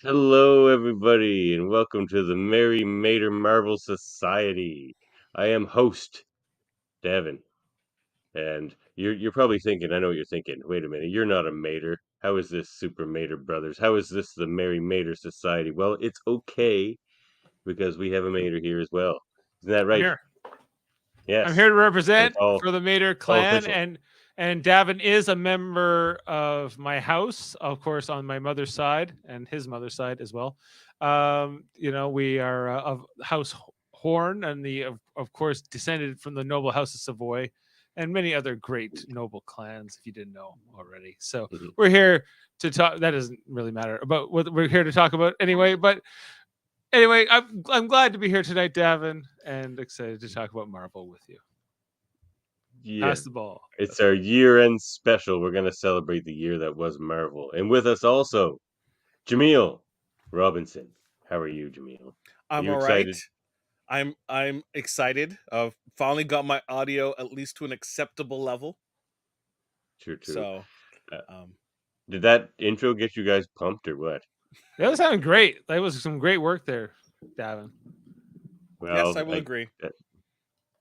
Hello, everybody, and welcome to the Merry Mater Marvel Society. I am host Davan, and you're probably thinking, I know what you're thinking. Wait a minute, you're not a Mater. How is this Super Mater Brothers? How is this the Merry Mater Society? Well, it's okay because we have a Mater here as well. Isn't that I'm right? here. I'm Yes, here to and represent it's all for the Mater all clan, official. and Davin is a member of my house, of course, on my mother's side and his mother's side as well. We are of House Horn, and of course descended from the noble House of Savoy, and many other great noble clans. If you didn't know already, so Mhm. we're here to talk. That doesn't really matter about what we're here to talk about anyway, but. Anyway, I'm glad to be here tonight, Davin, and excited to talk about Marvel with you. Yeah, Pass the ball. it's our year-end special. We're gonna celebrate the year that was Marvel, and with us also Jaemeel Robinson. How are you, Jaemeel? Are I'm you all right. excited? I'm excited. Finally got my audio at least to an acceptable level. True, true. So, Uh, um, did that intro get you guys pumped or what? That was sounding great. That was some great work there, Davin. yes, I Well, will agree. uh,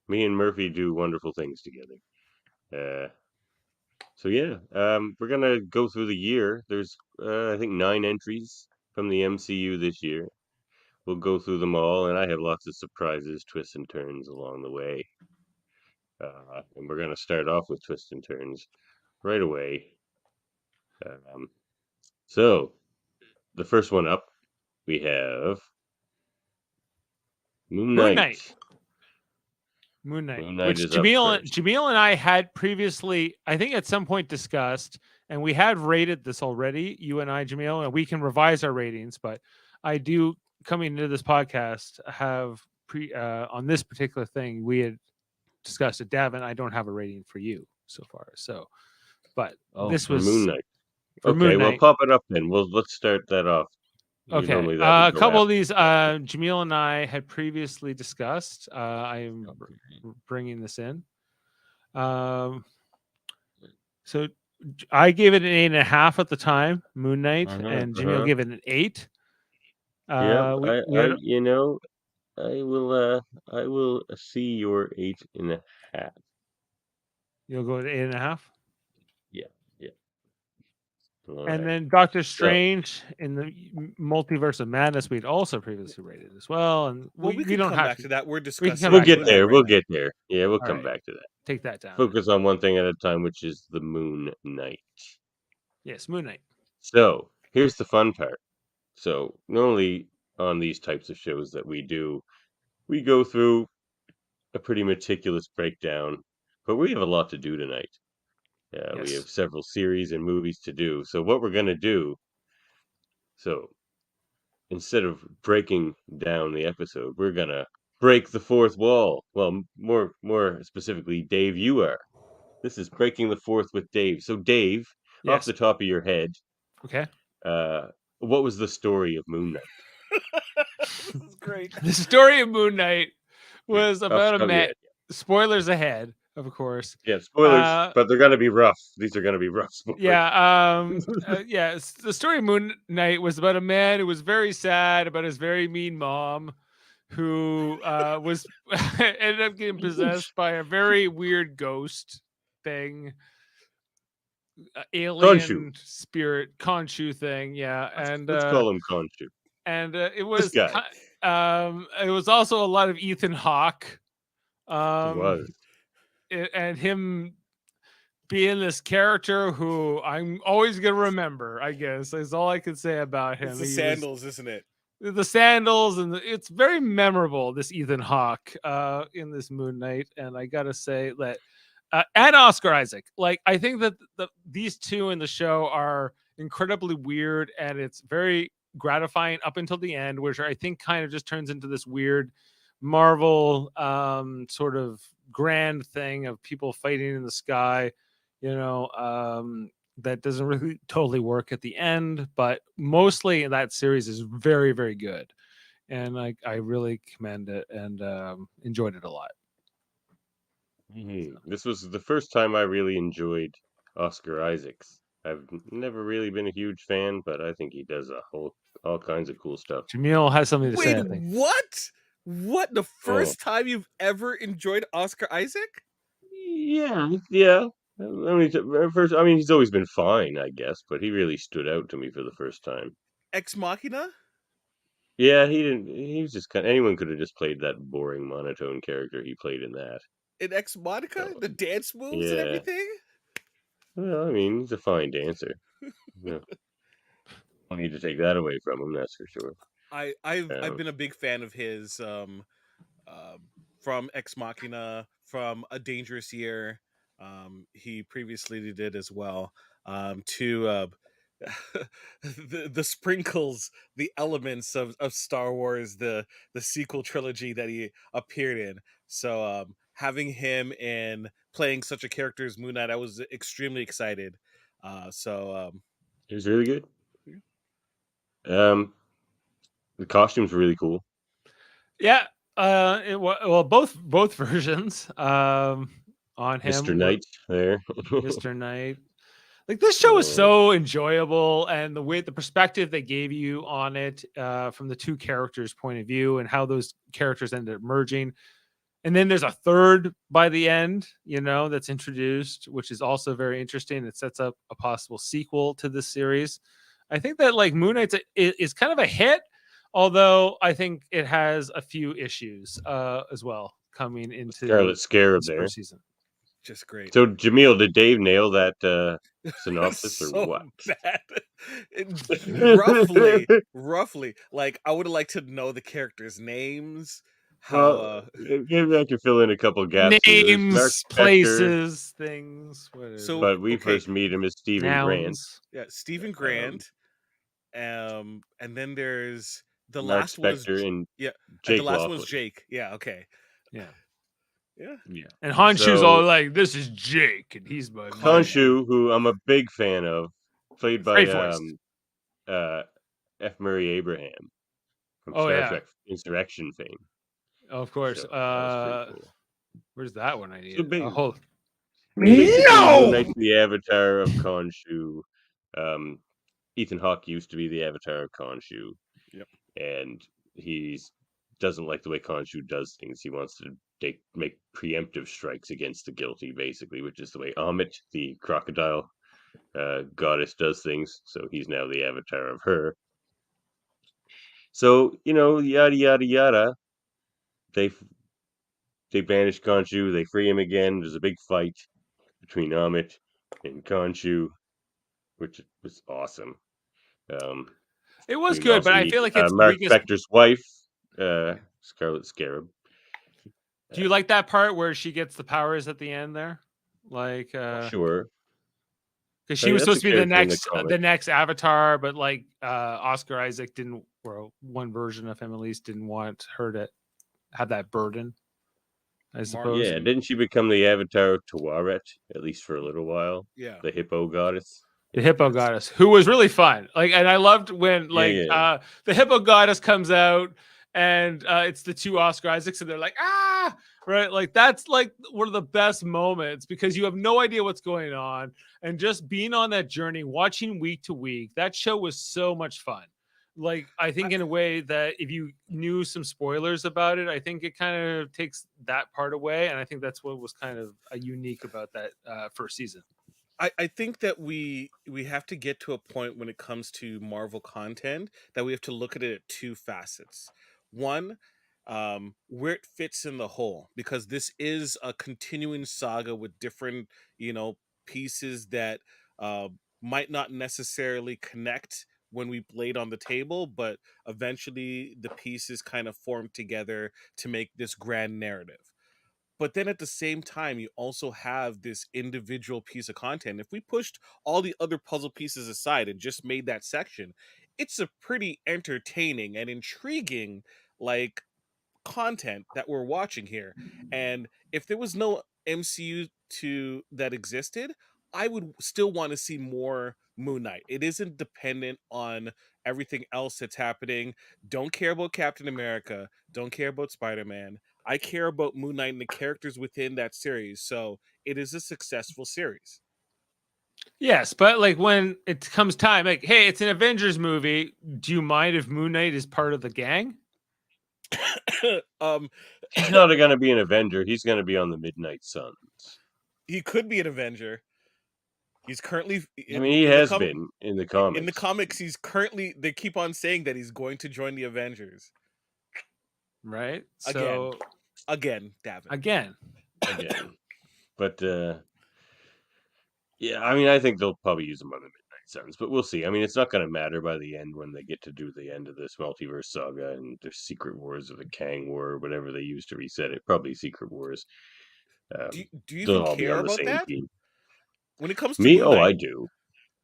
me and Murphy do wonderful things together. Uh, so yeah, we're gonna go through the year. There's, I think, 9 entries from the MCU this year. We'll go through them all, and I have lots of surprises, twists, and turns along the way. And we're gonna start off with twists and turns right away. Um, so the first one up, we have Moon Moon Knight. Knight. Moon Knight, Moon Knight which is up first. Jameel and I had previously, I think, at some point discussed, and we had rated this already. You and I, Jameel, and we can revise our ratings. But I do, coming into this podcast, have on this particular thing we had discussed it. Davin, I don't have a rating for you so far. So, but Oh, this for Moon was Knight. for Okay, Moon well, Knight. pop it up then. Let's start that off. Okay. Normally that would A go couple after. of these Jameel and I had previously discussed. I am bringing this in. So I gave it an 8.5 at the time, Moon Knight, and Jameel gave it an 8. Yep, We had I will see your 8.5. you'll go at 8.5. Yeah, yeah. All And right. then Doctor So Strange in the Multiverse of Madness, we'd also previously rated as well. And well, we we can don't come have back to. to that. We're We can come discussing we'll back to get Moon that. Knight there. right We'll now. get there. Yeah, we'll All come right. back to that. Take that down. Focus on one thing at a time, which is the Moon Knight. Yes, Moon Knight. So here's the fun part. So normally on these types of shows that we do, we go through a pretty meticulous breakdown, but we have a lot to do tonight. We have Yes. several series and movies to do. So what we're gonna do, so instead of breaking down the episode, we're gonna break the fourth wall. Well, more specifically, Dave, you are. This is breaking the fourth with Dave. So Dave, off Yes. the top of your head, Okay. uh, what was the story of Moon Knight? This is great. The story of Moon Knight was Off the about a top of your man. head. Spoilers ahead, of course. Yeah, spoilers, Uh, but they're gonna be rough. These are gonna be rough spoilers. The story of Moon Knight was about a man who was very sad about his very mean mom, who was ended up getting possessed by a very weird ghost thing, Khonshu. alien spirit, Khonshu thing. Yeah, Let's call him Khonshu. it This was guy. it was also a lot of Ethan Hawke, It um, was. and him being this character who I'm always gonna remember. I guess is all I could say about him. It's the He was sandals, isn't it? the sandals, and it's very memorable. This Ethan Hawke in this Moon Knight, and I gotta say that and Oscar Isaac. Like I think that these two in the show are incredibly weird, and it's very gratifying up until the end, which I think kind of just turns into this weird Marvel sort of grand thing of people fighting in the sky, you know, that doesn't really totally work at the end, but mostly that series is very, very good. And I really commend it and enjoyed it a lot. This was the first time I really enjoyed Oscar Isaacs. I've never really been a huge fan, but I think he does all kinds of cool stuff. Jaemeel has something to say, Wait, I think. what? What? The Oh, first time you've ever enjoyed Oscar Isaac? yeah. I mean, at first, I mean, he's always been fine, I guess, but he really stood out to me for the first time. Ex Machina? Yeah, he didn't. He was just kind. Anyone could have just played that boring monotone character he played in that. In Ex Monica? So The dance moves and yeah. everything? Well, I mean, he's a fine dancer. Yeah, don't need to take that away from him. That's for sure. I've Um, been a big fan of his um, from Ex Machina, from A Dangerous Year. He previously did as well. To the sprinkles, the elements of Star Wars, the sequel trilogy that he appeared in. So having him in playing such a character as Moon Knight, I was extremely excited. it was really good. Um, the costumes were really coul. Yeah. Well, both versions on Mr. him were Knight there. Mr. Knight. Like this show was uh, so enjoyable, and the perspective they gave you on it from the two characters' point of view, and how those characters ended up merging. And then there's a third by the end, that's introduced, which is also very interesting. It sets up a possible sequel to this series. I think that like Moon Knight's is kind of a hit, although I think it has a few issues as well coming into Scarlet Scarab this there. first season. just great. So, Jameel, did Dave nail that synopsis or So what? bad. Roughly. Like I would like to know the characters' names. How Well, maybe I could fill in a couple gaps here. There's Mark Names, Spector, places, things, so whatever. but we okay, first meet him as Stephen Grant. Nouns. yeah, Stephen Um, Grant. And then there's the Mark last one is Spector and yeah, the Jake last one's Laughlin. Jake. Yeah, okay. Yeah. Yeah. Yeah. And Honshu's all So like, "This is Jake, and he's my man." Khonshu, who I'm a big fan of, played by Great voice. uh, F. Murray Abraham from Oh Star yeah, Trek Insurrection fame. of course. So that was pretty cool. Where's that one I So needed? big, Hold. basically, Moon No. Knight's the avatar of Khonshu. Um, Ethan Hawke used to be the avatar of Khonshu, Yep. and he's doesn't like the way Khonshu does things. He wants to make preemptive strikes against the guilty, basically, which is the way Amit, the crocodile goddess, does things. So he's now the avatar of her. So yada yada yada. They they banish Khonshu. They free him again. There's a big fight between Amit and Khonshu, which was awesome. Um, It was we good, but also I meet feel like it's the Mark weakest. Spector's wife, Scarlet Scarab. Do you like that part where she gets the powers at the end there? Like, Sure. because I she mean, was that's a supposed to be character in the the comic. next Avatar, but like Oscar Isaac didn't, or one version of him at least didn't want her to have that burden. I suppose. Yeah, didn't she become the avatar of Tawaret, at least for a little while? Yeah. The hippo goddess. The hippo That's goddess, who was really fun. Like, and I loved when Yeah, like yeah. the hippo goddess comes out, and it's the two Oscar Isaacs, and they're like, right. Like that's like one of the best moments because you have no idea what's going on, and just being on that journey, watching week to week. That show was so much fun. Like I think in a way that if you knew some spoilers about it, I think it kind of takes that part away, and I think that's what was kind of unique about that first season. I think that we have to get to a point when it comes to Marvel content that we have to look at it at two facets. One, where it fits in the whole, because this is a continuing saga with different, pieces that uh, might not necessarily connect when we played on the table, but eventually the pieces kind of form together to make this grand narrative. But then at the same time, you also have this individual piece of content. If we pushed all the other puzzle pieces aside and just made that section, it's a pretty entertaining and intriguing like content that we're watching here. And if there was no MCU to that existed, I would still want to see more Moon Knight. It isn't dependent on everything else that's happening. Don't care about Captain America. Don't care about Spider-Man. I care about Moon Knight and the characters within that series. So it is a successful series. Yes, but like when it comes time, like, hey, it's an Avengers movie. Do you mind if Moon Knight is part of the gang? um, He's not going to be an Avenger. He's going to be on the Midnight Suns. he could be an Avenger. He's currently I mean, he in the has been in the comics. comics. He's currently. They keep on saying that he's going to join the Avengers Right. again, So Davan. again. But yeah, I mean, I think they'll probably use him on the Midnight Suns, but we'll see. I mean, it's not going to matter by the end when they get to do the end of this multiverse saga and their Secret Wars or the Kang War or whatever they use to reset it. Probably Secret Wars. Do you even They'll all be care on the about same that team. when it comes to Me? Moon Oh, I Knight? do.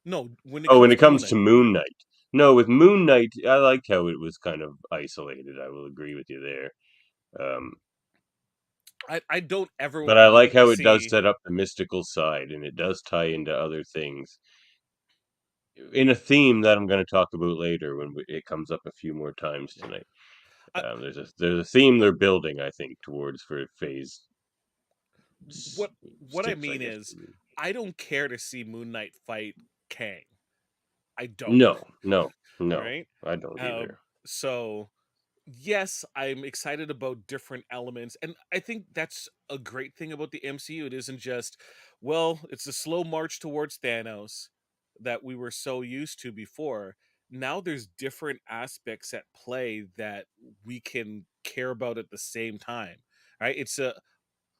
No, when it Oh, when comes it to Moon comes Knight. to Moon Knight. No, with Moon Knight, I liked how it was kind of isolated. I will agree with you there. I don't ever But I like want to how it does see. set up the mystical side, and it does tie into other things in a theme that I'm going to talk about later when it comes up a few more times tonight. I, There's a theme they're building, I think, towards for phase what I 6, I mean guess. is, I don't care to see Moon Knight fight Kang. I don't. No, Right. I don't Um. either. So yes, I'm excited about different elements, and I think that's a great thing about the MCU. It isn't just, well, it's a slow march towards Thanos that we were so used to before. Now there's different aspects at play that we can care about at the same time. Right? It's a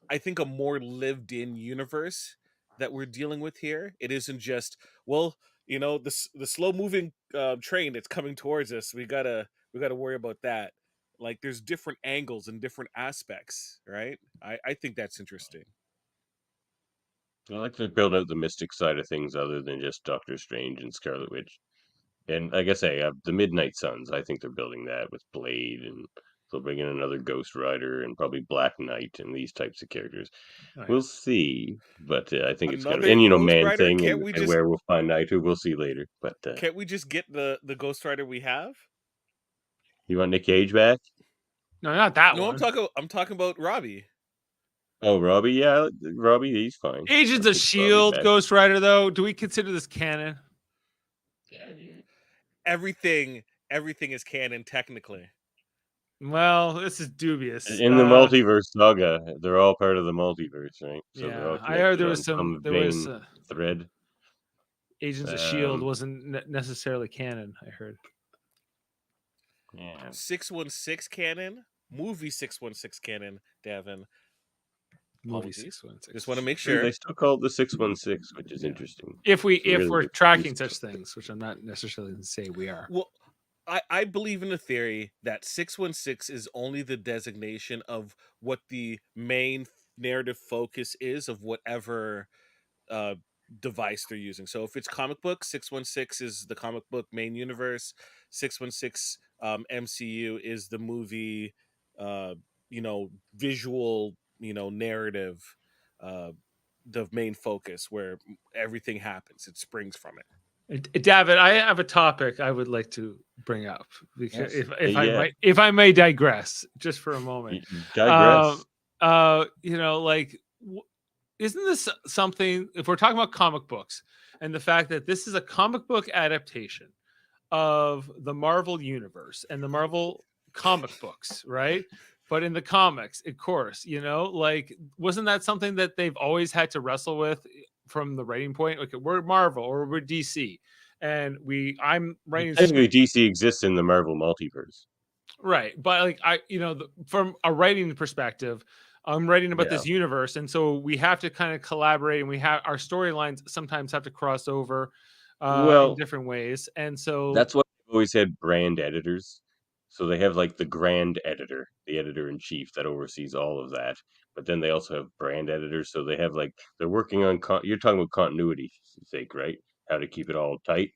I think a more lived in universe that we're dealing with here. It isn't just, well, the slow moving train that's coming towards us. We gotta worry about that. Like there's different angles and different aspects, right? I think that's interesting. I like to build out the mystic side of things other than just Doctor Strange and Scarlet Witch. And like I say, the Midnight Suns, I think they're building that with Blade, and they'll bring in another Ghost Rider and probably Black Knight and these types of characters. Oh, yeah. We'll see, but I think it's gonna, Another and Ghost Man Rider? Thing and Werewolf by Night, who we'll see later. But Can't we just get the Ghost Rider we have? you want Nick Cage back? No, not that No, one. I'm talking about Robbie. Oh, Robbie, yeah, Robbie, he's fine. Agents I'll of take Robbie Shield, back. Ghost Rider, though. Do we consider this canon? Everything is canon technically. Well, this is dubious. In the multiverse saga, they're all part of the multiverse, right? So they're all Yeah, I heard connected there on was some. some There was vein thread. Agents of Shield wasn't necessarily canon. I heard. Yeah. 616 canon, movie 616 canon, Davin. Movie Apologies. 616. Just want to make Sure, sure. they still call it the 616, which is interesting. If It's we're really tracking such things, which I'm not necessarily going to say we are. Well, I believe in the theory that 616 is only the designation of what the main narrative focus is of whatever device they're using. So if it's comic book, 616 is the comic book main universe. 616 MCU is the movie, uh, visual, narrative, uh, the main focus where everything happens. It springs from it. David, I have a topic I would like to bring up because Yes. if I may digress just for a moment. Digress. Isn't this something, if we're talking about comic books and the fact that this is a comic book adaptation of the Marvel universe and the Marvel comic books, right? But in the comics, of course, wasn't that something that they've always had to wrestle with from the writing point? Okay, we're Marvel or we're DC, and I'm writing. Technically, DC exists in the Marvel multiverse. Right, but from a writing perspective, I'm writing about this universe, and so we have to kind of collaborate, and we have our storylines sometimes have to cross over in different ways, and so that's why they've always had brand editors. So they have like the grand editor, the editor in chief that oversees all of that. But then they also have brand editors, so they have they're working on. You're talking about continuity sake, right? How to keep it all tight.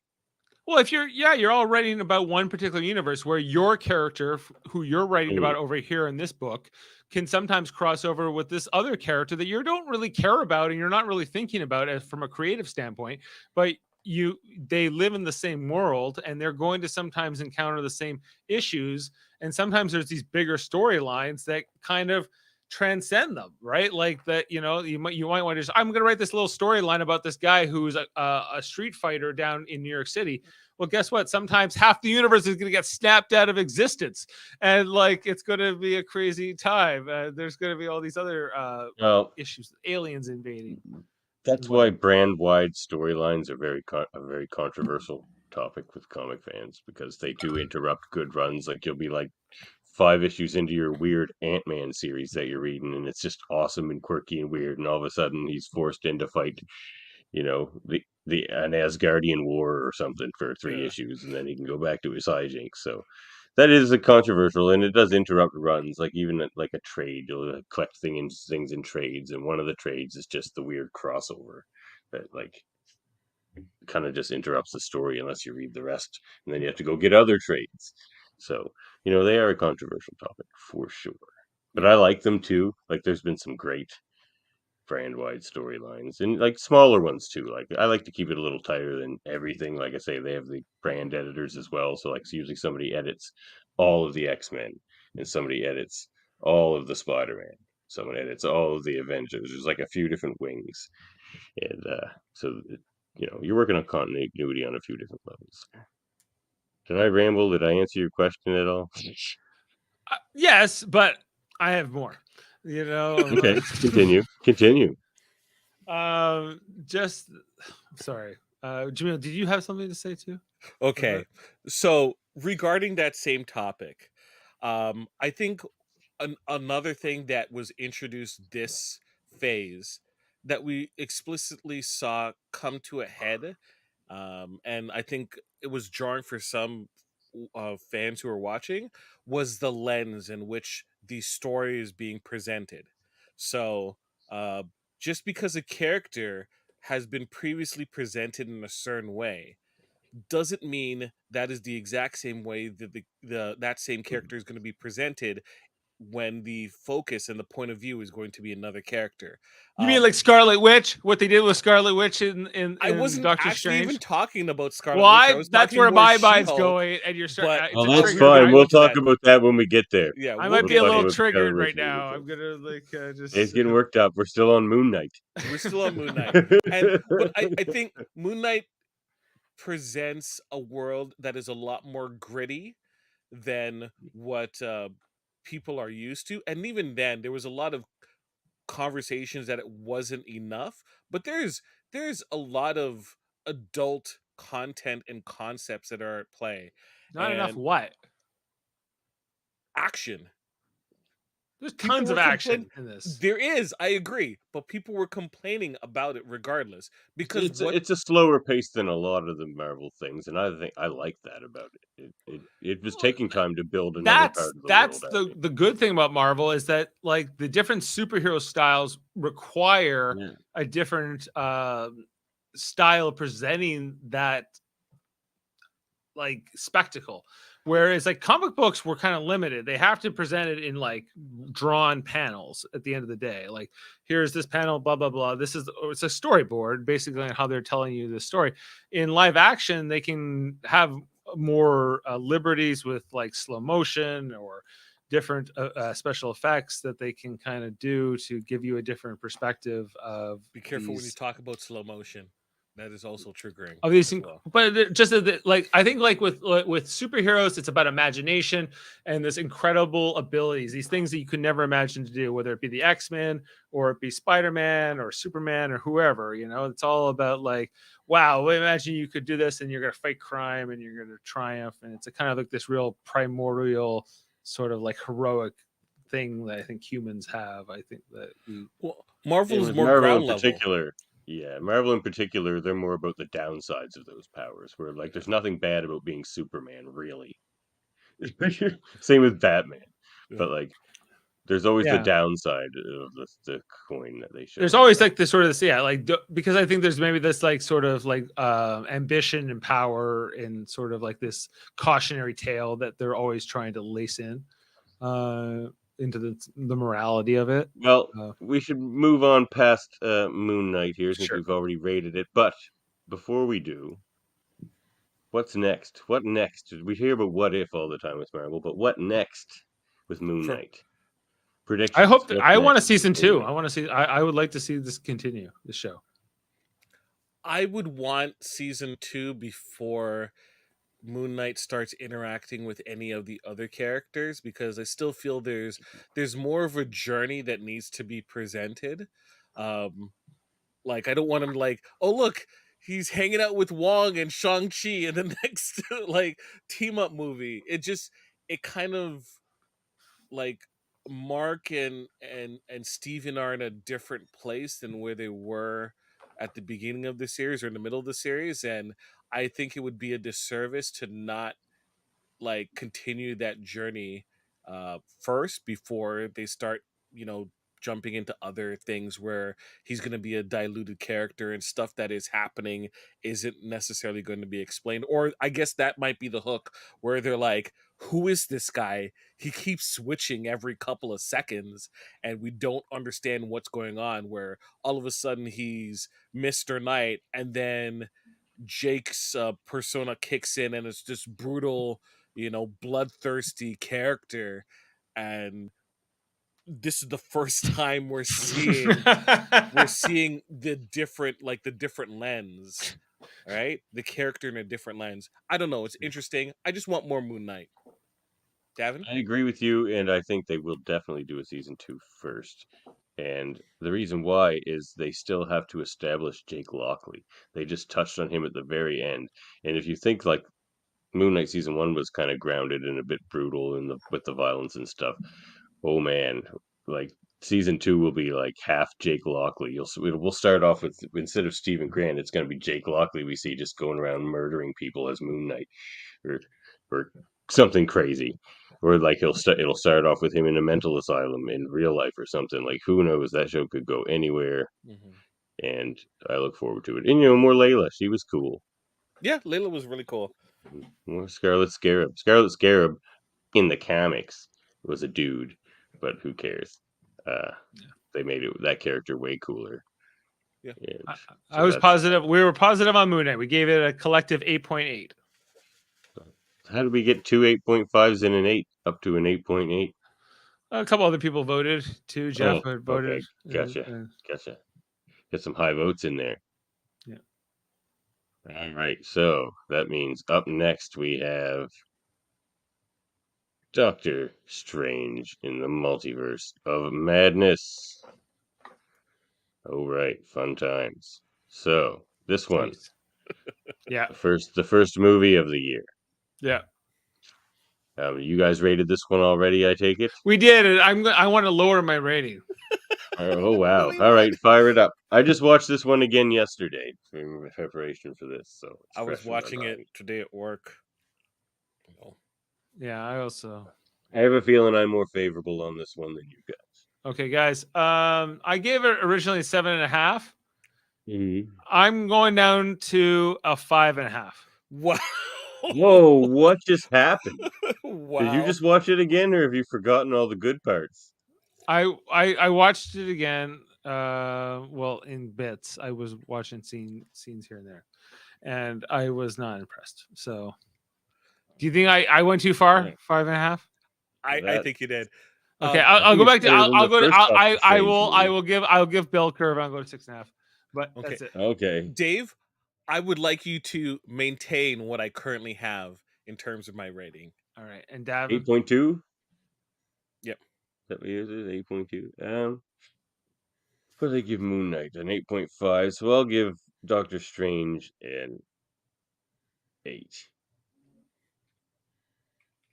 Well, if you're all writing about one particular universe where your character, who you're writing about over here in this book, can sometimes cross over with this other character that you don't really care about and you're not really thinking about it from a creative standpoint, but they live in the same world and they're going to sometimes encounter the same issues. And sometimes there's these bigger storylines that kind of transcend them, right? Like that, you might want to just, I'm going to write this little storyline about this guy who's a street fighter down in New York City. Well, guess what? Sometimes half the universe is going to get snapped out of existence, and like it's going to be a crazy time. There's going to be all these other Well, issues, aliens invading. that's why brand-wide storylines are a very controversial topic with comic fans, because they do interrupt good runs. Like, you'll be like 5 issues into your weird Ant-Man series that you're reading, and it's just awesome and quirky and weird, and all of a sudden he's forced in to fight, an Asgardian war or something for 3 issues, and then he can go back to his hijinks. So that is a controversial, and it does interrupt runs. Like, even like a trade, you'll collect things in trades, and one of the trades is just the weird crossover that like kind of just interrupts the story unless you read the rest, and then you have to go get other trades. So they are a controversial topic for sure, but I like them too. Like, there's been some great brand-wide storylines, and like smaller ones too. Like, I like to keep it a little tighter than everything. Like I say, they have the brand editors as well, so like usually somebody edits all of the X-Men, and somebody edits all of the Spider-Man, someone edits all of the Avengers. There's like a few different wings, and so you're working on continuity on a few different levels. Did I ramble? Did I answer your question at all? Yes, but I have more. Okay, continue. Just sorry. Jaemeel, did you have something to say too? Okay, so regarding that same topic, I think another thing that was introduced this phase that we explicitly saw come to a head, and I think it was jarring for some fans who were watching, was the lens in which the story is being presented. So, uh, just because a character has been previously presented in a certain way doesn't mean that is the exact same way that that same character is going to be presented when the focus and the point of view is going to be another character. You mean like Scarlet Witch? What they did with Scarlet Witch in I wasn't Doctor actually Strange? even talking about Scarlet Well, Witch. I was that's talking where more my mind's She-Hulk, going, and you're starting. but Well, that's we're fine. gonna We'll get talk to about that when we get there. yeah. I we'll might be a get little there. About Scarlet triggered Witch right when we now. get I'm gonna just. It's getting worked up. We're still on Moon Knight. We're still on Moon Knight, but I think Moon Knight presents a world that is a lot more gritty than what people are used to, and even then, there was a lot of conversations that it wasn't enough. But there's a lot of adult content and concepts that are at play, Not enough. and What? action. There's People tons were of action complaining. in this. There is, I agree, but people were complaining about it regardless because It's a slower pace than a lot of the Marvel things, and I think I like that about it. It was taking time to build another part of the That's world out the good thing about Marvel is that like the different superhero styles require there. a different style of presenting that like spectacle. Whereas like comic books were kind of limited. They have to present it in like drawn panels at the end of the day. Like, here's this panel, blah, blah, blah. It's a storyboard basically on how they're telling you the story. In live action, they can have more liberties with like slow motion or different special effects that they can kind of do to give you a different perspective of be careful when you these talk about slow motion. That is also triggering of these as well. but just like I think like with superheroes, it's about imagination and this incredible abilities, these things that you could never imagine to do, whether it be the X-Men or it be Spider-Man or Superman or whoever. It's all about like, wow, well, imagine you could do this and you're gonna fight crime and you're gonna triumph, and it's a kind of like this real primordial sort of like heroic thing that I think humans have. I think that Marvel is With more Marvel ground in level. particular, Marvel in particular, they're more about the downsides of those powers. Where like, there's nothing bad about being Superman, really. Same with Batman, but like, there's always the downside of the coin that they show. There's always like this sort of because I think there's maybe this like sort of like ambition and power and sort of like this cautionary tale that they're always trying to lace in into the morality of it. Well, we should move on past Moon Knight here, since Sure. we've already rated it. But before we do, what's next? What next? We hear about What If all the time with Marvel, but what next with Moon Knight? predictions. I hope What's I want a next season for 2. Moon Knight? I want to see. I would like to see this continue. The show. I would want season 2 before Moon Knight starts interacting with any of the other characters, because I still feel there's more of a journey that needs to be presented. Like I don't want him to like, oh look, he's hanging out with Wong and Shang-Chi in the next like team up movie. It kind of like Mark and Steven are in a different place than where they were at the beginning of the series or in the middle of the series, and I think it would be a disservice to not like continue that journey first before they start, jumping into other things where he's going to be a diluted character and stuff that is happening isn't necessarily going to be explained. Or I guess that might be the hook where they're like, who is this guy? He keeps switching every couple of seconds and we don't understand what's going on, where all of a sudden he's Mr. Knight and then Jake's persona kicks in and it's this brutal, bloodthirsty character. And this is the first time we're seeing the different lens, right? The character in a different lens. I don't know. It's interesting. I just want more Moon Knight. Davin? I agree with you, and I think they will definitely do a season 2 first. And the reason why is they still have to establish Jake Lockley. They just touched on him at the very end. And if you think like Moon Knight season 1 was kind of grounded and a bit brutal in with the violence and stuff, oh man, like season 2 will be like half Jake Lockley. We'll start off with, instead of Stephen Grant, it's going to be Jake Lockley we see just going around murdering people as Moon Knight, or or something crazy, or like it'll start off with him in a mental asylum in real life or something. Like who knows? That show could go anywhere, Mm-hmm. and I look forward to it. And more Layla, she was cool. Yeah, Layla was really cool. More Scarlet Scarab. Scarlet Scarab in the comics was a dude, but who cares? Uh, they made that character way cooler. Yeah. And I was that's positive. We were positive on Moon Knight. We gave it a collective 8.8. how did we get two 8.5s and an 8 up to an 8.8? A couple other people voted too. Jeff Oh, had voted. okay, gotcha. Get some high votes in there. Yeah. All right, so that means up next we have Doctor Strange in the Multiverse of Madness. All right, fun times. So this one, Jeez. Yeah. the first movie of the year. Yeah. You guys rated this one already, I take it? We did it. I want to lower my rating. Oh wow! All right, fire it up. I just watched this one again yesterday in preparation for this, so it's I was fresh in my watching it mind. today at work. Yeah, I also. I have a feeling I'm more favorable on this one than you guys. Okay, guys. I gave it originally 7.5. Mm-hmm. I'm going down to a 5.5. Wow. Whoa! What just happened? Wow. Did you just watch it again, or have you forgotten all the good parts? I watched it again. Well, in bits. I was watching scenes here and there, and I was not impressed. So, do you think I went too far? Right. 5.5. I think you did. Okay, I'll go back to. I'll go to. I will give. I'll give bell curve. I'll go to 6.5. But Okay. that's it. Okay. Dave, I would like you to maintain what I currently have in terms of my rating. All right, and Davan. 8.2. Yep. That is 8.2. But I give Moon Knight an 8.5, so I'll give Doctor Strange an 8.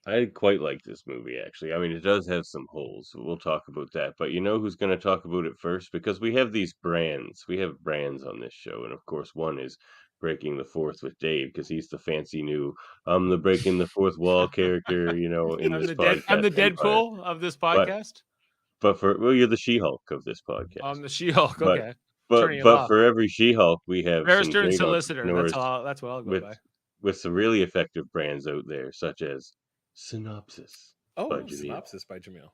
I quite like this movie, actually. I mean, it does have some holes. So we'll talk about that. But you know who's going to talk about it first? Because we have these brands. We have brands on this show. And of course, one is Breaking the Fourth with Dave, because he's the fancy new, I'm the Breaking the Fourth Wall character, in this podcast. I'm the empire. Deadpool of this podcast. But you're the She-Hulk of this podcast. I'm the She-Hulk. But- Okay. But for every She-Hulk, we have some Barrister and great solicitor. entrepreneurs That's what I'll go by. with some really effective brands out there, such as Synopsis. Oh, by Jaemeel. Synopsis by Jaemeel.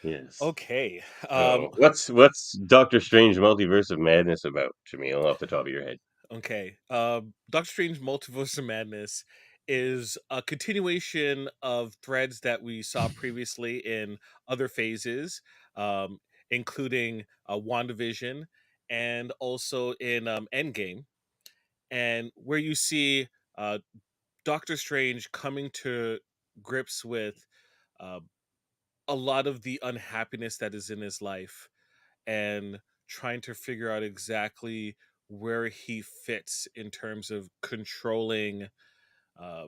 Yes. Okay. So what's Doctor Strange Multiverse of Madness about, Jaemeel, off the top of your head? Okay. Doctor Strange Multiverse of Madness is a continuation of threads that we saw previously in other phases, um, including WandaVision and also in Endgame, and where you see uh, Doctor Strange coming to grips with uh, a lot of the unhappiness that is in his life and trying to figure out exactly where he fits in terms of controlling uh,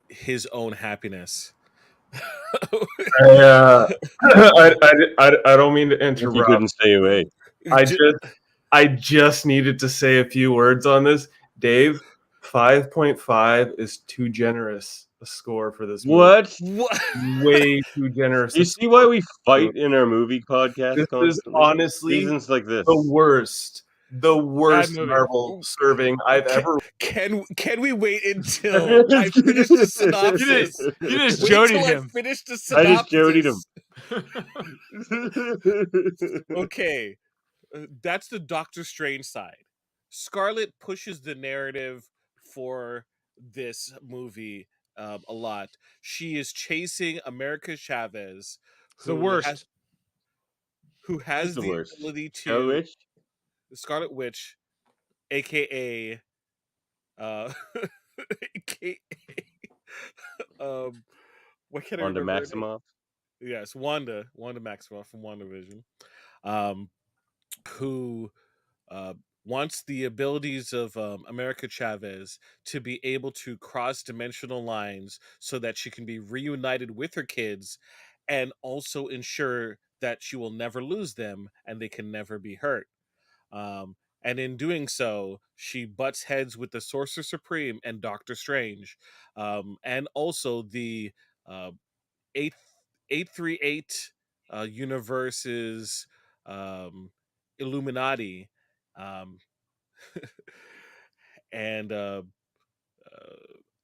his own happiness. I, I don't mean to Murphy interrupt. couldn't stay away. I just needed to say a few words on this. Dave, 5.5 is too generous a score for this movie. What? What? Way too generous. You a see why score we for this fight movie. in our movie podcast This is constantly? honestly Reasons like this. the worst movie. Marvel serving I've ever. Can we wait until I finish the synopsis? You just Wait jodied till I him. finish the I just jodied synopsis. him. Okay, that's the Doctor Strange side. Scarlet pushes the narrative for this movie a lot. She is chasing America Chavez, It's the worst. who Who's has the the worst? ability Scarlet to Witch? Scarlet Witch, aka aka um what can I Wanda remember her name? Maximoff? Yes, Wanda Maximoff from WandaVision, um, who wants the abilities of America Chavez to be able to cross dimensional lines so that she can be reunited with her kids and also ensure that she will never lose them and they can never be hurt. Um, and in doing so, she butts heads with the Sorcerer Supreme and Doctor Strange, and also the uh, 8 838 universes, um, Illuminati, um, and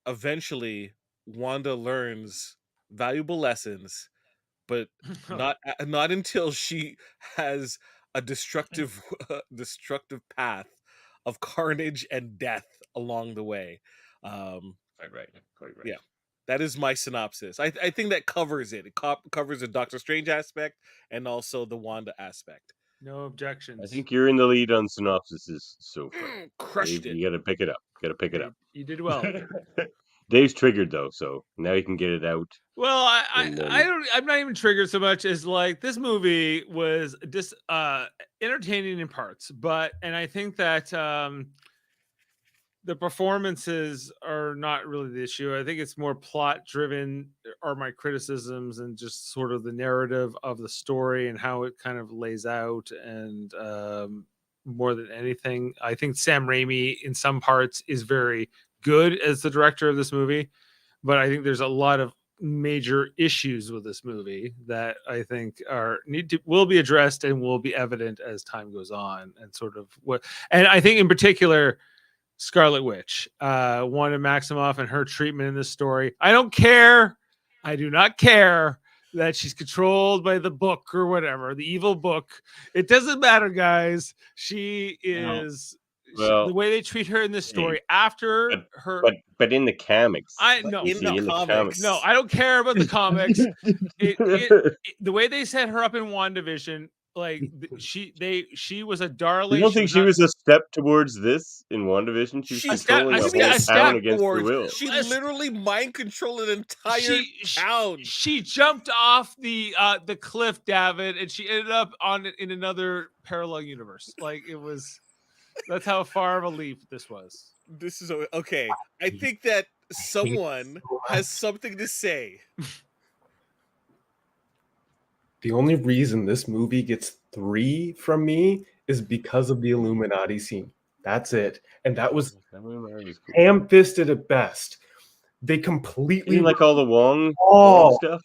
eventually Wanda learns valuable lessons, but not until she has a destructive destructive path of carnage and death along the way. Quite right. Quite right. Yeah, that is my synopsis. I think that covers it. It covers the Doctor Strange aspect and also the Wanda aspect. No objections. I think you're in the lead on synopsises so far. Crushed Dave, it. you gotta pick it up. You did well. Dave's triggered though, so now he can get it out. Well, And then- I'm not even triggered so much as like this movie was just entertaining in parts, and I think that the performances are not really the issue. I think it's more plot driven are my criticisms and just sort of the narrative of the story and how it kind of lays out. And more than anything, I think Sam Raimi in some parts is very good as the director of this movie, but I think there's a lot of major issues with this movie that I think will be addressed and will be evident as time goes on, and sort of and I think in particular Scarlet Witch, Wanda Maximoff and her treatment in this story. I don't care. I do not care that she's controlled by the book or whatever, the evil book. It doesn't matter, guys. She is the way they treat her in this story after her. But in the comics, No, in the comics. no, I don't care about the comics. The way they set her up in WandaVision, like she was a darling. You don't think she was a step towards this in WandaVision? She was controlling a the whole town against her will. She literally mind controlled an entire town. She jumped off the cliff, David, and she ended up in another parallel universe. Like it was. That's how far of a leap this was. This is okay. I think that someone has something to say. The only reason this movie gets 3 from me is because of the Illuminati scene. That's it. And that was ham-fisted at best. They completely like all the Wong stuff.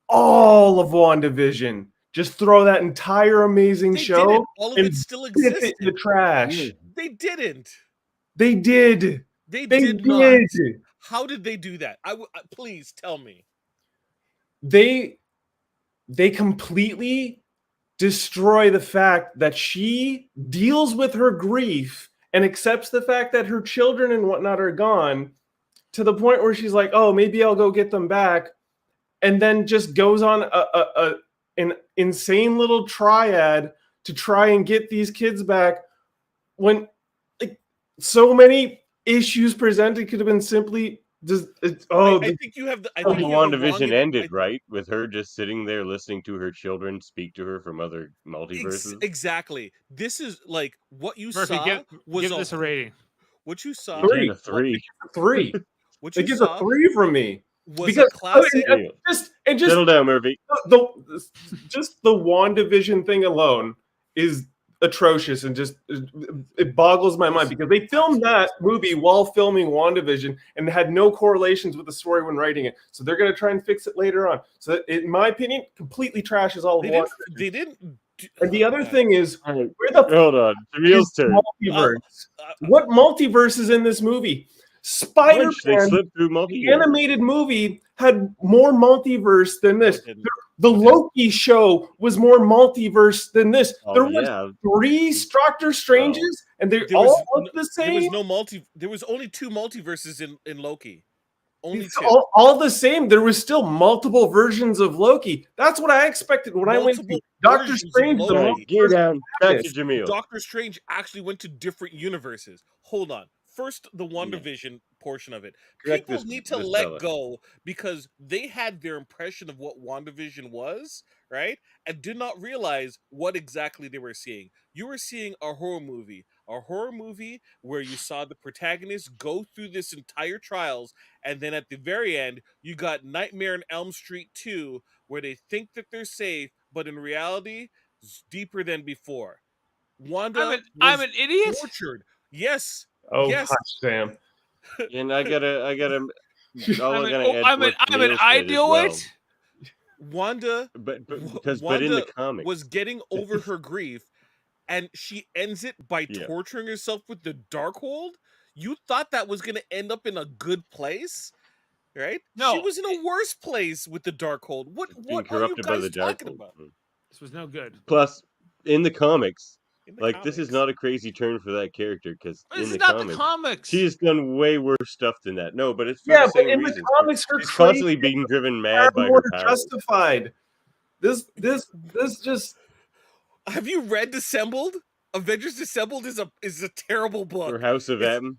All of WandaVision. Just throw that entire amazing show. All of it still existed. It in the trash. They didn't. They did. They did not. How did they do that? Please tell me. They completely destroy the fact that she deals with her grief and accepts the fact that her children and whatnot are gone, to the point where she's like, "Oh, maybe I'll go get them back," and then just goes on an insane little triad to try and get these kids back when like so many issues presented could have been simply just I think you have the. I How think you have the WandaVision wrong. ended, right? With her just sitting there listening to her children speak to her from other multiverses. Exactly. This is like what you Murphy, saw was give this a rating. what you saw. You get a 3. three. What They you get a saw 3 from me was a because classic. just Settle down, Murphy. just the WandaVision thing alone is atrocious and just it boggles my mind because they filmed that movie while filming WandaVision and had no correlations with the story when writing it. So they're going to try and fix it later on. So in my opinion, completely trashes all of WandaVision. They didn't. And the other thing is, All right, where the hold on. Jameel's is turn. multiverse? What multiverse is in this movie? Spider-Man, They slipped through the multiverse. animated movie, had more multiverse than No, this. it didn't. The Loki show was more multiverse than this. Oh, There was yeah. 3 Doctor Stranges, and they There all was look the there was same. no multi. There was only 2 multiverses in Loki. Only It's 2. all the same. There was still multiple versions of Loki. That's what I expected when I went to Multiple Doctor versions of Strange. The Loki. All right, gear multiverse down. Back to madness. Jaemeel. Doctor Strange actually went to different universes. Hold on. First, the WandaVision portion of it. Correct People this- need to this let fella. go because they had their impression of what WandaVision was, right? And did not realize what exactly they were seeing. You were seeing a horror movie where you saw the protagonist go through this entire trials, and then at the very end, you got Nightmare on Elm Street 2, where they think that they're safe, but in reality, it's deeper than before. Wanda I'm an idiot. tortured. Yes. Oh, Yes. hush, Sam. And I gotta. All I'm I'm gonna add to what I'm an Jaemeel said as well. ideal. Wanda But in the Wanda comics, was getting over her grief, and she ends it by Yeah. torturing herself with the Darkhold. You thought that was gonna end up in a good place, right? No, she was in a worse place with the Darkhold. What being are you corrupted by guys the talking Darkhold. about? this was no good. Plus, in the comics, In the like this is comics. not a crazy turn for that character because This in is the not comics, the comics. she has done way worse stuff than that. No, but it's for Yeah, the but same in the reasons. comics, her She's constantly crazy being driven far mad by more her powers. justified. This just Have you read Dissembled? Avengers Dissembled is a terrible book. Or House of It's- M.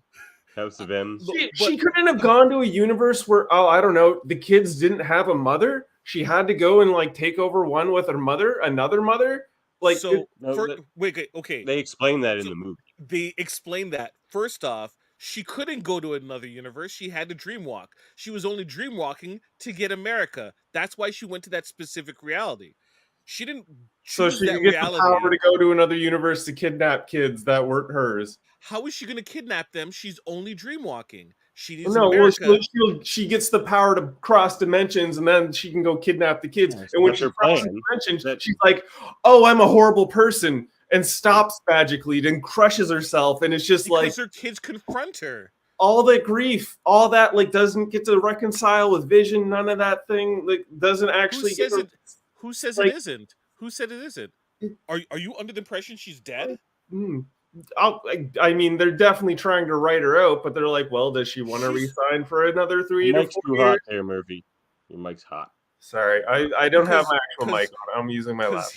House of M. she couldn't have gone to a universe where I don't know, the kids didn't have a mother. She had to go and like take over one with her mother, another mother. Like so No, for, that- wait, okay. They explain that in So- the movie. They explained that. First off, she couldn't go to another universe. She had to dreamwalk. She was only dreamwalking to get America. That's why she went to that specific reality. She didn't so choose she that could get reality. the power to go to another universe to kidnap kids that weren't hers. How is she going to kidnap them? She's only dreamwalking. She needs No, well, America. she gets the power to cross dimensions, and then she can go kidnap the kids. Yeah, so and when that's she her crosses plan. dimensions, she's like, "Oh, I'm a horrible person," and stops magically, then crushes herself, and it's just because like her kids confront her. all that grief, all that like doesn't get to reconcile with Vision. None of that thing like doesn't Who actually get. says it? Who says like- it isn't? Who said it isn't? Are you under the impression she's dead? I mean, they're definitely trying to write her out, but they're like, well, does she want to She's- resign for another 3 Your to mic's 4 too years? hot there, Murphy. Your mic's hot. Sorry, I don't have my actual Because- mic on. I'm using my laptop.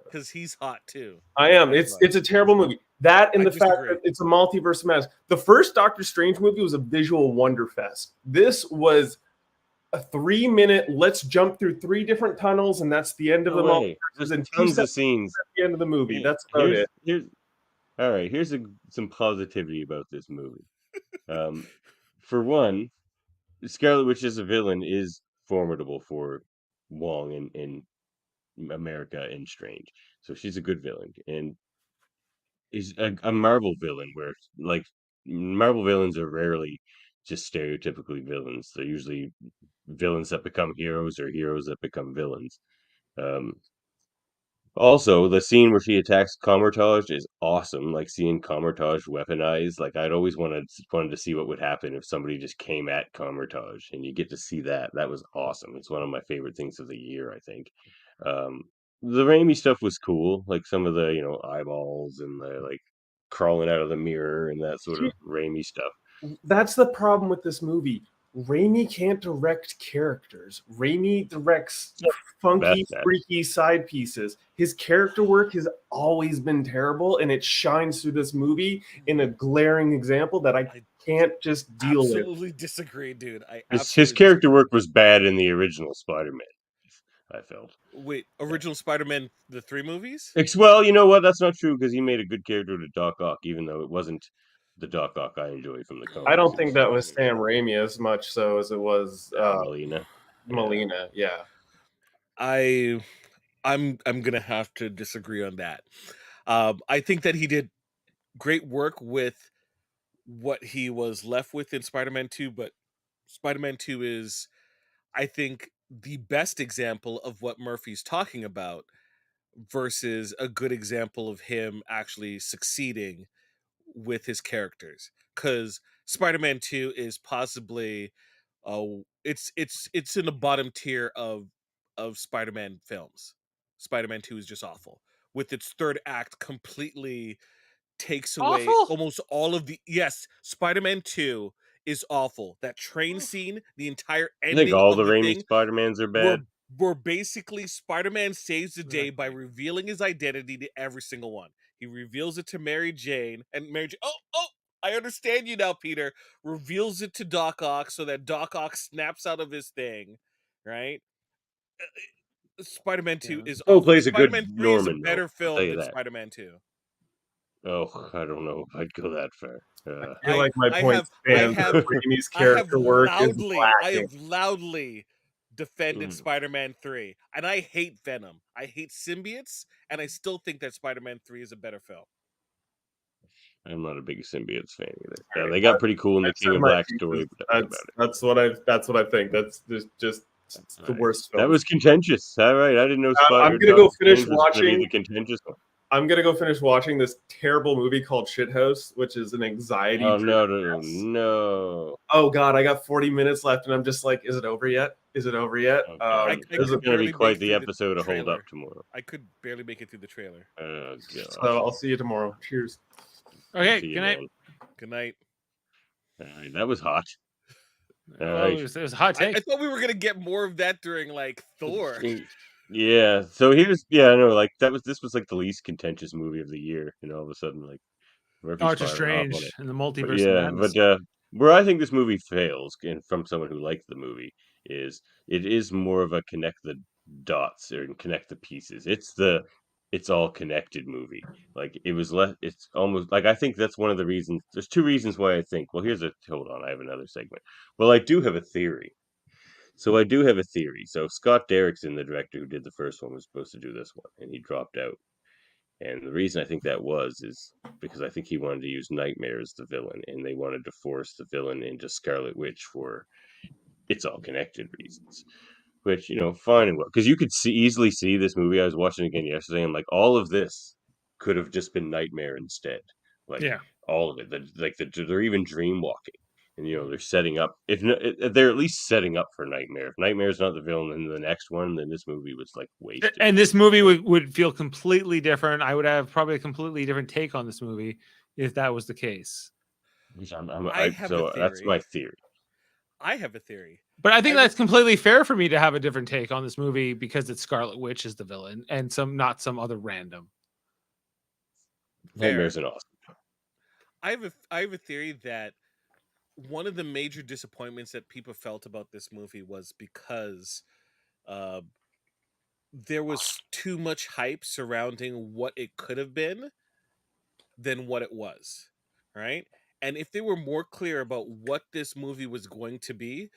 Because he's hot too. I am. That's It's a terrible movie. That and I the fact disagree. that it's a multiverse mess. The first Doctor Strange movie was a visual wonder fest. This was a 3-minute. Let's jump through 3 different tunnels, and that's the end of the No way. multiverse. There's And 2 tons of seconds scenes. at the end of the movie. That's about it. All right. Here's some positivity about this movie. For one, Scarlet Witch as a villain is formidable for Wong and America and Strange. So she's a good villain, and is a Marvel villain where like Marvel villains are rarely just stereotypically villains. They're usually villains that become heroes or heroes that become villains. Um, Also, the scene where she attacks Comertage is awesome. Like seeing Comertage weaponized. Like I'd always wanted to see what would happen if somebody just came at Comertage, and you get to see that. That was awesome. It's one of my favorite things of the year, I think. Um, the Raimi stuff was cool, like some of the eyeballs and the like crawling out of the mirror and that sort of Raimi stuff. That's the problem with this movie. Raimi can't direct characters. Raimi directs funky, Best at it. freaky side pieces. His character work has always been terrible, and it shines through this movie in a glaring example that I can't just deal with. Absolutely disagree, dude. His character work was bad in the original Spider-Man. I felt. Wait, original Spider-Man, the 3 movies? Well, you know what? That's not true because he made a good character to Doc Ock, even though it wasn't the Doc Ock I enjoy from the comics. I don't think that was Sam Raimi as much so as it was Molina. Molina. Yeah. I'm gonna have to disagree on that. I think that he did great work with what he was left with in Spider-Man 2, but Spider-Man 2 is, I think, the best example of what Murphy's talking about versus a good example of him actually succeeding with his characters. Because Spider-Man 2 is possibly it's in the bottom tier of Spider-Man films. Spider-Man 2 is just awful. With its third act completely takes away Awful? almost all of the Spider-Man 2 is awful. That train scene, the entire I think ending all of the the Raimi thing, Spider-Mans are bad. we're basically Spider-Man saves the day by revealing his identity to every single one. He reveals it to Mary Jane, and Mary Jane, oh, I understand you now, Peter. Reveals it to Doc Ock so that Doc Ock snaps out of his thing, right? Spider-Man 2 is Oh, awful. plays a good Spider-Man 3 is a Norman, though. better I'll tell film you than that. Spider-Man 2. Oh, I don't know if I'd go that far. I feel like my I point have- stands. Raimi's character work is I lacking. have loudly defended Spider-Man 3, and I hate Venom. I hate symbiotes, and I still think that Spider-Man 3 is a better film. I'm not a big symbiotes fan either. Right, They got pretty cool in the I've King said of my Black pieces. story, but that's about it. That's what I think. That's just the worst film. That was contentious. All right, I didn't know I'm gonna go finish Strange was gonna be watching. the contentious one. I'm gonna go finish watching this terrible movie called Shithouse, which is an anxiety. Oh no! Oh god, I got 40 minutes left, and I'm just like, is it over yet? Is it over yet? Okay. This is gonna be quite the episode to hold up tomorrow. I could barely make it through the trailer. Oh god. So I'll see you tomorrow. Cheers. Okay, good night. Good night. All right, that was hot. It was a hot take. I thought we were gonna get more of that during like Thor. Yeah. So this was like the least contentious movie of the year, and all of a sudden like Doctor Strange and the multiverse. But where I think this movie fails, and from someone who liked the movie, is it is more of a connect the dots or connect the pieces. It's all connected movie. Like it was less. It's almost like I think that's one of the reasons. There's two reasons why I think. Well, hold on. I have another segment. Well, I do have a theory. So I do have a theory. So Scott Derrickson, the director who did the first one, was supposed to do this one, and he dropped out. And the reason I think that is because I think he wanted to use Nightmare as the villain, and they wanted to force the villain into Scarlet Witch for it's all connected reasons. Which, fine and well. Because you could easily see this movie. I was watching it again yesterday. I'm like, all of this could have just been Nightmare instead. Like, all of it. They're even dream walking. And, they're setting up. They're at least setting up for Nightmare. If Nightmare's not the villain in the next one, then this movie was, like, wasted. And this movie would feel completely different. I would have probably a completely different take on this movie if that was the case. That's my theory. I have a theory. But I think that's completely fair for me to have a different take on this movie because it's Scarlet Witch is the villain and not some other random. Nightmare's an awesome. I have a theory that one of the major disappointments that people felt about this movie was because there was too much hype surrounding what it could have been than what it was, right? And if they were more clear about what this movie was going to be,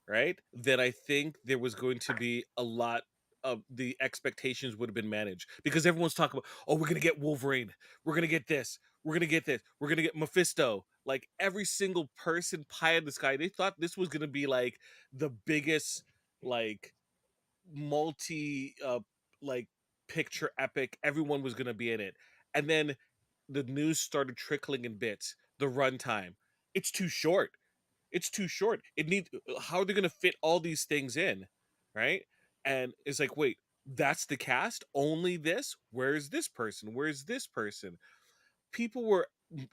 right, then I think there was going to be a lot of the expectations would have been managed because everyone's talking about, oh, we're gonna get Wolverine, we're gonna get this, we're gonna get this, we're gonna get Mephisto. Like every single person pie in the sky, they thought this was gonna be like the biggest, like multi, like picture epic. Everyone was gonna be in it, and then the news started trickling in bits. The runtime, it's too short. It's too short. It needs. How are they going to fit all these things in, right? And it's like, wait, that's the cast. Only this. Where's this person? Where's this person? People were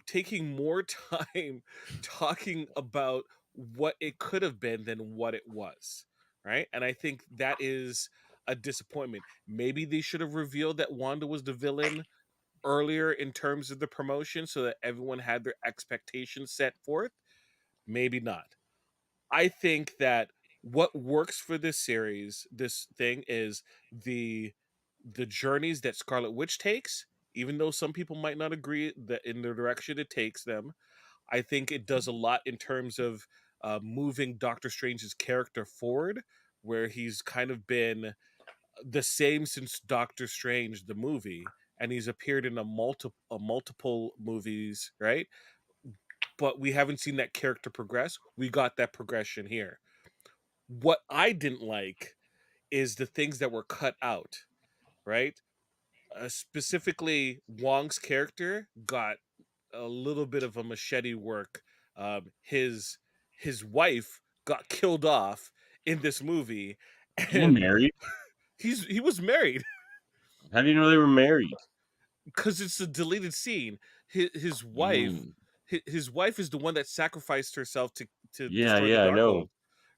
taking more time talking about what it could have been than what it was, right? And I think that is a disappointment. Maybe they should have revealed that Wanda was the villain earlier in terms of the promotion so that everyone had their expectations set forth. Maybe not. I think that what works for this series, this thing, is the journeys that Scarlet Witch takes, even though some people might not agree that in the direction it takes them. I think it does a lot in terms of moving Doctor Strange's character forward, where he's kind of been the same since Doctor Strange the movie, and he's appeared in a multiple movies, right? But we haven't seen that character progress. We got that progression here. What I didn't like is the things that were cut out, right? Specifically, Wong's character got a little bit of a machete work. His wife got killed off in this movie, They were and married. he was married How do you know they were married? because it's a deleted scene. His wife, Mm. his wife is the one that sacrificed herself to Yeah, destroy the yeah, I know. Darkhold,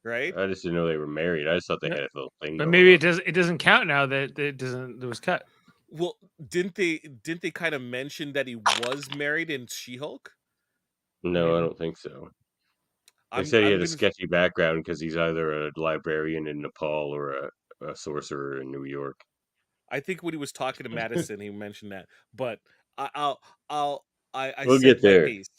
right? I just didn't know they were married. I just thought they Yeah. had a little thing But going maybe on. it doesn't count now that it was cut. Well, didn't they kind of mention that he was married in She-Hulk? No, I Maybe. don't think so. They I'm said he I'm had a gonna sketchy background because he's either a librarian in Nepal or a sorcerer in New York. I think when he was talking to Madison, he mentioned that. But I, I'll I'll I We'll said get my there. piece.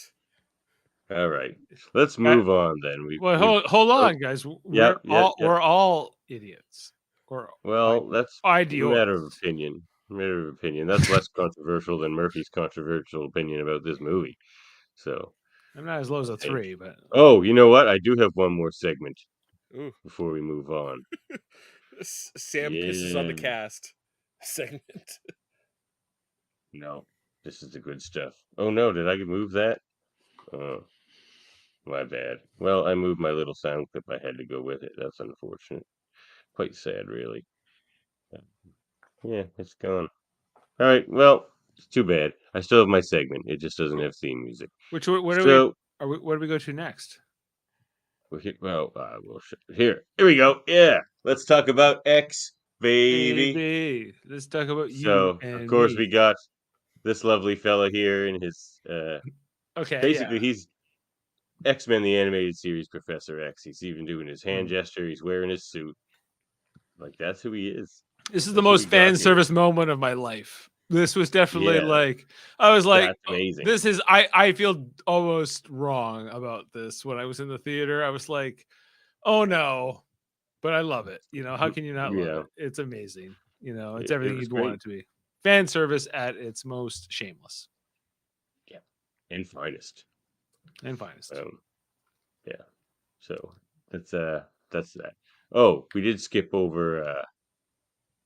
All right, let's Uh, move on then. well, We've hold oh, on, guys. yep, yep, yep. We're all idiots or Well, that's a matter of ideals. opinion. Matter of opinion. That's less controversial than Murphy's controversial opinion about this movie. So I'm not as low as I a think. 3, but Oh, you know what? I do have one more segment Ooh, before we move on. Sam pisses on the Yeah. cast segment. No, this is the good stuff. Oh no, did I move that? Oh, my bad. Well, I moved my little sound clip. I had to go with it. That's unfortunate. Quite sad, really. Yeah, it's gone. All right. Well, it's too bad. I still have my segment. It just doesn't have theme music. what So, where do we go to next? here we go. Yeah, let's talk about X, baby. Baby, let's talk about you So, of and course, we me. got this lovely fella here in his. Okay, yeah. Basically, he's X-Men the animated series Professor X. He's even doing his hand gesture. He's wearing his suit. Like that's who he is. This is the That's who most we got fan here. service moment of my life. This was definitely Yeah, like I was like, that's amazing. this is I feel almost wrong about this when I was in the theater. I was like, oh no, but I love it. You know, how can you not love Yeah, it? It's amazing. You know, it's it everything was you'd want great. it to be. Fan service at its most shameless Yeah, and finest. and finest. Yeah. So that's that. Oh, we did skip over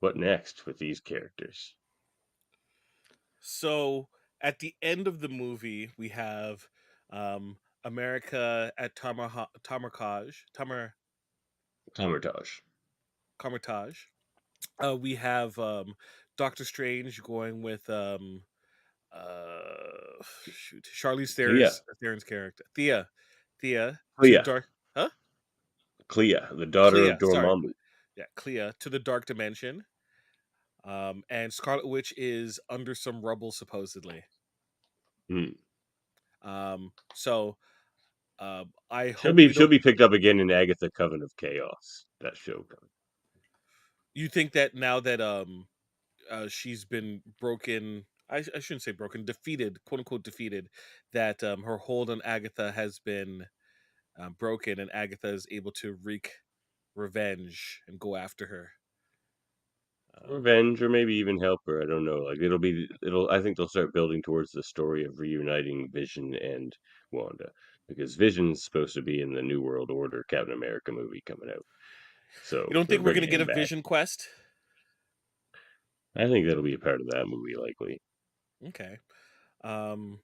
what next with these characters. So at the end of the movie, we have America at Tamartage. Carmitage. We have Doctor Strange going with Charlize Clea. Theron's character Thea to the Clea. dark, huh? Clea, the daughter Clea, of sorry, Dormammu. yeah, Clea to the dark dimension. And Scarlet Witch is under some rubble supposedly. Hmm. So I She'll hope be we don't. picked up again in Agatha Coven of Chaos. That show coming. You think that now that she's been broken, I shouldn't say broken, defeated, quote unquote defeated, that her hold on Agatha has been broken, and Agatha is able to wreak revenge and go after her. Revenge or maybe even help her. I don't know. Like it'll I think they'll start building towards the story of reuniting Vision and Wanda. Because Vision's supposed to be in the New World Order Captain America movie coming out. You So don't they're think we're bringing gonna get him a back. Vision quest? I think that'll be a part of that movie, likely. Okay. Um,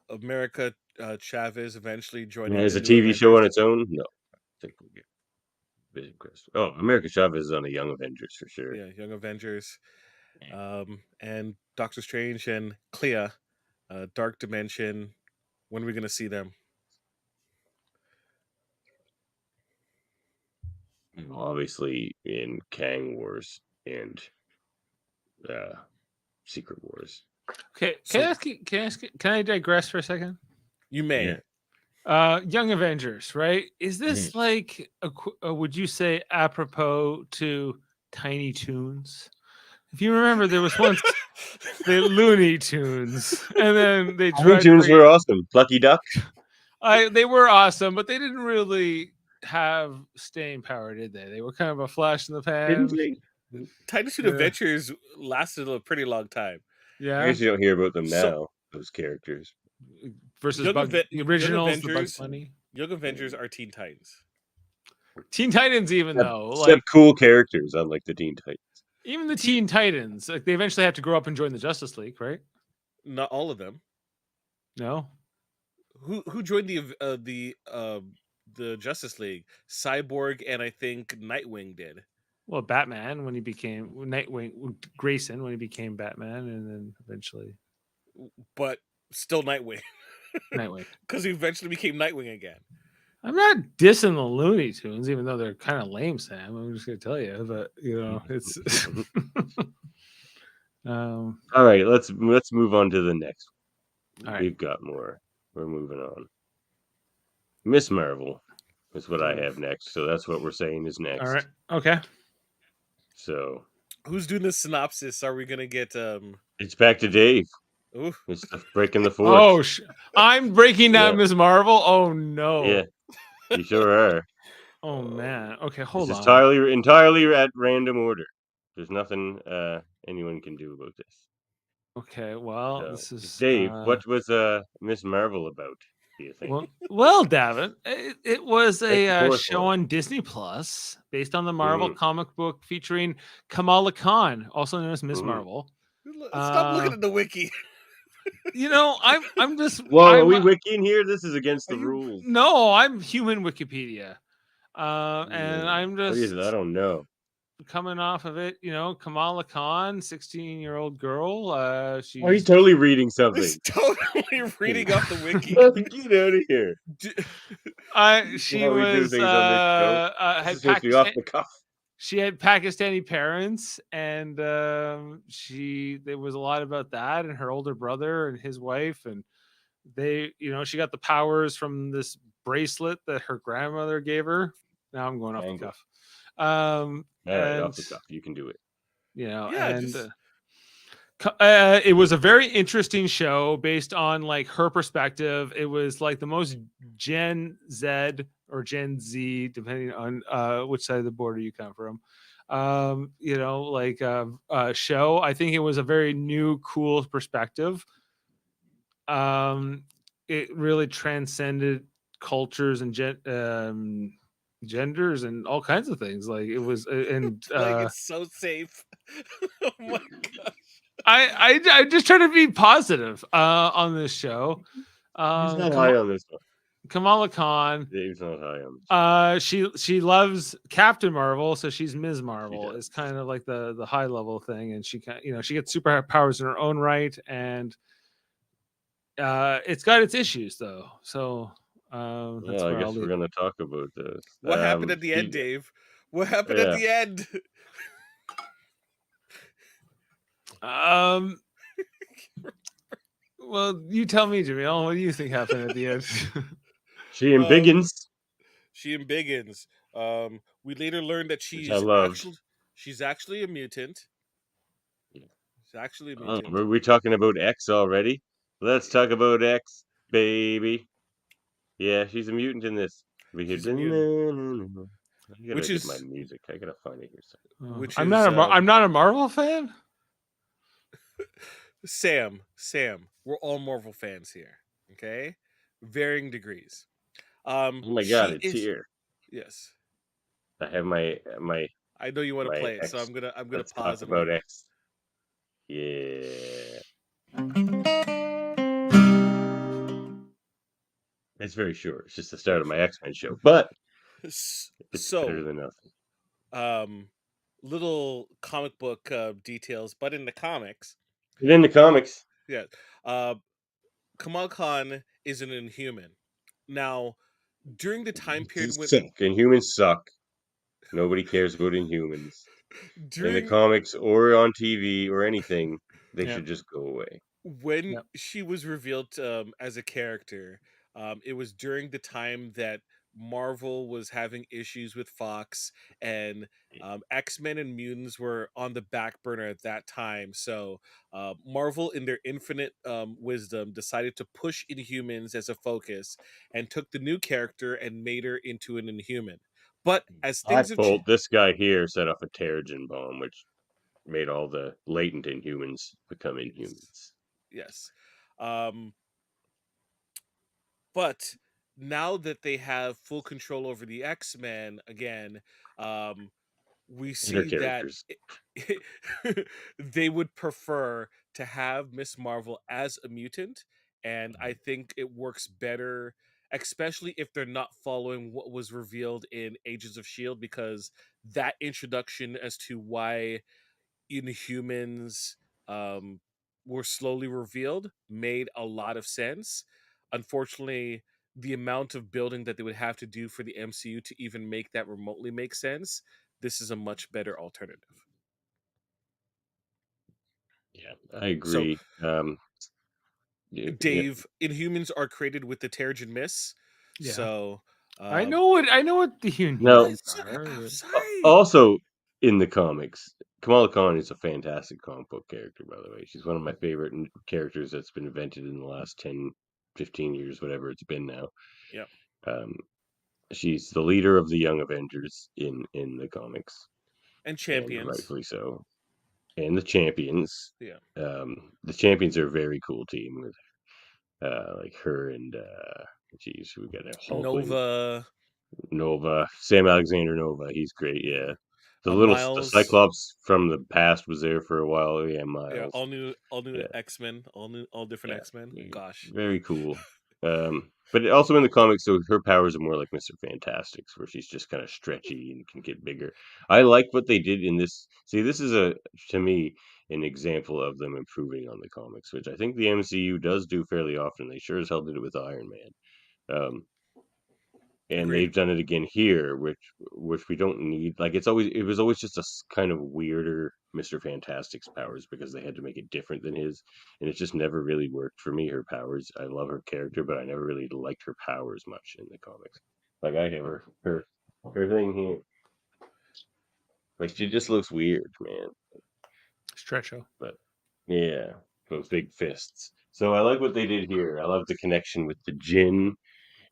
America Chavez eventually joining As the a new TV show Avengers. on its own, no. I think we'll get Vision Quest. Oh, America Chavez is on the Young Avengers for sure. Yeah, Young Avengers. And Doctor Strange and Clea Dark Dimension. When are we going to see them? Obviously in Kang Wars and Secret Wars. Okay, So- can I digress for a second? You may. Yeah. Young Avengers, right? Is this Mm-hmm. like would you say apropos to Tiny Toons? If you remember, there was once the Looney Tunes, and then they Looney tried to Tunes bring were awesome. Plucky Duck. they were awesome, but they didn't really have staying power, did they? They were kind of a flash in the pan. Didn't they? Tiny Toon Yeah. Adventures lasted a pretty long time. I Yeah, guess you don't hear about them So- now. Those characters. versus Young Bug, Ave- the originals, Young the Bugs Avengers- Bunny, Young Avengers are Teen Titans. Teen Titans. Even Except- though, Except like cool characters, unlike the Teen Titans. even the Teen Titans, like they eventually have to grow up and join the Justice League, right? Not all of them. No, Who joined the Justice League? Cyborg and I think Nightwing did. well, Batman when he became Nightwing, Grayson when he became Batman, and then eventually But still Nightwing. Nightwing. Because he eventually became Nightwing again. I'm not dissing the Looney Tunes, even though they're kind of lame, Sam. I'm just gonna tell you, but you know, it's. All right, let's move on to the next one. All right. We've got more. We're moving on. Miss Marvel is what I have next, so that's what we're saying is next. All right. Okay. So Who's doing the synopsis? Are we gonna get it's back to Dave. Ooh, It's breaking the fourth. Oh, I'm breaking down Yeah. Miss Marvel. Oh no. Yeah, you sure are. Oh man. Okay, hold This on. is entirely at random order. There's nothing anyone can do about this. Okay. Well, So, this is Dave. What was Miss Marvel about? Do you think? Well, Davan, it was Take the a fourth show one. on Disney Plus based on the Marvel Mhm. comic book featuring Kamala Khan, also known as Miss Mhm. Marvel. stop looking at the wiki. You know, I'm just. Well, are I'm, we wikiing here? This is against the Are you- rules. No, I'm human Wikipedia, and I'm What just is it? I don't know. coming off of it. You know, Kamala Khan, 16-year-old girl. She's Oh, he's totally reading something. He's totally reading off the wiki. Get out of here. she How we do was things on this show. This had is supposed to be off Pakistan, the cuff. she had Pakistani parents, and there was a lot about that and her older brother and his wife, and they, you know, she got the powers from this bracelet that her grandmother gave her. Now I'm going off the Angle. cuff. All right, And off the cuff. You can do it. you know, Yeah, and just- it was a very interesting show based on like her perspective. It was like the most Gen Z or Gen Z, depending on which side of the border you come from. You know, like show. I think it was a very new, cool perspective. It really transcended cultures and genders and all kinds of things. Like it was, and like it's so safe. Oh my god. I just try to be positive on this show. He's not high on this one. Kamala Khan. Dave's not high on this. She loves Captain Marvel, so she's Ms. Marvel. does. It's kind of like the high level thing, and she can, you know, she gets superpowers in her own right, and it's got its issues though. So that's Well, I where guess I'll we're leave. going to talk about this. What happened at the end, Dave? What happened Yeah. at the end? Well, you tell me, Jaemeel. What do you think happened at the end? She and Biggins. She and Biggins. We later learned that Which I loved. she's actually a mutant. Yeah. She's actually a Oh, mutant. were we talking about X already? Let's talk about X, baby. Yeah, she's a mutant in this. We She's hear a mutant. I gotta Which get is- my music. I gotta find it here. Which I'm is, not I'm not a Marvel fan. Sam, we're all Marvel fans here. Okay? Varying degrees. Oh my god, she it's is- here. Yes. I have my I know you want to My play it, so X. I'm gonna let's pause talk it. about X. Yeah. It's very short. It's just the start of my X-Men show, but it's better So, than nothing. little comic book details, but in the comics, And in the comics, yeah, uh, Kamal Khan is an Inhuman. Now, during the time period when Sick. Inhumans suck. Nobody cares about Inhumans. In the during comics or on TV or anything, they Yeah. should just go away. when Yep. she was revealed as a character, it was during the time that Marvel was having issues with Fox, and X-Men and mutants were on the back burner at that time. So Marvel, in their infinite wisdom, decided to push Inhumans as a focus and took the new character and made her into an Inhuman. But as I things have fault this guy here set off a Terrigen bomb, which made all the latent Inhumans become yes, Inhumans. yes. Um, But now that they have full control over the X-Men again, um, we And their see that characters. they would prefer to have Miss Marvel as a mutant, and I think it works better, especially if they're not following what was revealed in Agents of Shield, because that introduction as to why Inhumans um, were slowly revealed made a lot of sense. Unfortunately, the amount of building that they would have to do for the MCU to even make that remotely make sense, this is a much better alternative. Yeah, I So, agree. Yeah, Dave, Inhumans are created with the Terrigen Miss. Yeah. So, I um, know what the no. Inhumans I'm are. sorry. Also, in the comics, Kamala Khan is a fantastic comic book character, by the way. She's one of my favorite characters that's been invented in the last 10, 15 years, whatever it's been now. Yeah, Um, she's the leader of the Young Avengers in the comics, and and champions. rightfully so. And the Champions. Yeah, The Champions are a very cool team with like her and geez, we got a Hulkling, Nova, Nova, Sam Alexander Nova. He's great. Yeah, the Miles. Cyclops from the past was there for a while. Yeah, Yeah, Miles. all new Yeah, X-Men, all different yeah, X-Men. Gosh. very cool. But also in the comics, so her powers are more like Mr. Fantastic's, where she's just kind of stretchy and can get bigger. I like what they did in this. See, this is to me an example of them improving on the comics, which I think the MCU does do fairly often. They sure as hell did it with Iron Man. And Agreed. they've done it again here, which we don't need. Like it was always just a kind of weirder Mr. Fantastic's powers because they had to make it different than his, and it just never really worked for me. Her powers, I love her character, but I never really liked her powers much in the comics. Like I have her thing here, like she just looks weird, man. Stretcho. But yeah, those big fists. So I like what they did here. I love the connection with the Jinn.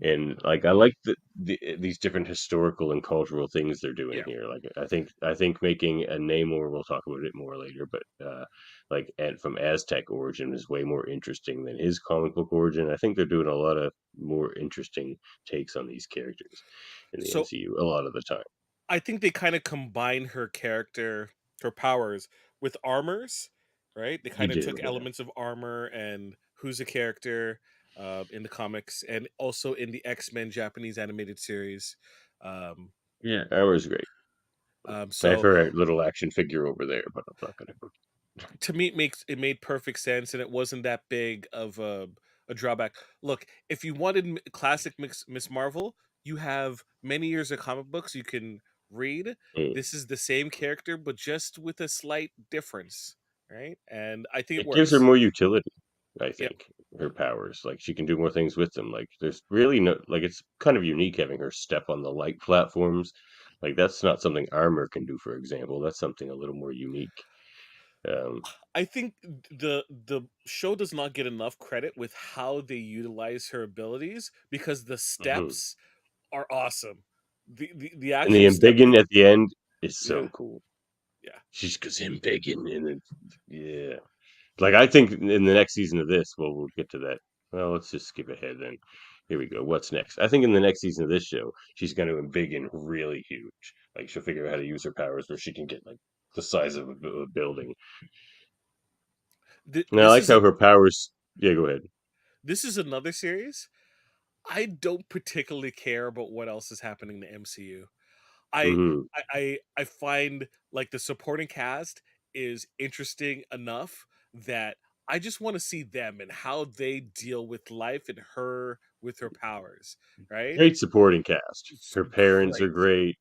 And like I like these different historical and cultural things they're doing Yeah. here. Like I think making a Namor, we'll talk about it more later, but like and from Aztec origin is way more interesting than his comic book origin. I think they're doing a lot of more interesting takes on these characters in the So MCU a lot of the time. I think they kind of combine her character, her powers with armors, right? They They kind of do, took yeah. elements of armor and who's a character in the comics and also in the X-Men Japanese animated series. Um, Yeah, Armor's great. I have so her little action figure over there, but I'm not gonna. to me it made perfect sense and it wasn't that big of a drawback. Look, if you wanted classic Miss Marvel, you have many years of comic books you can read. Mm. This is the same character but just with a slight difference, right? And I think it It gives her works. more utility. I Yeah, think her powers, like she can do more things with them. Like there's really no, like it's kind of unique having her step on the light platforms. Like that's not something armor can do, for example. That's something a little more unique. Um, I think the show does not get enough credit with how they utilize her abilities because the mhm. steps are awesome. The And the actual step embiggen at the end is yeah, so cool. yeah. She's because embiggen, and yeah. Like I think in the next season of this, well, we'll get to that. Well, let's just skip ahead then. Here we go. What's next? I think in the next season of this show, she's going to embiggen really huge. Like she'll figure out how to use her powers where she can get like the size of a building. And I This like is how her powers. Yeah, go ahead. this is another series. I don't particularly care about what else is happening in the MCU. I Hmm. I find like the supporting cast is interesting enough that I just want to see them and how they deal with life and her with her powers, right? Great supporting cast. It's Her parents great. are great.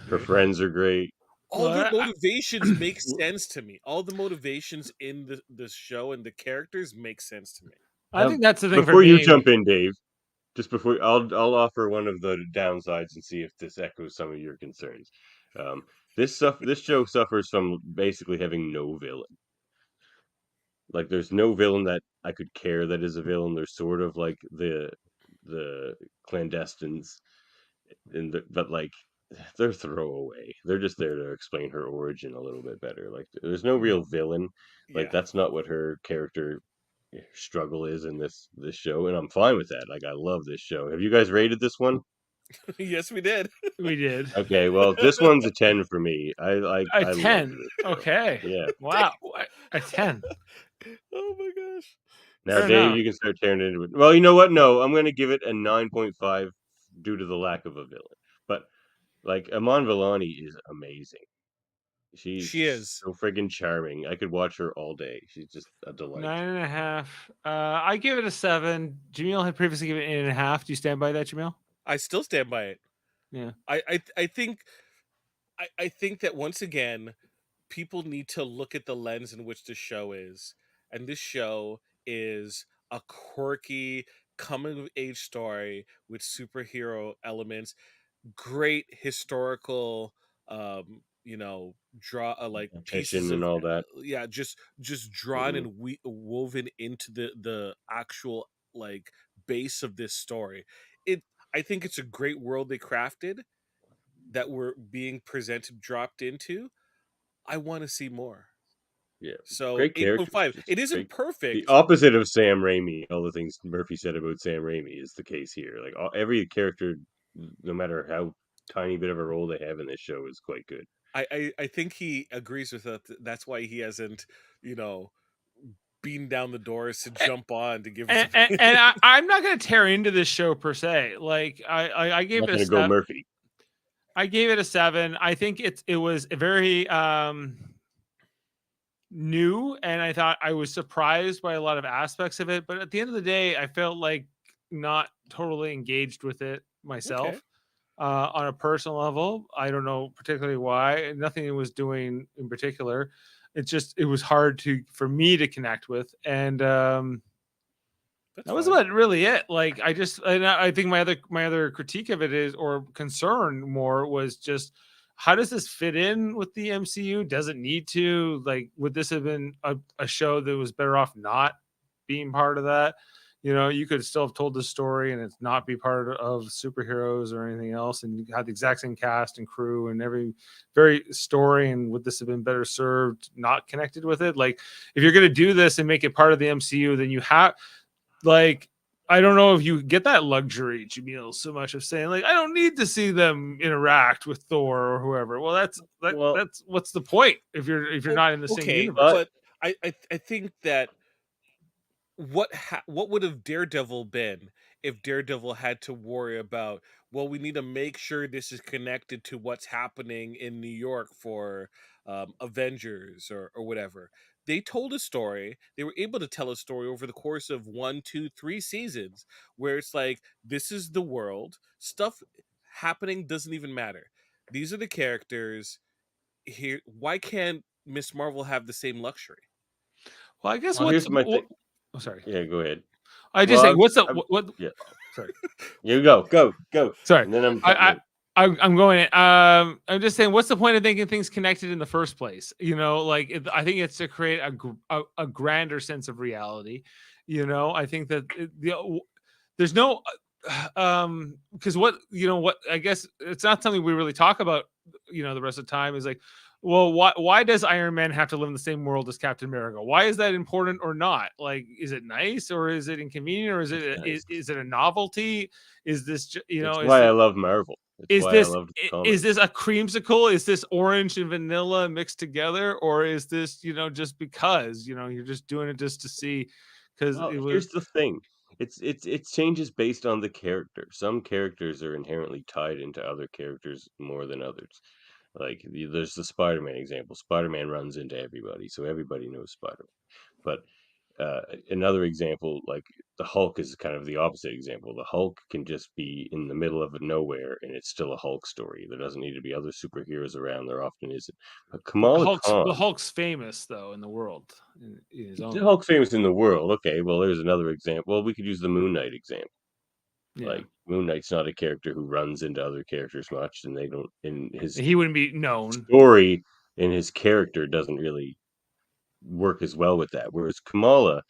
Her friends are great. All their Well, motivations make sense to me. All the motivations in the show and the characters make sense to me. I think that's the thing for Before you me. jump in, Dave, just before I'll offer one of the downsides and see if this echoes some of your concerns. This show suffers from basically having no villain. Like, there's no villain that I could care that is a villain. There's sort of like the clandestines, but like they're throwaway. They're just there to explain her origin a little bit better. Like, there's no real villain. Like, Yeah. that's not what her character struggle is in this show, and I'm fine with that. Like, I love this show. Have you guys rated this one? Yes, we did. We did. Okay, well, this one's a 10 for me. I love 10. this show. Okay. Yeah. Wow. A 10. Oh my gosh. Now, Fair Dave, enough. you can start tearing it into it. Well, you know what? No, I'm going to give it a 9.5 due to the lack of a villain. But like, Amon Villani is amazing. She's She is. so friggin' charming. I could watch her all day. She's just a delight. 9.5. I give it a 7. Jaemeel had previously given it 8.5. Do you stand by that, Jaemeel? I still stand by it. Yeah. I think I think that once again, people need to look at the lens in which the show is. And this show is a quirky coming of age story with superhero elements, great historical draw like pieces Passion and of all that. yeah, just drawn Hmm. and woven into the actual like base of this story. It I think it's a great world they crafted that we're being presented dropped into. I want to see more. Yeah, So great characters. 8.5. Just It isn't great. The perfect. opposite of Sam Raimi. All the things Murphy said about Sam Raimi is the case here. Like, every character, no matter how tiny bit of a role they have in this show, is quite good. I think he agrees with us. That's why he hasn't, you know, beaten down the doors to jump on to give his opinion. And I'm not going to tear into this show per se. Like I I'm gave not it a going to go 7. Murphy. I gave it a 7. I think it was very new, and I thought I was surprised by a lot of aspects of it. But at the end of the day, I felt like not totally engaged with it myself. Okay. On a personal level, I don't know particularly why. Nothing it was doing in particular. It was hard for me to connect with, and That's that was fine. about really it. Like I think my other critique of it is, or concern more, was just how does this fit in with the MCU? Does it need to? Like, would this have been a show that was better off not being part of that? You could still have told the story and it's not be part of superheroes or anything else, and you had the exact same cast and crew and every very story. And would this have been better served not connected with it? Like, if you're going to do this and make it part of the MCU, then you have, like, I don't know if you get that luxury, Jaemeel, so much of saying, like, I don't need to see them interact with Thor or whoever. Well, that's Well, what's the point if you're not in the same Okay, universe? but I think that what would have Daredevil been if Daredevil had to worry about, well, we need to make sure this is connected to what's happening in New York for Avengers or whatever. They told a story. They were able to tell a story over the course of 1, 2, 3 seasons, where it's like, this is the world. Stuff happening doesn't even matter. These are the characters here. Why can't Miss Marvel have the same luxury? Well, I guess well, here's my thing. oh, sorry. Yeah, go ahead. I just Well, saying, what's the what? yeah. Sorry. You go. Sorry. And then I'm I, cutting I in. I'm going. I'm just saying, what's the point of thinking things connected in the first place? Like, I think it's to create a grander sense of reality. I think that there's no because what I guess it's not something we really talk about. The rest of the time is like, well, why does Iron Man have to live in the same world as Captain America? Why is that important or not? Like, is it nice or is it inconvenient or is it Nice. is it a novelty? Is this It's is why I it love Marvel. It's is why I this loved the is comics. this a creamsicle? Is this orange and vanilla mixed together, or is this just because you're just doing it just to see because Well, it was here's the thing. It changes based on the character. Some characters are inherently tied into other characters more than others. Like, there's the Spider-Man example. Spider-Man runs into everybody, so everybody knows Spider-Man. But another example, like the Hulk is kind of the opposite example. The Hulk can just be in the middle of nowhere and it's still a Hulk story. There doesn't need to be other superheroes around. There often isn't. But Kamala The Khan, Hulk's famous though in the world in his the own. Hulk's famous in the world. Okay, well, there's another example. Well, we could use the Moon Knight example. Yeah. Like Moon Knight's not a character who runs into other characters much, and they don't. In his He wouldn't be known. story, and his character doesn't really work as well with that. Whereas Kamala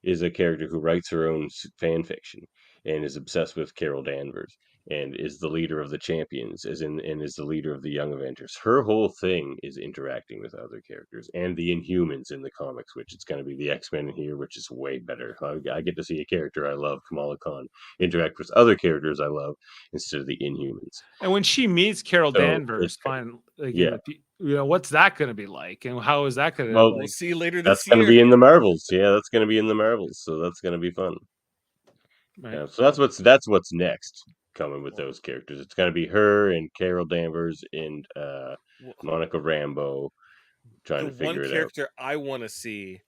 is a character who writes her own fan fiction and is obsessed with Carol Danvers and is the leader of the champions, and is the leader of the Young Avengers. Her whole thing is interacting with other characters and the Inhumans in the comics, which it's going to be the X-Men here, which is way better. I get to see a character I love, Kamala Khan, interact with other characters I love instead of the Inhumans. And when she meets Carol So Danvers, what's that going to be like, and how is that going to? Well, We'll see you later that's this going to year. be in the Marvels. Yeah, that's going to be in the Marvels. So that's going to be fun. Right. So that's what's next coming with those characters. It's going to be her and Carol Danvers and Monica Rambeau trying The to one figure it out. character I want to see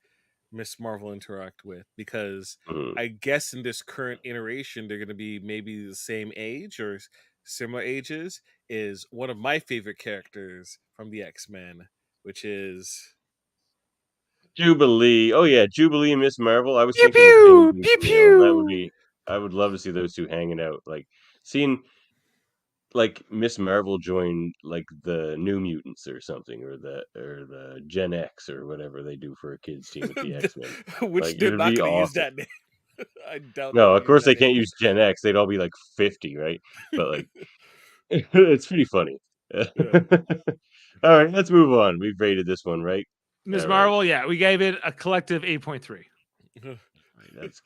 Miss Marvel interact with, because Mhm. I guess in this current iteration they're going to be maybe the same age or similar ages, is one of my favorite characters from the X-Men, which is Jubilee. Oh yeah, Jubilee and Miss Marvel. I was Pew thinking the same pew thing. pew That would pew. be. I would love to see those two hanging out, like seeing like Miss Marvel join like the New Mutants or something, or the Gen X or whatever they do for a kids team with the X-Men. which Like they're it'd not be going to use awesome. that name. I doubt No, they'll of use course that they name. can't use Gen X. They'd all be like 50, right? But like it's pretty funny. Yeah. All right, let's move on. We've rated this one, right? Ms. All right. Marvel, yeah, we gave it a collective 8.3. That's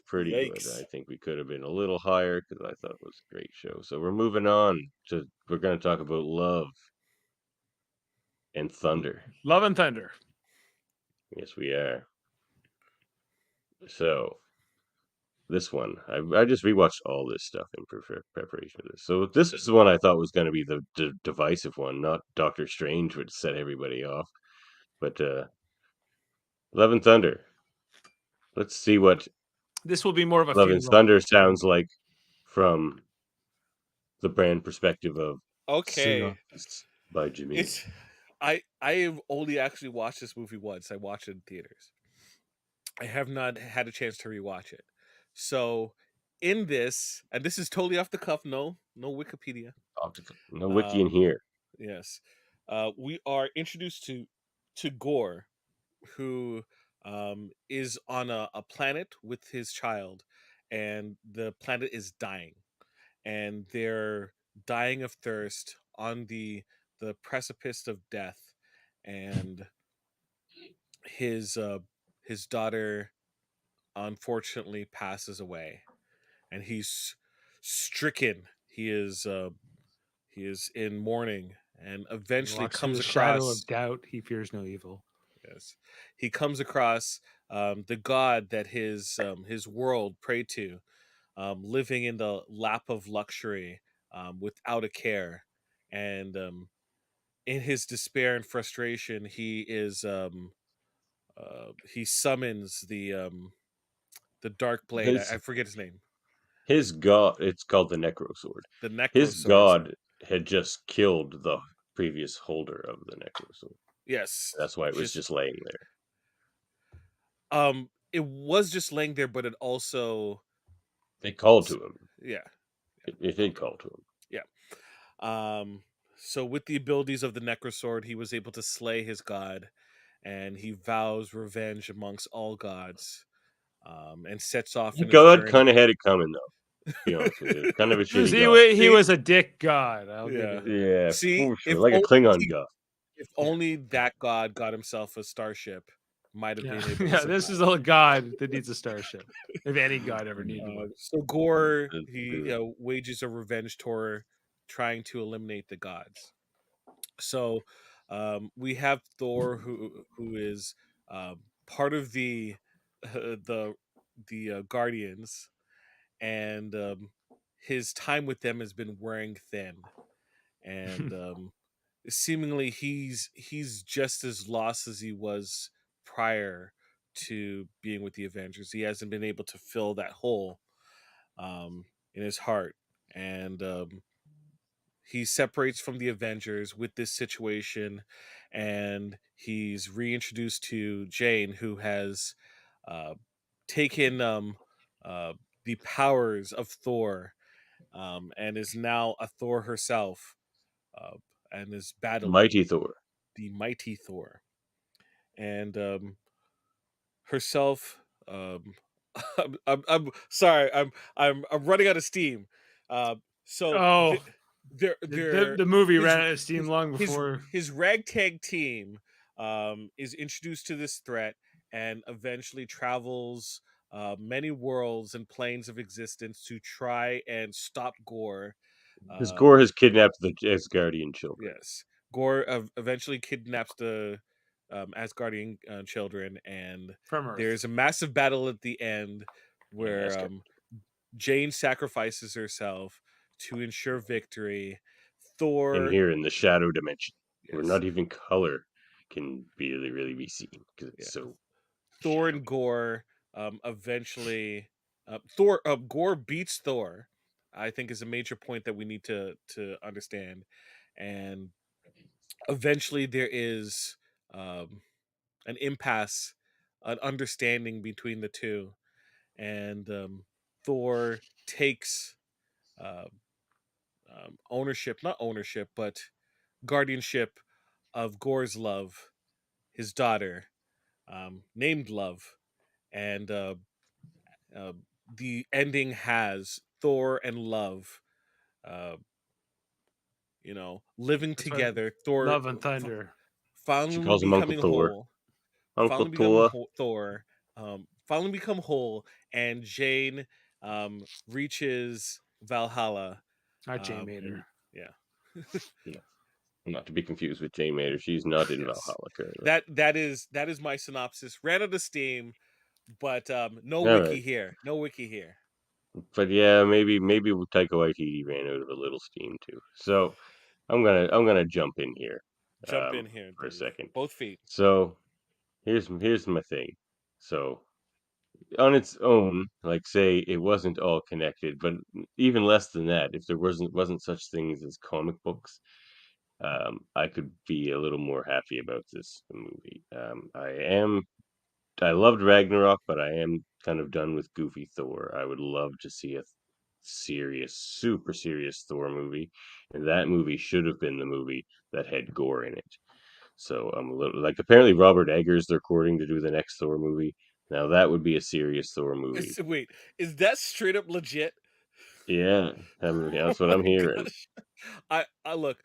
pretty good. Yikes. I think we could have been a little higher because I thought it was a great show. So we're moving on to we're going to talk about Love and Thunder. Love and Thunder. Yes, we are. So this one, I just rewatched all this stuff in preparation for this. So this is the one I thought was going to be the divisive one, not Doctor Strange, which set everybody off, but Love and Thunder. Let's see what This will be more of a Love and funeral. Thunder sounds like from the brand perspective of Okay. Synopsis by Jaemeel. I have only actually watched this movie once. I watched it in theaters. I have not had a chance to rewatch it. So in this, and this is totally off the cuff, no Wikipedia. No wiki in here. Yes. We are introduced to Gore, who is on a planet with his child, and the planet is dying, and they're dying of thirst on the precipice of death, and his daughter unfortunately passes away, and he's stricken. He is in mourning, and eventually Walks through comes the shadow across. of doubt. He fears no evil. Yes, he comes across the god that his world prayed to, living in the lap of luxury, without a care, and in his despair and frustration, he summons the dark blade. I His forget his name. his god, it's called the Necro Sword. The Necro His Sword. Sorry. god had just killed the previous holder of the Necro Sword. Yes, That's why it was just laying there. it was just laying there, but it also It called to him. yeah. It did call to him. Yeah. So with the abilities of the Necrosword, he was able to slay his god, and he vows revenge amongst all gods, and sets off in his God journey. kind of had it coming, though. To be honest with you, kind of a shitty He, god. he was a dick god. I'll give Yeah. you that. Yeah, See, for sure. if Like a only- Klingon god. If only that god got himself a starship, might have Yeah, been able to yeah, this is a god that needs a starship. If any god ever needed one. So Gore, That's he true. wages a revenge tour, trying to eliminate the gods. So we have Thor, who is part of the Guardians, and his time with them has been wearing thin, and seemingly he's just as lost as he was prior to being with the Avengers. He hasn't been able to fill that hole in his heart, and he separates from the Avengers with this situation, and he's reintroduced to Jane, who has uh, taken uh, the powers of Thor, and is now a Thor herself, uh, and is battling Mighty Thor. the mighty Thor, and herself. I'm sorry. I'm running out of steam. So Oh, there the movie his ran out of steam his long his before. his ragtag team is introduced to this threat and eventually travels many worlds and planes of existence to try and stop Gore. Because Gore has kidnapped the Asgardian children. Yes, Gore eventually kidnaps the Asgardian children, and From Earth. there's a massive battle at the end where Asgard. Jane sacrifices herself to ensure victory. Thor, In here in the shadow dimension, where yes, not even color can really be seen because it's yeah. so. Thor shadowy. and Gore eventually Gore beats Thor. I think is a major point that we need to understand, and eventually there is an impasse, an understanding between the two, and Thor takes uh, ownership, not ownership, but guardianship of Gore's love, his daughter, named Love, and uh, the ending has Thor and Love, uh, living That's right. together. Thor Love and Thunder. She finally calls him Uncle becoming Thor. whole, Uncle finally becoming Thor. Thor, finally become whole, and Jane reaches Valhalla. Not Jane Um, Mater. yeah, No, not to be confused with Jane Mater. She's not in yes. Valhalla currently. That is my synopsis. Ran out of steam, but no All wiki right. here. No wiki here. But yeah, maybe Taika Waititi ran out of a little steam too. So I'm gonna jump in here Jump in here, for a Dave. second. Both feet. So here's my thing. So on its own, like say it wasn't all connected, but even less than that, if there wasn't such things as comic books, I could be a little more happy about this movie. I loved Ragnarok, but I am kind of done with goofy Thor. I would love to see a serious, super serious Thor movie, and that movie should have been the movie that had gore in it. So I'm a little like apparently Robert Eggers they're courting to do the next Thor movie. Now that would be a serious Thor movie. Wait, is that straight up legit? Yeah, Oh that's what my I'm hearing. gosh. I look,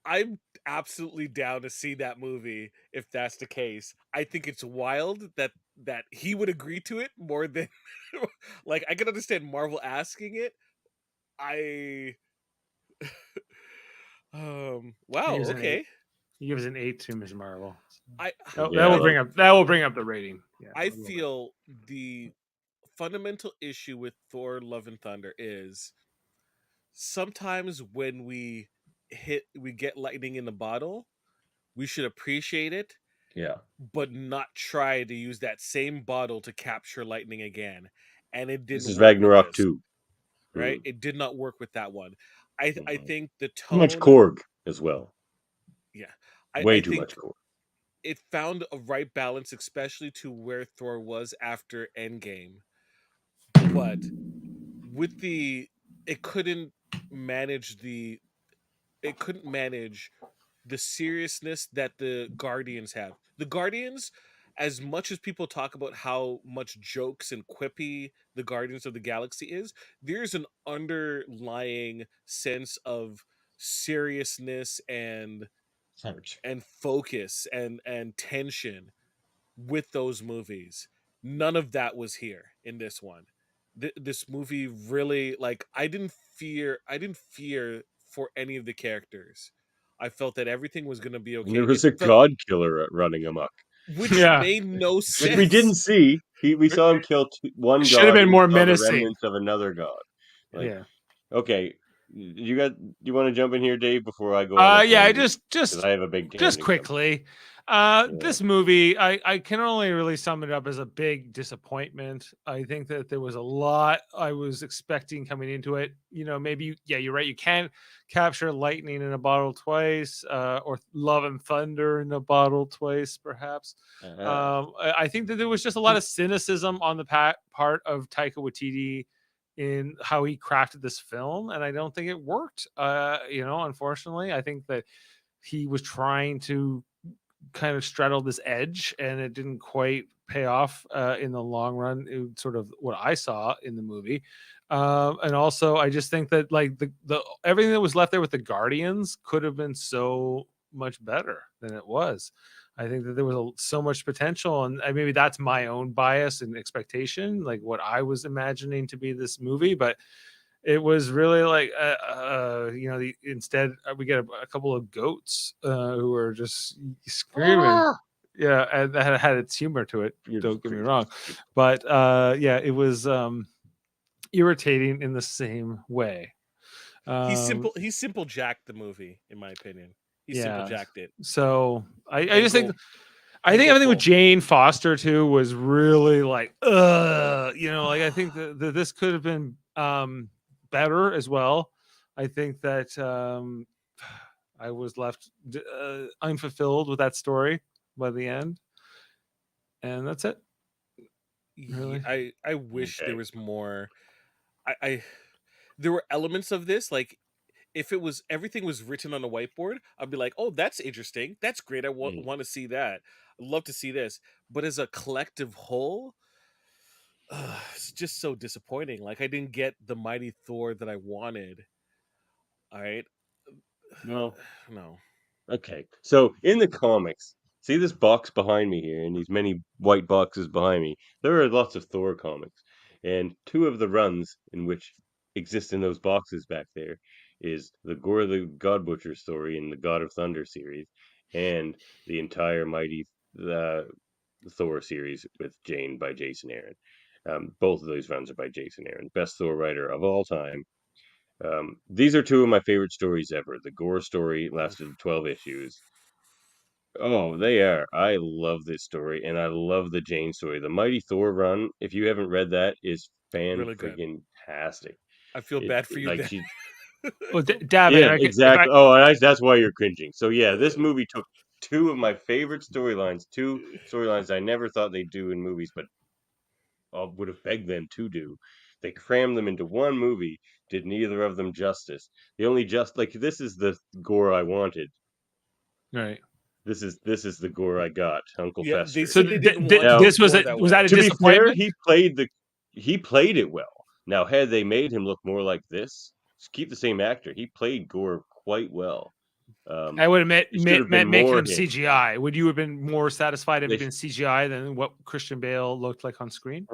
I'm absolutely down to see that movie if that's the case. I think it's wild that he would agree to it more than like I can understand Marvel asking it. I He wow, gives an 8. okay. He gives an 8 to Ms. Marvel. I That Yeah, will bring up the rating. Yeah, I a little bit. feel the fundamental issue with Thor Love and Thunder is sometimes when we get lightning in the bottle, we should appreciate it, yeah. but not try to use that same bottle to capture lightning again. And it This didn't is work with Ragnarok this, 2. right? Mm. It did not work with that one. I Mhm. think the Too much tone, Korg as well. yeah, Way I too think much Korg. it found a right balance, especially to where Thor was after Endgame. But with it couldn't manage the it couldn't manage the seriousness that the Guardians have. The Guardians, as much as people talk about how much jokes and quippy the Guardians of the Galaxy is, there's an underlying sense of seriousness and focus and tension with those movies. None of that was here in this one. This movie really, like, I didn't fear for any of the characters. I felt that everything was going to be And okay. there It was a felt, god killer running amok, which Yeah, made no which we sense. didn't see. We saw him kill one should have god, been and we more saw the menacing. remnants of another god. Like, Yeah. okay, you want to jump in here, Dave, before I go on a Yeah. tangent? Because Just I have a big just tangent coming. quickly. This movie, I can only really sum it up as a big disappointment. I think that there was a lot I was expecting coming into it. You know, maybe you're right. You can't capture lightning in a bottle twice, or love and thunder in a bottle twice, perhaps. I think that there was just a lot of cynicism on the part of Taika Waititi in how he crafted this film, and I don't think it worked. Unfortunately, I think that he was trying to kind of straddled this edge and it didn't quite pay off in the long run. It, sort of what I saw in the movie. And also I just think that like the everything that was left there with the Guardians could have been so much better than it was. I think that there was so much potential, and maybe that's my own bias and expectation, like what I was imagining to be this movie. But it was really like instead we get a couple of goats who are just screaming. Yeah, and that had its humor to it. Don't get me wrong, but it was irritating in the same way. He's simple jacked the movie, in my opinion. He simple jacked it. So I just think everything with Jane Foster too was really like like I think that this could have been better as well. I think that I was left unfulfilled with that story by the end, and that's it. Really, I wish there was more. I there were elements of this, like if it was everything was written on a whiteboard, I'd be like, oh, that's interesting, that's great, I want to see that, I'd love to see this. But as a collective whole, it's just so disappointing. Like I didn't get the mighty Thor that I wanted. All right. No. Okay. So in the comics, see this box behind me here, and these many white boxes behind me. There are lots of Thor comics, and two of the runs in which exist in those boxes back there is the Gore the God Butcher story in the God of Thunder series, and the entire Mighty Thor series with Jane by Jason Aaron. Both of those runs are by Jason Aaron, best Thor writer of all time. These are two of my favorite stories ever. The Gore story lasted 12 issues. Oh, they are. I love this story, and I love the Jane story. The Mighty Thor run, if you haven't read that, is Really good. fan-freaking-tastic. I feel bad for you. Like then. she, well, Davan, yeah, exactly. That's why you're cringing. So yeah, this movie took two of my favorite storylines, two storylines I never thought they'd do in movies, but I would have begged them to do. They crammed them into one movie, did neither of them justice. The only this is the Gore I wanted. Right. This is the Gore I got, Uncle Fester. They said they didn't want this was Gore was that a to be fair, disappointment? he played it well. Now, had they made him look more like this, keep the same actor, he played Gore quite well. I would admit meant making him him. CGI. Would you have been more satisfied if it had been CGI than what Christian Bale looked like on screen?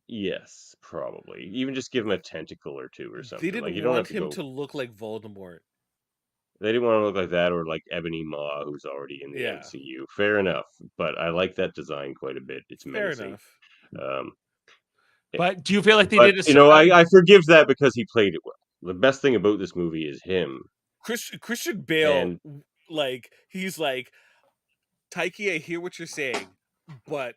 Yes, probably. Even just give him a tentacle or two or something. They didn't you don't want have to him to look like Voldemort. They didn't want to look like that, or like Ebony Maw, who's already in the MCU. Fair enough, but I like that design quite a bit. It's menacing. But do you feel like they did? I forgive that because he played it well. The best thing about this movie is him. Christian Bale, he's like, Taiki, I hear what you're saying, but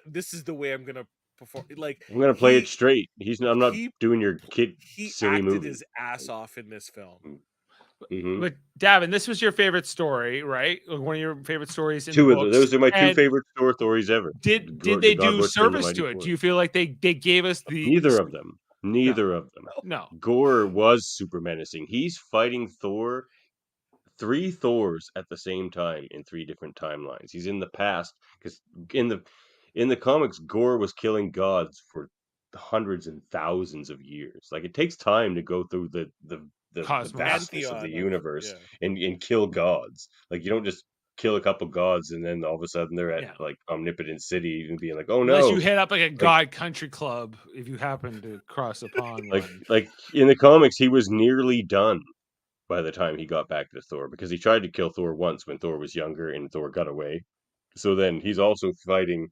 this is the way I'm gonna perform. Like I'm gonna play it straight. I'm not doing your kid silly movie. He acted his ass off in this film. Mm-hmm. But Davan, this was your favorite story, right? One of your favorite stories in two the books. Books. Those are my two favorite stories ever. Did they do service to it? Do you feel like they gave us neither of them? Neither of them. No. Gore was super menacing. He's fighting Thor, 3 Thors at the same time in 3 different timelines. He's in the past because in the comics, Gore was killing gods for hundreds and thousands of years. Like it takes time to go through the vastness of the universe and kill gods. Like you don't just kill a couple gods and then all of a sudden they're at like omnipotent city and being like, oh no. Unless you hit up like a god country club if you happen to cross upon one. Like in the comics, he was nearly done by the time he got back to Thor because he tried to kill Thor once when Thor was younger and Thor got away. So then he's also fighting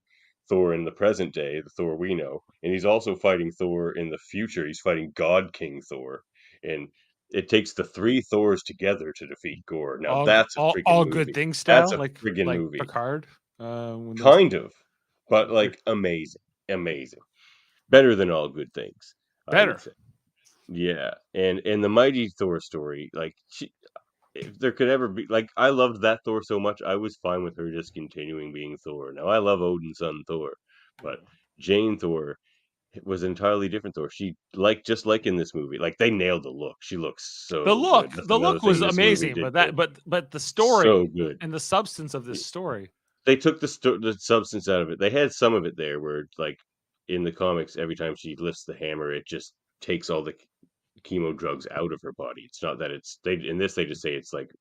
Thor in the present day, the Thor we know, and he's also fighting Thor in the future. He's fighting God King Thor, and it takes the 3 Thors together to defeat Gore. Now that's a friggin' all good movie. things That's style, a friggin' like movie. Picard. When those Kind of, but like amazing, amazing, better than All Good Things, I would better. say. Yeah, and the Mighty Thor story, like if there could ever be like I loved that Thor so much, I was fine with her just continuing being Thor. Now I love Odin's son Thor, but Jane Thor was an entirely different Thor. She just like in this movie, like they nailed the look. She looks so good. That's The another look was thing this movie amazing, did but good. the So story good. and the substance of this story. They took the substance out of it. They had some of it there where like in the comics, every time she lifts the hammer, it just takes all the chemo drugs out of her body. It's not that they in this they just say it's like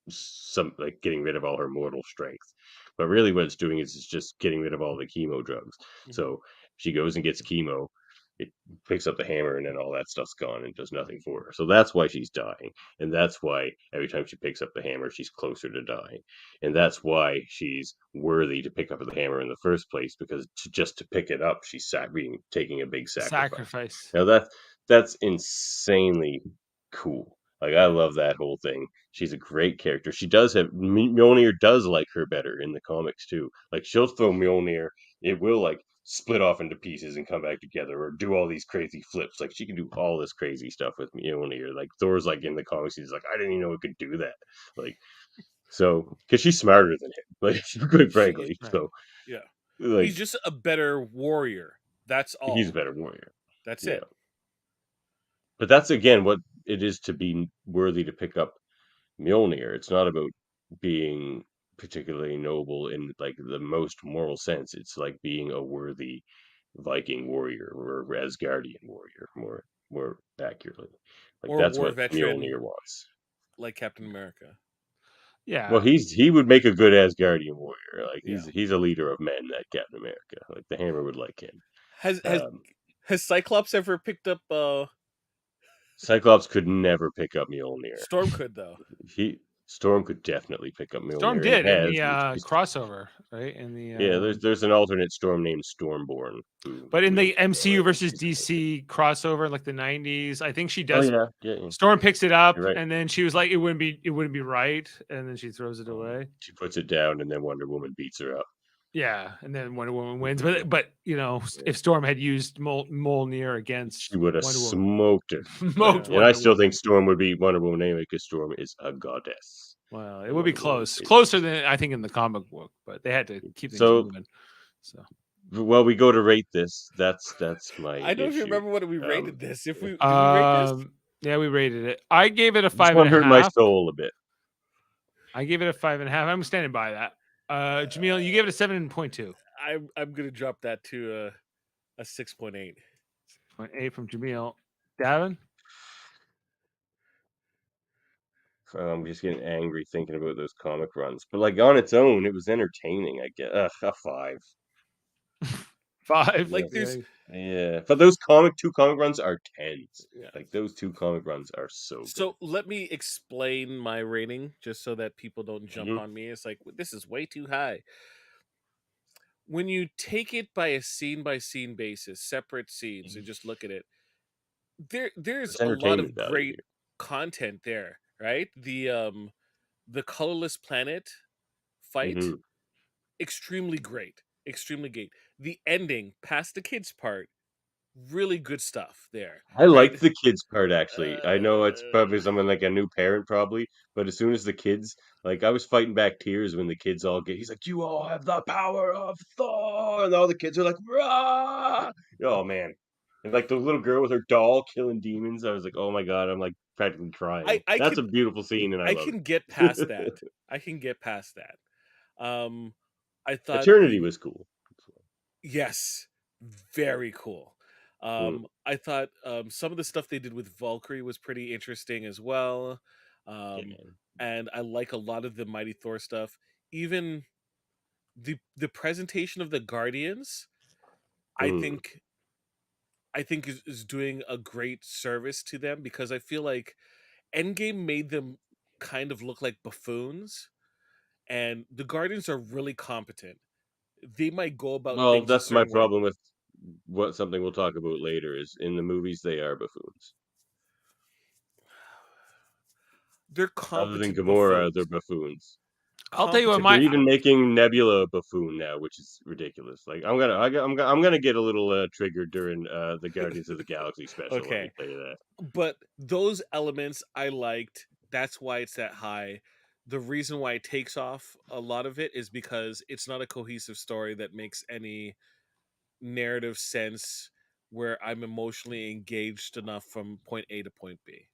some like getting rid of all her mortal strength, but really what it's doing is it's just getting rid of all the chemo drugs. So she goes and gets chemo, it picks up the hammer, and then all that stuff's gone and does nothing for her. So that's why she's dying, and that's why every time she picks up the hammer, she's closer to dying, and that's why she's worthy to pick up the hammer in the first place because just to pick it up, she's taking a big sacrifice. Sacrifice. Now that's insanely cool. Like I love that whole thing. She's a great character. She does have Mjolnir does like her better in the comics too. Like she'll throw Mjolnir, it will like split off into pieces and come back together, or do all these crazy flips. Like she can do all this crazy stuff with Mjolnir. Like Thor's like in the comics, he's like, I didn't even know it could do that. Like so, because she's smarter than him, like quite frankly. Right. So Yeah. like He's just a better warrior. That's all. he's a better warrior. That's Yeah. it. But that's again what it is to be worthy to pick up Mjolnir. It's not about being particularly noble in like the most moral sense. It's like being a worthy Viking warrior or Asgardian warrior, more accurately. Like Or a that's war what veteran Mjolnir wants. like Captain America. Well, Yeah. he would make a good Asgardian warrior. Like Yeah. he's a leader of men, that Captain America. Like the Hammer would like him. Has Um, has Cyclops ever picked up Cyclops could never pick up Mjolnir. Storm could though. Storm could definitely pick up Storm Mjolnir and did in the has. And crossover, right? In the yeah, there's an alternate Storm named Stormborn. but in the wields MCU versus she's DC crossover in like the 90s, I think she oh does. yeah. Storm picks it up, You're right. and then she was like, "It wouldn't be right," and then she throws it away. She puts it down, and then Wonder Woman beats her up. Yeah, and then Wonder Woman wins. But if Storm had used Mjolnir against She would have Wonder Woman, smoked her. smoked Yeah. And I Wonder still Woman. think Storm would be Wonder Woman anyway, because Storm is a goddess. Well, it And would be Wonder Woman close, is- closer than I think in the comic book, but they had to keep things So- moving. So Well, we go to rate this. That's my. I don't even issue. remember what we rated this. If we did we rate this? Yeah, we rated it. I gave it a This 5 one and a hurt my half. soul a bit. I gave it a 5.5. I'm standing by that. Jaemeel, you gave it a 7.2. I'm gonna drop that to a 6.8. 0.8 from Jaemeel. Davan? I'm just getting angry thinking about those comic runs. But like on its own, it was entertaining. I get a 5. 5. Like, there's- Yeah, but those two comic runs are 10s. Yeah. Like those 2 comic runs are so good. So let me explain my rating just so that people don't jump Mhm. on me. It's like this is way too high. When you take it by a scene by scene basis, separate scenes, and just look at it, there's There's a lot entertainment of value great here. content there, right? The colorless planet fight, Mhm. extremely great, extremely great. The ending, past the kids part, really good stuff there. I like right? the kids part actually. I know it's probably someone like a new parent probably, but as soon as the kids like I was fighting back tears when the kids all get he's like, "You all have the power of Thor," and all the kids are like, "Rah!" Oh man. And like the little girl with her doll killing demons, I was like, "Oh my god," I'm like practically crying. I That's can- a beautiful scene and I love can it. get past that. I can get past that. I thought Eternity was cool. yes, very cool. Mm. I thought some of the stuff they did with Valkyrie was pretty interesting as well. Yeah. And I like a lot of the Mighty Thor stuff. Even the presentation of the Guardians, I Mm. think is doing a great service to them because I feel like Endgame made them kind of look like buffoons, and the Guardians are really competent. They might go about Well, things a that's my certain way. problem with something we'll talk about later is in the movies they are buffoons. They're Other than competent Gamora, they're buffoons. buffoons. I'll tell you what, Competent They're my even buffoons. making Nebula a buffoon now, which is ridiculous. Like I'm gonna get a little triggered during the Guardians of the Galaxy special. Let me Okay, tell you that. but those elements I liked. That's why it's that high. The reason why it takes off a lot of it is because it's not a cohesive story that makes any narrative sense where I'm emotionally engaged enough from point A to point B.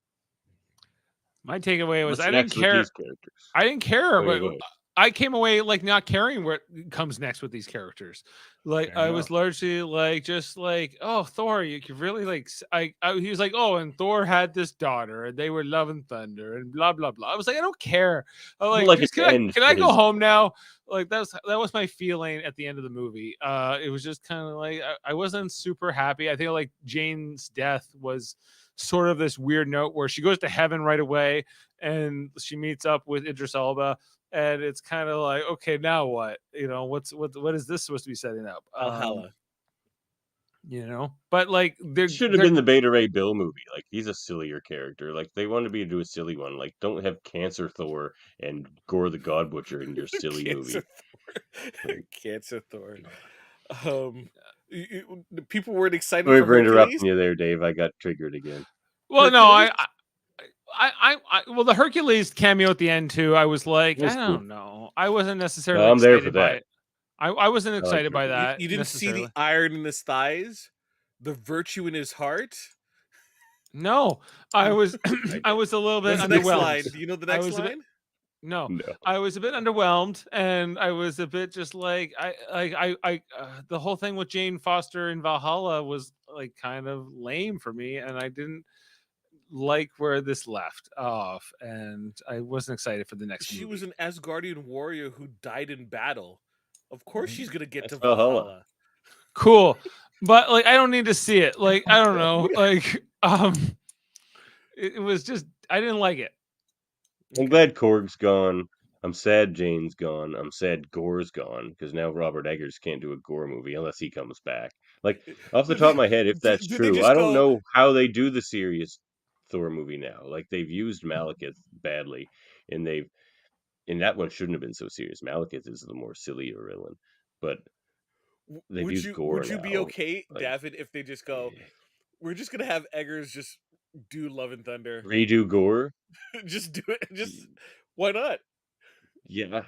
my takeaway was What's I didn't next with care. these characters? I didn't care, Oh yeah, but go ahead. I came away like not caring what comes next with these characters. Like Fair I enough. was largely like just like, oh, Thor, you could really like he was like, oh, and Thor had this daughter and they were love and thunder and blah blah blah. I was like, I don't care. I'm I'd like, like it just to end can I for go his. home now? Like that was my feeling at the end of the movie. It was just kind of like I wasn't super happy. I think like Jane's death was sort of this weird note where she goes to heaven right away and she meets up with Idris Elba, and it's kind of like, okay, now what? You know, what is this supposed to be setting up? Valhalla. But like Should have been the Beta Ray Bill movie. Like he's a sillier character. Like they wanted me to do a silly one. Like don't have Cancer Thor and Gore the God Butcher in your silly movie. Cancer Thor. Like, Cancer Thor. The people weren't excited sorry for for Hercules. interrupting you there, Dave. I got triggered again. Well, no, Hercules? well, the Hercules cameo at the end too. I was like, That's I cool. don't know. I wasn't No, necessarily I'm there for excited by that. it. I wasn't I like excited by Hercules. that You didn't see the necessarily. iron in his thighs, the virtue in his heart. No, I was I I did. was a little bit That's the next underwhelmed. line. Do you know the I next was a bit line? no, No. I was a bit underwhelmed, and I was a bit just like the whole thing with Jane Foster in Valhalla was like kind of lame for me, and I didn't like where this left off, and I wasn't excited for the next She movie. was an Asgardian warrior who died in battle. Of course, she's gonna get That's to Valhalla. Valhalla. Cool, but like I don't need to see it. Like I don't know, like it was just I didn't like it. I'm glad Korg's gone. I'm sad Jane's gone. I'm sad Gore's gone because now Robert Eggers can't do a Gore movie unless he comes back. Like off the top of my head, if that's Did they true, just I don't go? know how they do the serious Thor movie now. Like they've used Malekith badly, and that one shouldn't have been so serious. Malekith is the more sillier villain, but they've used Gore Would you be now. okay, Like David, if they just go? We're just gonna have Eggers just do Love and Thunder. redo Gore. Just do it. Just why not? Yeah,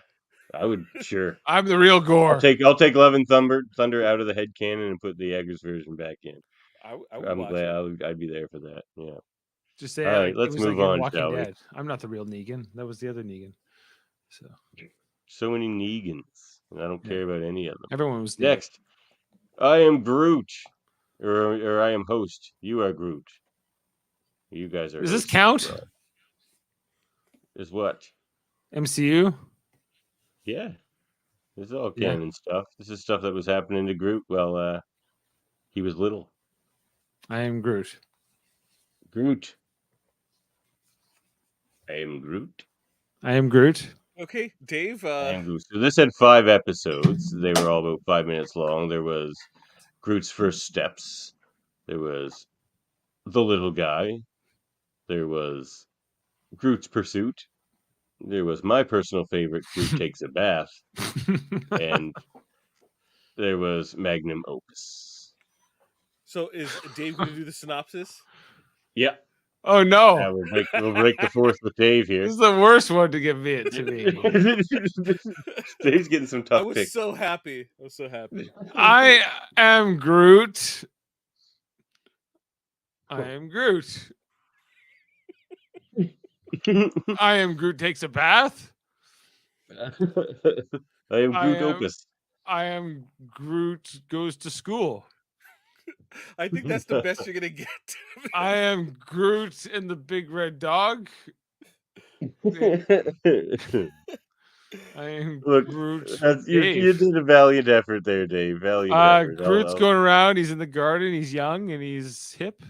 I would sure. I'm the real Gore. I'll take Love and Thunder out of the head canon and put the Eggers version back in. I would I'm watch glad it. I'd be there for that. Yeah. Just say All it right, like it let's was like move in on, Walking shall we? Dead. I'm not the real Negan. That was the other Negan. So So many Negans, and I don't Yeah. care about any of them. everyone was Negan. Next, I am Groot, or I am host. You are Groot. You guys are. Does this hosts as count? well. Is what? MCU? Yeah, this is all Yeah. canon stuff. This is stuff that was happening to Groot while he was little. I am Groot. Groot. I am Groot. I am Groot. Okay, Dave. I am Groot. So this had 5 episodes. They were all about 5 minutes long. There was Groot's first steps. There was the little guy. There was Groot's pursuit. There was my personal favorite, Groot takes a bath, and there was Magnum Opus. So is Dave going to do the synopsis? Yeah, Oh no! we'll break the fourth with Dave here. This is the worst one to give it to me. Dave's getting some I tough was picks. so happy. I was so happy. I am Groot. I am Groot. I am Groot takes a bath. I am Groot Opus. I am Groot goes to school. I think that's the best you're going to get. I am Groot and the big red dog. I am Look, Groot. you Dave. did a valiant effort there, Dave. Valiant effort. Groot's going around. He's in the garden. He's young and he's hip.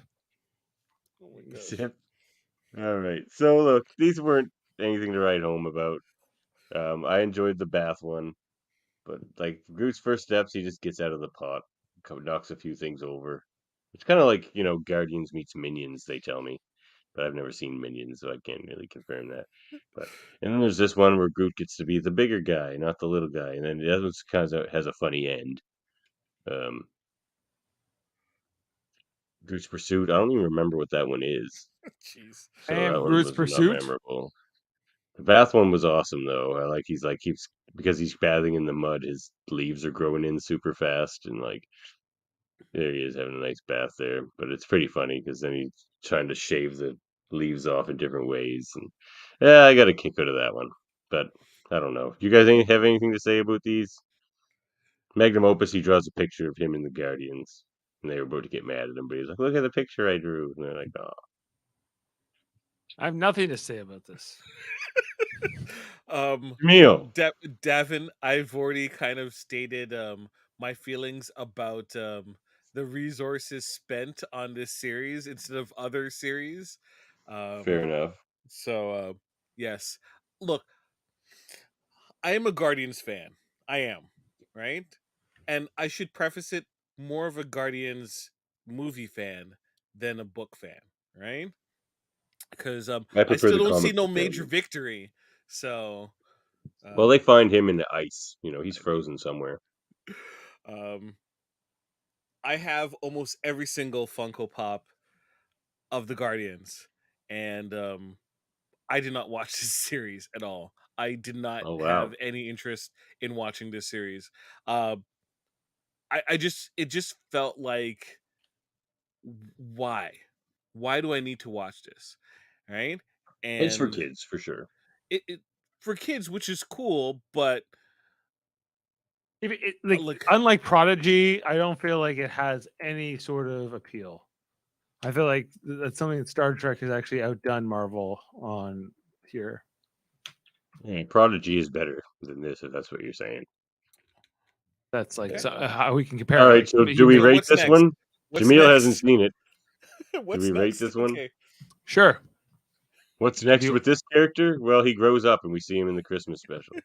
Oh my gosh. Zip. All right. So look, these weren't anything to write home about. I enjoyed the bath one, but like Groot's first steps, he just gets out of the pot, knocks a few things over. It's kind of like Guardians meets Minions. They tell me, but I've never seen Minions, so I can't really confirm that. But and then there's this one where Groot gets to be the bigger guy, not the little guy, and then the other one kind of has a funny end. Groot's Pursuit. I don't even remember what that one is, Jeez. so that And one Groot's was not Pursuit. memorable. The bath one was awesome though. I like he's like keeps because he's bathing in the mud. His leaves are growing in super fast, and like there he is having a nice bath there. But it's pretty funny because then he's trying to shave the leaves off in different ways, and yeah, I got a kick out of that one. But I don't know. Do you guys have anything to say about these? Magnum Opus, he draws a picture of him and the Guardians, and they were about to get mad at him, but he's like, "Look at the picture I drew," and they're like, "Oh." I have nothing to say about this. Jaemeel. Davin, I've already kind of stated my feelings about the resources spent on this series instead of other series. Fair enough. So yes, look, I am a Guardians fan. I am, right? And I should preface it, more of a Guardians movie fan than a book fan, right? Because I I prefer still the don't see comic no book major Guardians. victory. So Well, they find him in the ice. You know, he's frozen somewhere. I have almost every single Funko Pop of the Guardians, and I did not watch this series at all. I did not Oh wow. have any interest in watching this series. I just it just felt like, why? Why do I need to watch this? Right? It's for And kids for sure. it for kids, which is cool, but Like, like, unlike Prodigy, I don't feel like it has any sort of appeal. I feel like that's something that Star Trek has actually outdone Marvel on here. Prodigy is better than this, if that's what you're saying. That's like Okay. how we can compare. All it. right, Like, so do we So rate what's this next? one? What's Jaemeel hasn't next? seen it. Do What's we rate next? this one? Okay. Sure. What's If next you, with this character? Well, he grows up and we see him in the Christmas special.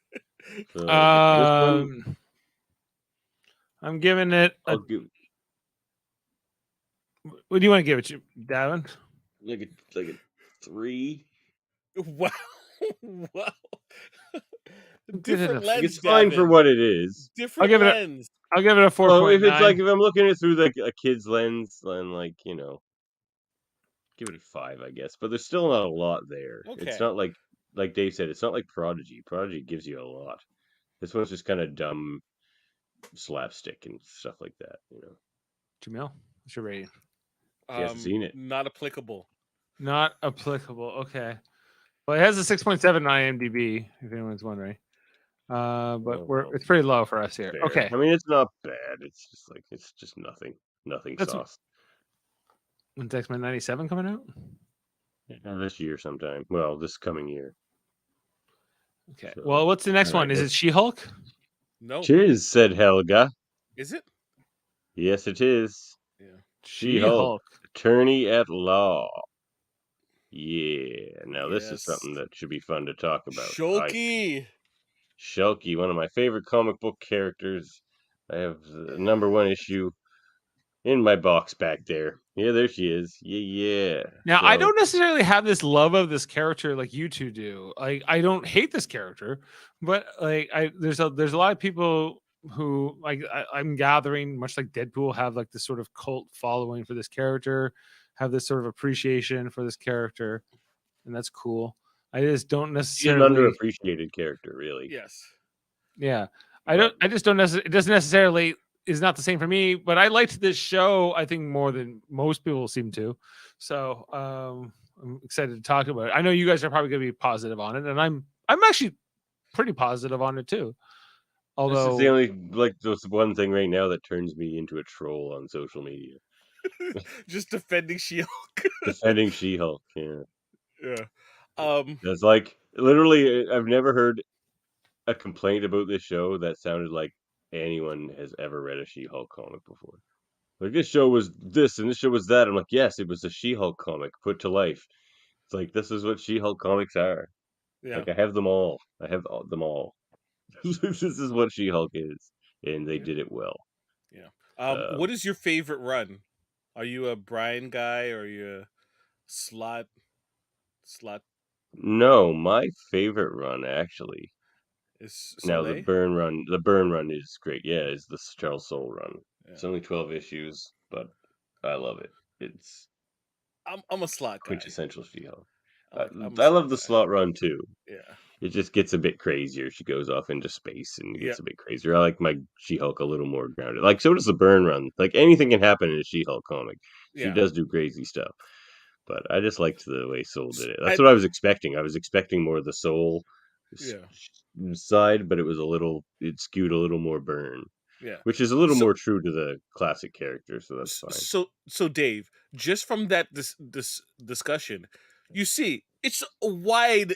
So this one, I'm giving it a. I'll give What do you want to give it, Davin? like a 3. Wow. Wow. Give it a. Different Like lens, it's fine for Davin. what it is. I'll Different give it a. lens. I'll give it a Well, if it's 4.9. if I'm looking at it through like a kid's lens, then like give it a 5, I guess. But there's still not a lot there. It's Okay. not like Dave said. It's not like Prodigy. Prodigy gives you a lot. This one's just kind of dumb slapstick and stuff like that. Jamil, what's your rating? He hasn't seen it. Not applicable. Not applicable. Okay. Well, it has a 6.7 on IMDb, if anyone's wondering. But it's pretty low for us here. Fair. Okay. I mean, it's not bad. It's just nothing That's sauce. When's X-Men 97 coming out? Yeah, this year sometime. Well, this coming year. Okay. So, Well, what's the next one? Is it She-Hulk? No. Cheers, said Helga. Is it? Yes, it is. Yeah. She-Hulk, attorney at law. Yeah. Now this is Yes. something that should be fun to talk about. Shulky. Shulky, one of my favorite comic book characters. I have the #1 issue in my box back there. Yeah, there she is. Yeah. Now, I don't necessarily have this love of this character like you two do. Like, I don't hate this character, but like, there's a lot of people who like I'm gathering, much like Deadpool, have like this sort of cult following for this character, have this sort of appreciation for this character, and that's cool. I just don't She's an necessarily. underappreciated character, really. Yes. Yeah, I don't. I just don't necessarily. It doesn't necessarily is not the same for me. But I liked this show, I think, more than most people seem to. So I'm excited to talk about it. I know you guys are probably going to be positive on it, and I'm actually pretty positive on it too. Although this is the only this one thing right now that turns me into a troll on social media. Just defending She-Hulk. Defending She-Hulk. Yeah. Yeah. That's like literally. I've never heard a complaint about this show that sounded like anyone has ever read a She-Hulk comic before. Like this show was this and this show was that. I'm like, yes, it was a She-Hulk comic put to life. It's like this is what She-Hulk comics are. Yeah. Like I have them all. I have them all. This is what She-Hulk is, and they did it well. Yeah. What is your favorite run? Are you a Brian guy or are you a Slot? slot No, my favorite run actually. is Now Soleil. the burn run is great. Yeah, is the Charles Soule run. It's Yeah. only 12 issues, but I love it. It's I'm a slot guy. quintessential She-Hulk. I'm a I slot love the guy. slot run too. Yeah. It just gets a bit crazier. She goes off into space and Yeah. gets a bit crazier. I like my She-Hulk a little more grounded. Like so does the burn run. Like anything can happen in a She-Hulk comic. She Yeah. does do crazy stuff. But I just liked the way Soul did it. That's And what I was expecting. I was expecting more of the Soul yeah. side, but it skewed a little more burn, Yeah. which is a little So more true to the classic character, so that's fine. so Dave, just from that this discussion, you see it's a wide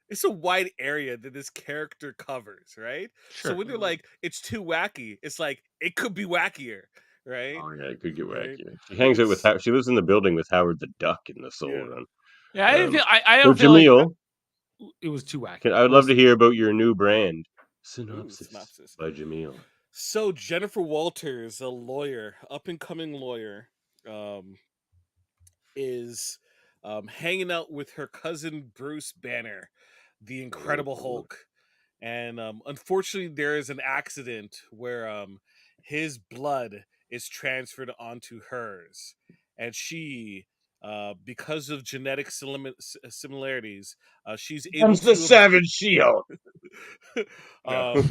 it's a wide area that this character covers, right? So Sure. when they're like it's too wacky, it's like it could be wackier, right? Oh yeah, it could get Right? wackier. She hangs out with It's she lives in the building with Howard the Duck in the Soul yeah. Run. Yeah, I didn't Um, feel. I so don't feel like Jaemeel, it was too wacky. I would love to hear about your new brand. Ooh, Synopsis synopsis. by Jaemeel. So Jennifer Walters, a lawyer, up and coming lawyer, um, is hanging out with her cousin Bruce Banner, the Incredible Hulk, and unfortunately there is an accident where his blood is transferred onto hers, and she. Because of genetic similarities, she's able Comes the to Savage She-Hulk. No.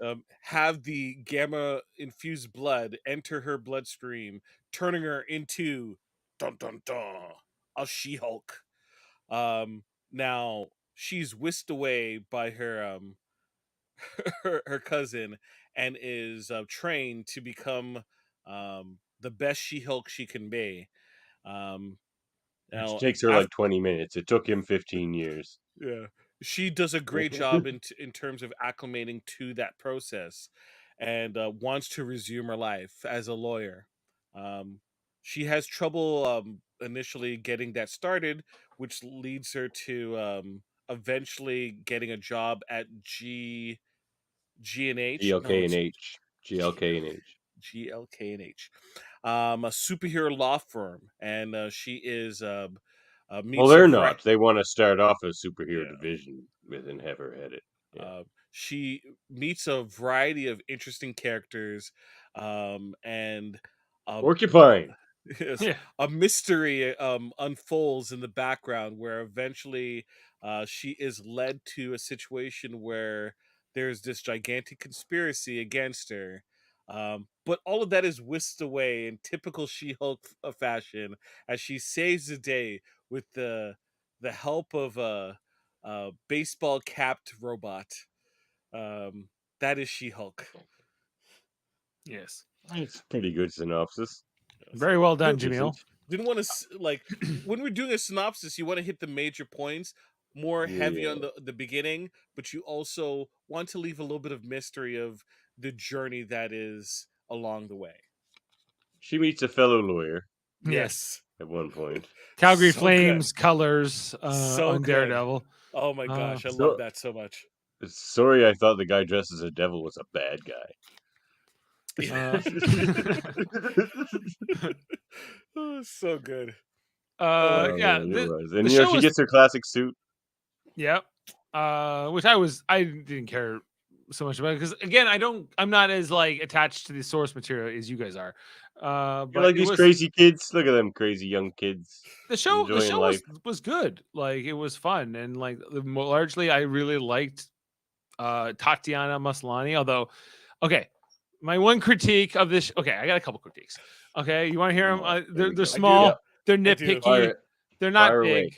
um, have the gamma infused blood enter her bloodstream, turning her into dun dun dun a She-Hulk. Now she's whisked away by her her cousin and is trained to become the best She-Hulk she can be. Um, Which now takes her after like 20 minutes. It took him 15 years. yeah, she does a great job in terms of acclimating to that process, and wants to resume her life as a lawyer. Um, she has trouble initially getting that started, which leads her to eventually getting a job at G and H. No, GLK and it's H. GLK and H. GLK and H, a superhero law firm, and she is Well, meets a they're variety. not. They want to start off a superhero Yeah. division with and have her head it. Yeah. She meets a variety of interesting characters, and um, Porcupine. yes, Yeah. a mystery unfolds in the background where eventually she is led to a situation where there's this gigantic conspiracy against her. But all of that is whisked away in typical She-Hulk fashion as she saves the day with the help of a baseball capped robot. Um, that is She-Hulk. Yes. It's pretty good synopsis. Very well done, Didn't Jaemeel. didn't want to like when we're doing a synopsis, you want to hit the major points more heavy Yeah. on the beginning, but you also want to leave a little bit of mystery of the journey that is along the way. She meets a fellow lawyer Yes. at one point. Calgary So Flames colors So on good. Daredevil. Oh my gosh, I So- love that so much. Sorry, I thought the guy dressed as a devil was a bad guy. Oh, so good. Oh, Yeah. man, it was. The And show she was gets her classic suit. Yep. Which I didn't care so much about because again I'm not as like attached to the source material as you guys are. You're But like it these was crazy kids. Look at them crazy young kids the show enjoying life. was good. Like it was fun and like largely I really liked Tatiana Maslany. Although, okay, my one critique of this. Okay, I got a couple critiques. Okay, you want to hear them? Here we They're go. small. Yeah. They're I do. Fire nitpicky. it. They're not Fire big. away.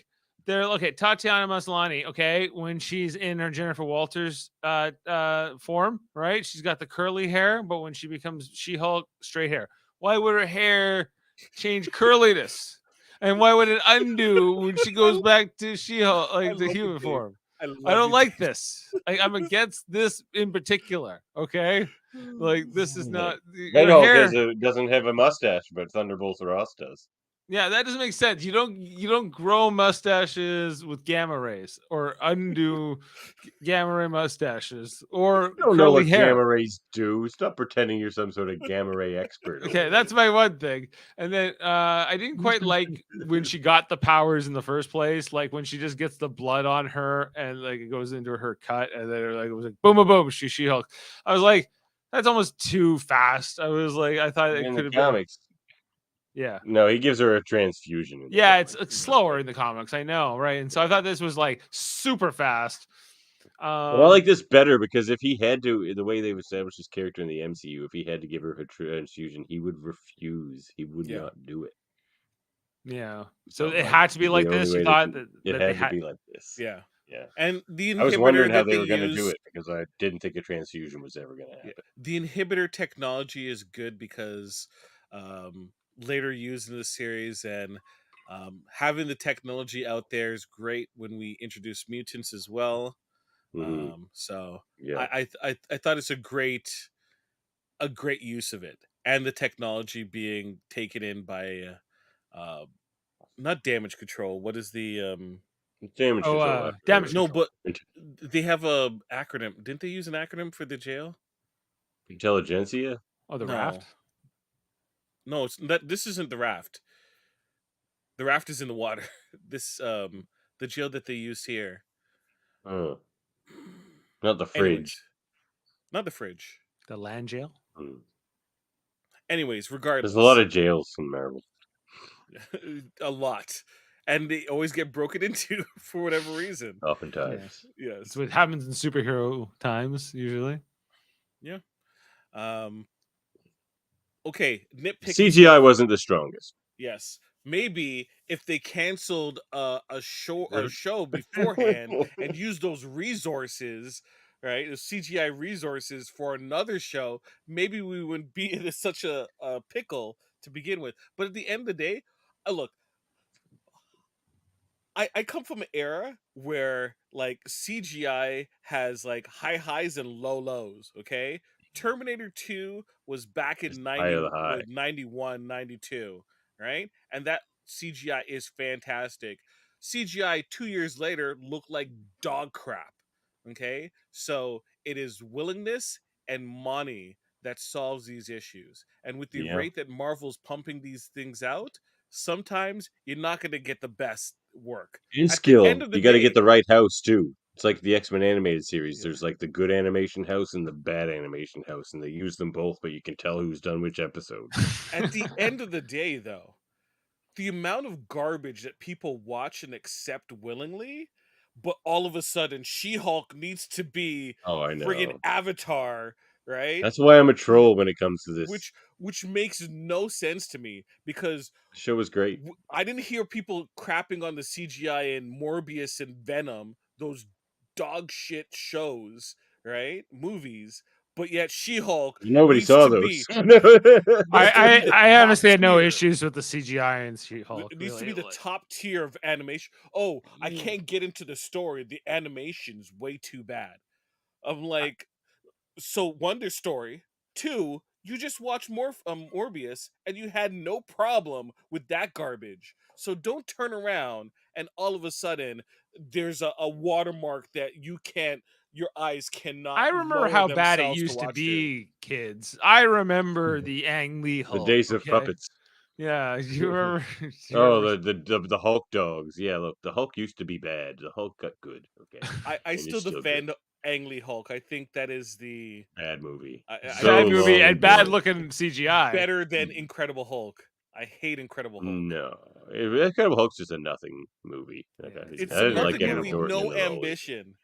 They're okay. Tatiana Maslany. Okay, when she's in her Jennifer Walters form, right? She's got the curly hair, but when she becomes She-Hulk, straight hair. Why would her hair change curliness? And why would it undo when she goes back to She-Hulk, I like the love human you, Dave. form? I I don't love like you, this. I'm against this in particular. Okay, Dave. like this is not I her know hair. because it doesn't have a mustache, but Thunderbolt Ross does. Yeah, that doesn't make sense. You don't grow mustaches with gamma rays or undo gamma ray mustaches or You don't know curly what hair. gamma rays do. Stop pretending you're some sort of gamma ray expert. Okay, over that's there. my one thing. And then I didn't quite like when she got the powers in the first place, like when she just gets the blood on her and like it goes into her cut, and then like it was like boom, boom, boom, she Hulk. I was like, that's almost too fast. I was like, I thought it in could the have been, comics. yeah. No, he gives her a transfusion. In the Yeah, comics. it's slower in the comics, I know, right? And so I thought this was like super fast. Well, I like this better because if he had to, the way they've established his character in the MCU, if he had to give her a transfusion, he would refuse. He would Yeah. not do it. Yeah. He So felt it like had to be the like only this. You way thought it that they had to had. be like this. Yeah. Yeah. And the I was wondering inhibitor how that they they were going to do use, it because I didn't think a transfusion was ever going to happen. the inhibitor technology is good because later used in the series, and having the technology out there is great when we introduce mutants as well. Mhm. So Yeah. I thought it's a great use of it, and the technology being taken in by not damage control. What is the Damage control. Damage no? control. But they have a acronym. Didn't they use an acronym for the jail? Intelligentsia. Oh, the No. raft. No, it's that. This isn't the raft. The raft is in the water. This the jail that they use here. Not the fridge. Anyways, not the fridge. The land jail. Anyways, regardless, There's a lot of jails in Marvel. a lot, and they always get broken into for whatever reason. Oftentimes. Yes, It's what happens in superhero times usually. yeah. Okay, nitpicking CGI stuff. wasn't the strongest. Yes, maybe if they canceled a show beforehand and used those resources, right, the CGI resources for another show, maybe we wouldn't be in such a pickle to begin with. But at the end of the day, look, I come from an era where like CGI has like high highs and low lows, okay? Terminator 2 was back in Just 90 high of the high. with 91, 92, right? And that CGI is fantastic. CGI 2 years later looked like dog crap, okay? So it is willingness and money that solves these issues. And with the Yeah. rate that Marvel's pumping these things out, sometimes you're not going to get the best work. And At skill. the end of the You got to day, get the right house too. It's like the X-Men animated series. Yeah. There's like the good animation house and the bad animation house, and they use them both, but you can tell who's done which episode. at the end of the day, though, the amount of garbage that people watch and accept willingly, but all of a sudden She-Hulk needs to be Oh, I know. friggin' Avatar, right? That's why I'm a troll when it comes to this. Which makes no sense to me, because The show was great. I didn't hear people crapping on the CGI in Morbius and Venom, those dog shit shows, right? Movies. But yet She-Hulk Nobody needs saw to those. be needs to be the I top honestly had no tier. issues with the CGI and She-Hulk. It needs to really. be the top tier of animation. Oh, I can't get into the story. The animation's way too bad. I'm like, so one, their story. Two, you just watched Morbius and you had no problem with that garbage. So don't turn around and all of a sudden there's a watermark that your eyes cannot. I remember lower how bad it themselves to used to watch be, kids. I remember the Ang Lee The Hulk. days of puppets. Yeah, you remember? Oh, the Hulk dogs. Yeah, look, the Hulk used to be bad. The Hulk got good. Okay, I And still it's still defend Ang Lee Hulk. I think that is the bad movie. Bad movie long and bad ago. looking CGI. better than Incredible Hulk. I hate Incredible Hulk. No, Incredible Hulk's just a nothing movie. Okay. It's I a didn't like nothing Edward movie, Norton in no the role. ambition.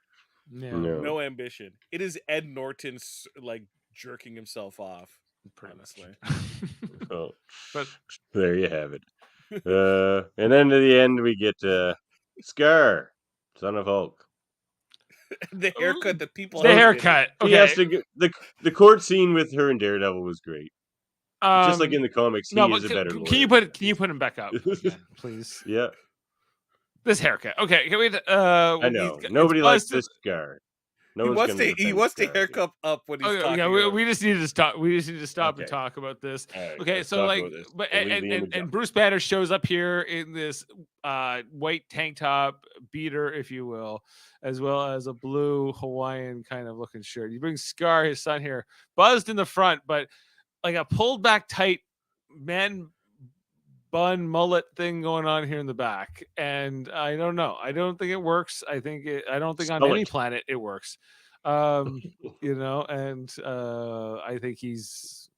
Yeah, No. No ambition. It is Ed Norton's like jerking himself off. pretty Honestly. much. Oh, But there you have it. And then to the end we get Scar, son of Hulk. The haircut that people the hated. haircut. He Okay. has to the court scene with her and Daredevil was great. Just like in the comics, he no, is but a better can lawyer. you put him back up again, please? Yeah, This haircut. Okay, can we? I know. Nobody likes this Scar. No He one's wants gonna to defend Scar. haircut up when he's Oh talking. yeah, we just need to stop. We just need to stop and Okay. talk about this. All right, Okay, let's so talk like, about this. but We'll leave the image and up. Bruce Banner shows up here in this white tank top beater, if you will, as well as a blue Hawaiian kind of looking shirt. He brings Scar, his son, here, buzzed in the front, but like a pulled back tight man bun mullet thing going on here in the back, and I don't know. I don't think it works. I don't think on Spell any it. planet it works. And I think he's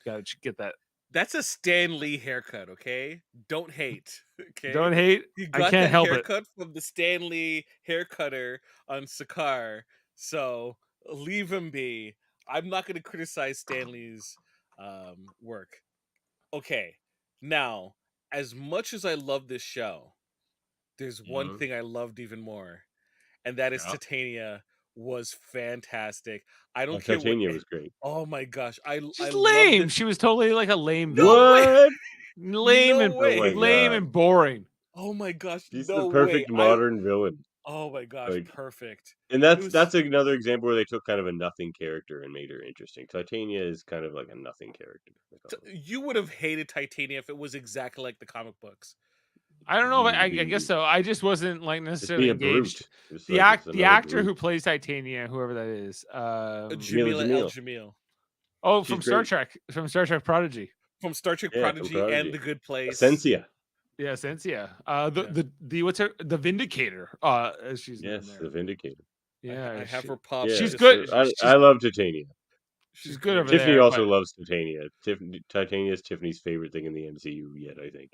got to get that. That's a Stan Lee haircut, okay? Don't hate, okay? Don't hate. You I got can't that help it. haircut from the Stan Lee haircutter on Sakaar, so leave him be. I'm not going to criticize Stan Lee's work. Okay, now, as much as I love this show, there's one Mhm. thing I loved even more, and that is Yeah. Titania was fantastic. I don't Oh, care what. Titania was great. Oh my gosh, I She's love lame. this. She was totally like a lame No villain. way! What? Lame No and Oh my way! god. boring. Oh my gosh, She's the no way! perfect modern villain. Oh my gosh, Like, perfect. and It that's was that's another example where they took kind of a nothing character and made her interesting. Titania is kind of like a nothing character. you would have hated Titania if it was exactly like the comic books. I don't know. But I Be, guess so. I just wasn't like just necessarily be a engaged. brute. It's The like it's the another actor brute. who plays Titania, whoever that is, Jamila El Jamil. Jamil oh, She's from Star great. Trek, Prodigy. from Star Trek Yeah, from Prodigy and Prodigy. The Good Place. Essentia. Yeah, Sensia. Yeah. The what's her the Vindicator? As she's known Yes, there. the Vindicator. Yeah, I have she- her pop. Yeah, she's just- good. I love Titania. She's good great. over Tiffany there. also but, loves Titania. Titania is Tiffany's favorite thing in the MCU yet, I think.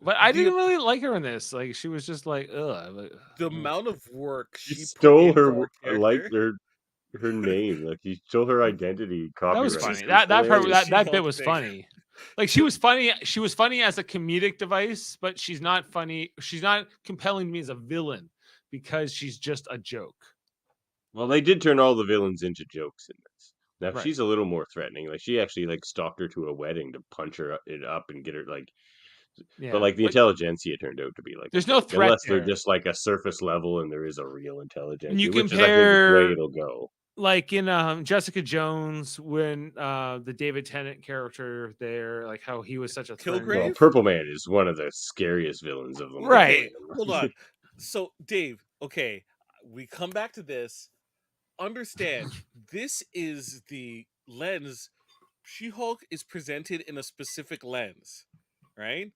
but I The- didn't really like her in this. Like she was just like, ugh. Like, The amount of work She she put stole into her character. her name. Like she stole her identity. that was Copyright. funny. It was That part hilarious. that bit She-Hulk was thing. funny. Like she was funny. She was funny as a comedic device, but she's not funny. She's not compelling to me as a villain because she's just a joke. Well, they did turn all the villains into jokes in this. Now Right. she's a little more threatening. Like she actually like stalked her to a wedding to punch her it up and get her like. Yeah. But like the intelligentsia turned out to be like there's a no joke, threat unless they're there. just like a surface level and there is a real intelligentsia, you which is I think the way compare- it'll go. Like in Jessica Jones, when the David Tennant character there, like how he was such a threat. Kilgrave? Well, Purple Man is one of the scariest villains of them. all. Right. Okay, hold on. So, Dave, okay, we come back to this. Understand, this is the lens. She-Hulk is presented in a specific lens, right?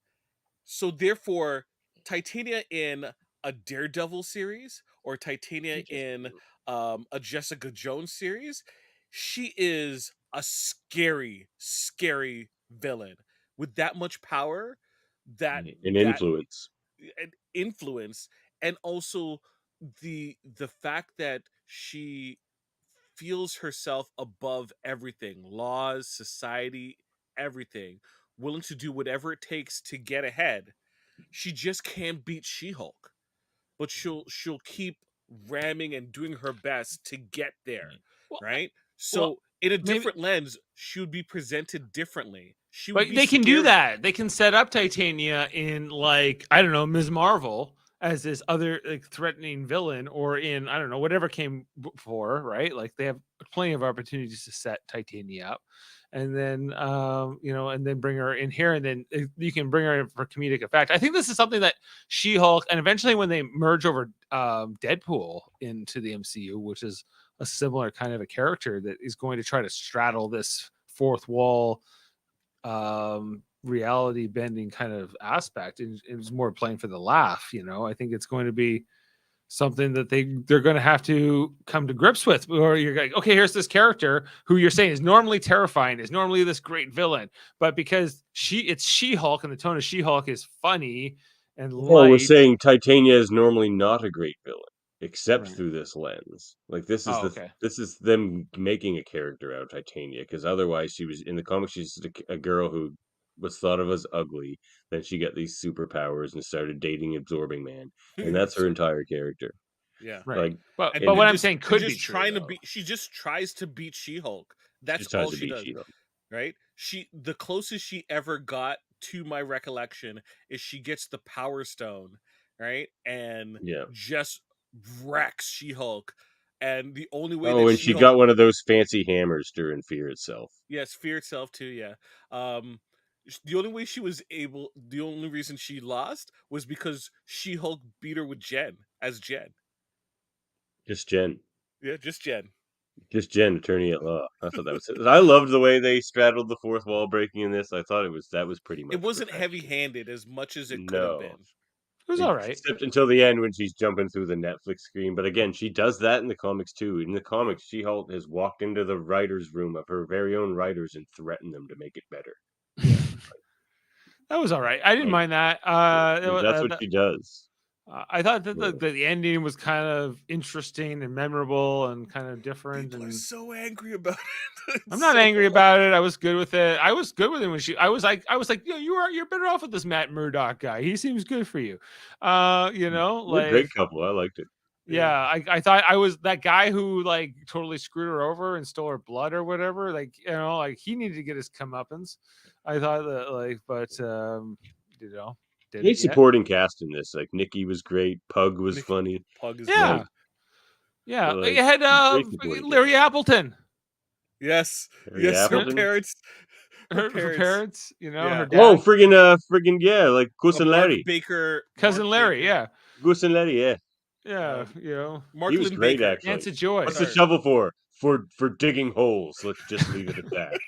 So, therefore, Titania in a Daredevil series or Titania in a Jessica Jones series, she is a scary, scary villain with that much power, that An influence. and influence, and also the fact that she feels herself above everything, laws, society, everything, willing to do whatever it takes to get ahead. She just can't beat She-Hulk, but she'll keep ramming and doing her best to get there, Well, right? So well, in a maybe- different lens, she would be presented differently. She would But be they can do scary. that. They can set up Titania in like, I don't know, Ms. Marvel as this other like threatening villain, or in, I don't know, whatever came before, right? Like they have plenty of opportunities to set Titania up. And then and then bring her in here, and then you can bring her in for comedic effect. I think this is something that She-Hulk, and eventually when they merge over Deadpool into the MCU, which is a similar kind of a character that is going to try to straddle this fourth wall reality bending kind of aspect, and it was more playing for the laugh. I think it's going to be something that they're going to have to come to grips with, or you're like, okay, here's this character who you're saying is normally terrifying, is normally this great villain, but because it's She-Hulk and the tone of She-Hulk is funny and Well, we're light. saying Titania is normally not a great villain, except Right. through this lens. Like this is okay. this is them making a character out of Titania, because otherwise she was in the comics. She's just a girl who was thought of as ugly. Then she got these superpowers and started dating Absorbing Man, and that's her entire character. Yeah. Right. Like, but And what I'm just- saying and could just be true. trying to though. beat. She just tries to beat She-Hulk. she That's just tries all to she beat does, She-Hulk. right? The closest she ever got to my recollection is she gets the Power Stone, right, and Yeah. just wrecks She-Hulk, and the only way Oh, that and she She-Hulk, got one of those fancy hammers during Fear itself. yes, Fear itself too, yeah. The only way she was able, the only reason she lost was because She-Hulk beat her with Jen as Jen. Just Jen. Yeah, just Jen. Just Jen, attorney at law. I thought that was it. I loved the way they straddled the fourth wall breaking in this. I thought that was pretty much It wasn't perfection. heavy-handed as much as it could have No. been. It was all right. Except until the end when she's jumping through the Netflix screen. But again, she does that in the comics too. In the comics, She-Hulk has walked into the writer's room of her very own writers and threatened them to make it better. That was all right. I didn't mind that. That's what she does. I thought that the ending was kind of interesting and memorable and kind of different. People are And so angry about it. I'm not angry about it. I was good with it. I was good with it when I was like, you're better off with this Matt Murdock guy. He seems good for you. They're a great couple. I liked it. Yeah, I thought I was that guy who like totally screwed her over and stole her blood or whatever. Like, like he needed to get his comeuppance. I thought that but Great supporting cast in this. Like Nikki was great. Pug was funny. Pug is yeah, great. yeah. Like, You had great supporting Larry cast. Appleton. Yes, Larry yes. Her Appleton? parents. Her parents, Yeah. her dad. Whoa, friggin' yeah, like Gus and Mark Larry. Baker, Cousin Mark Larry, Baker. yeah. Gus and Larry, yeah. Yeah, Mark He was Lynn great, Baker. actually. Nancy Joy. What's the shovel for? For digging holes. Let's just leave it at that.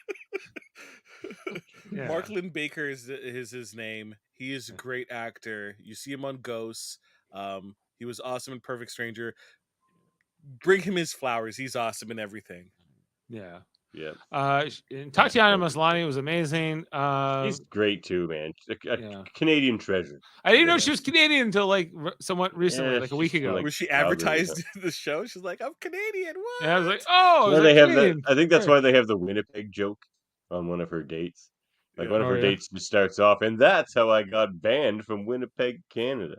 Yeah. Mark Lynn Baker is his name. He is a great actor. You see him on Ghosts. He was awesome in Perfect Stranger. Bring him his flowers. He's awesome in everything. Yeah. Yeah. And Tatiana Maslany was amazing. She's great too, man. Yeah. Canadian treasure. I didn't know she was Canadian until like somewhat recently, Yeah, like a week she's from, ago. like, When she Calgary, advertised the show, she's like, "I'm Canadian." What? And I was like, "Oh, Well, is they that have that. Canadian?" I think that's Sure. why they have the Winnipeg joke on one of her dates. Like Yeah. one of her dates just starts off, and that's how I got banned from Winnipeg, Canada.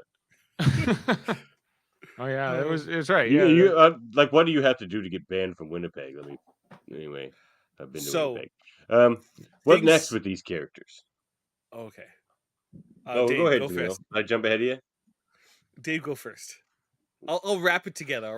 Oh yeah, it's right. You, Yeah. you like what do you have to do to get banned from Winnipeg? Anyway, I've been to Winnipeg. What next with these characters? Okay. Dave, go ahead, go Jaemeel. first. I jump ahead of you. Dave, go first. I'll wrap it together.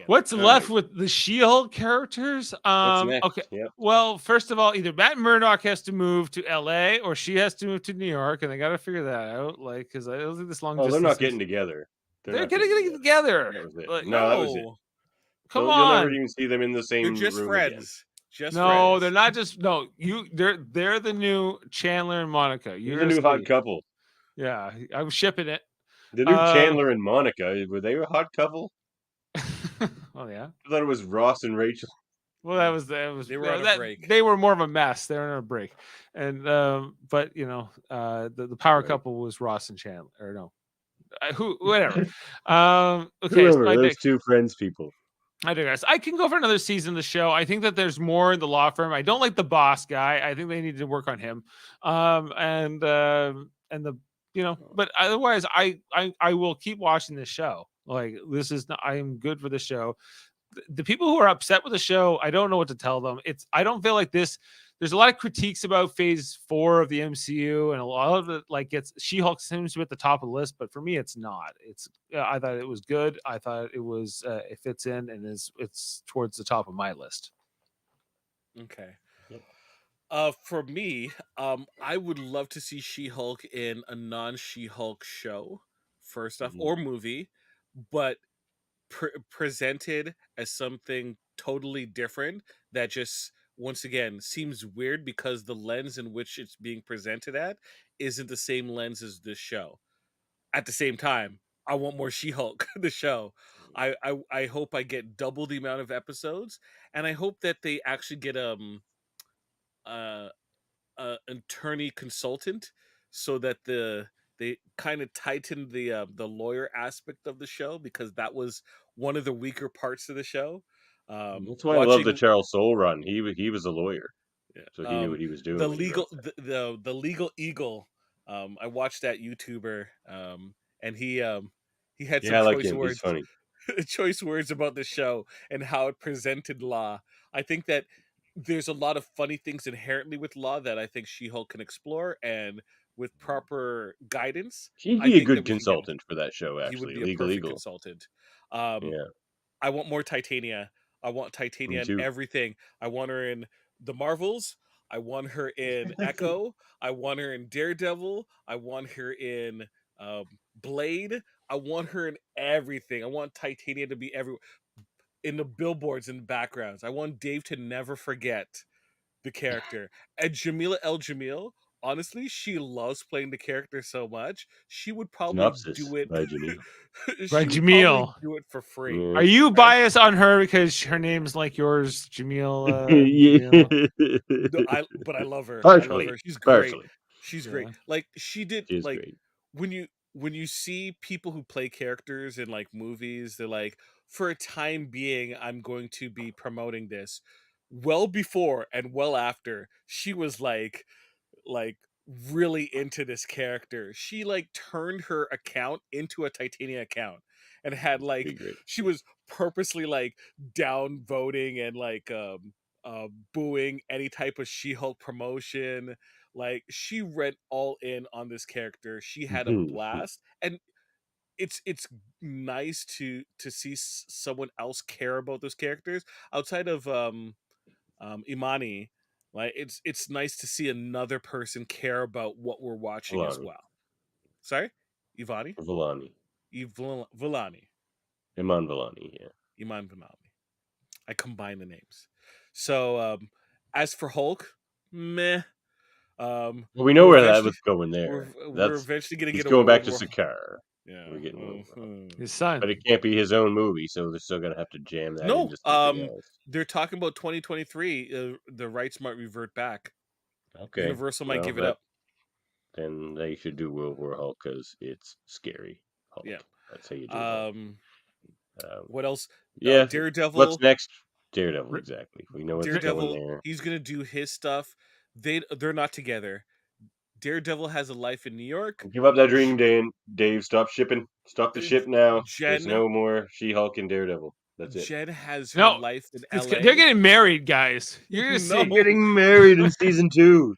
What's left with the She-Hulk characters? What's next? Okay. Yep. Well, first of all, either Matt Murdock has to move to LA or she has to move to New York, and they got to figure that out. Like, because I don't think this long. Oh, they're distance not getting together. They're getting together. That was it. Like, No, that was it. Come You'll on. never even see them in the same They're just room friends. again. Just no, friends. they're not just no. They're the new Chandler and Monica. You're the new hot couple. Yeah, I'm shipping it. The new Chandler and Monica, were they a hot couple? Oh yeah. I thought it was Ross and Rachel. Well, that was they were on a break. They were more of a mess. They were on a break, and but the power couple was Ross and Chandler, or no, whatever. Okay, Remember, those two friends people. I digress. I can go for another season of the show. I think that there's more in the law firm. I don't like the boss guy. I think they need to work on him. And the but otherwise, I will keep watching this show. Like I am good for the show. The people who are upset with the show, I don't know what to tell them. I don't feel like this. There's a lot of critiques about Phase 4 of the MCU, and a lot of it She-Hulk seems to be at the top of the list, but for me, it's not. I thought it was good. I thought it was it fits in and it's towards the top of my list. Okay. For me, I would love to see She-Hulk in a non-She-Hulk show, first off, or movie, but presented as something totally different that just once again seems weird because the lens in which it's being presented at isn't the same lens as this show. At the same time, I want more She-Hulk the show. I hope I get double the amount of episodes, and I hope that they actually get attorney consultant so that they kind of tighten the lawyer aspect of the show, because that was one of the weaker parts of the show. That's why I love the Charles Soule run. He was a lawyer, so he knew what he was doing. The legal the legal eagle. I watched that YouTuber, and he had some choice words. He's funny. Choice words about the show and how it presented law. I think that there's a lot of funny things inherently with law that I think She-Hulk can explore, and with proper guidance, He'd be a good consultant for that show. Actually, he would be a perfect consultant. I want more Titania. I want Titania in too. everything. I want her in the Marvels. I want her in Echo. I want her in Daredevil. I want her in Blade. I want her in everything. I want Titania to be everywhere. In the billboards and backgrounds. I want Dave to never forget the character. And Jaemeel, honestly, she loves playing the character so much. She would probably Synopsis do it. by Jaemeel. By She would probably Jaemeel. do it for free. Yeah. Are you Right? biased on her because her name's like yours, Jaemeel? No, but I love her. I love Partially. her. She's great. Partially. She's great. Yeah. Like she did She is like great. when you see people who play characters in like movies, they're like, for a time being, I'm going to be promoting this. Well before and well after, she was like really into this character. She like turned her account into a Titania account and had Pretty like great. she was purposely like down voting and like booing any type of She-Hulk promotion. Like she went all in on this character. She had a blast, and it's nice to see someone else care about those characters outside of Imani. Like it's nice to see another person care about what we're watching as Villani. well. Sorry, Ivani, Villani. Villani, Iman Villani, yeah. Iman Villani. I combine the names. So as for Hulk, meh. Well, we know We're where that eventually was going there. we're eventually gonna He's get a going back World to War. Sakaar. Yeah. We're getting World War. His son. But it can't be his own movie, so they're still gonna have to jam that No, into something else. they're talking about 2023. The rights might revert back. Okay. Universal might well, give it up. Then they should do World War Hulk because it's scary Hulk. Yeah. That's how you do Hulk. What else? Yeah. Daredevil. What's next? Daredevil, exactly. We know what's going Daredevil. there. He's gonna do his stuff. They're not together. Daredevil has a life in New York. Give up that dream, Dan. Dave, stop shipping. Stop the ship now. There's Jen. no more She-Hulk and Daredevil. That's it. Jen has her No, life in LA. they're getting married, guys. You're gonna No. see. Getting married in season 2.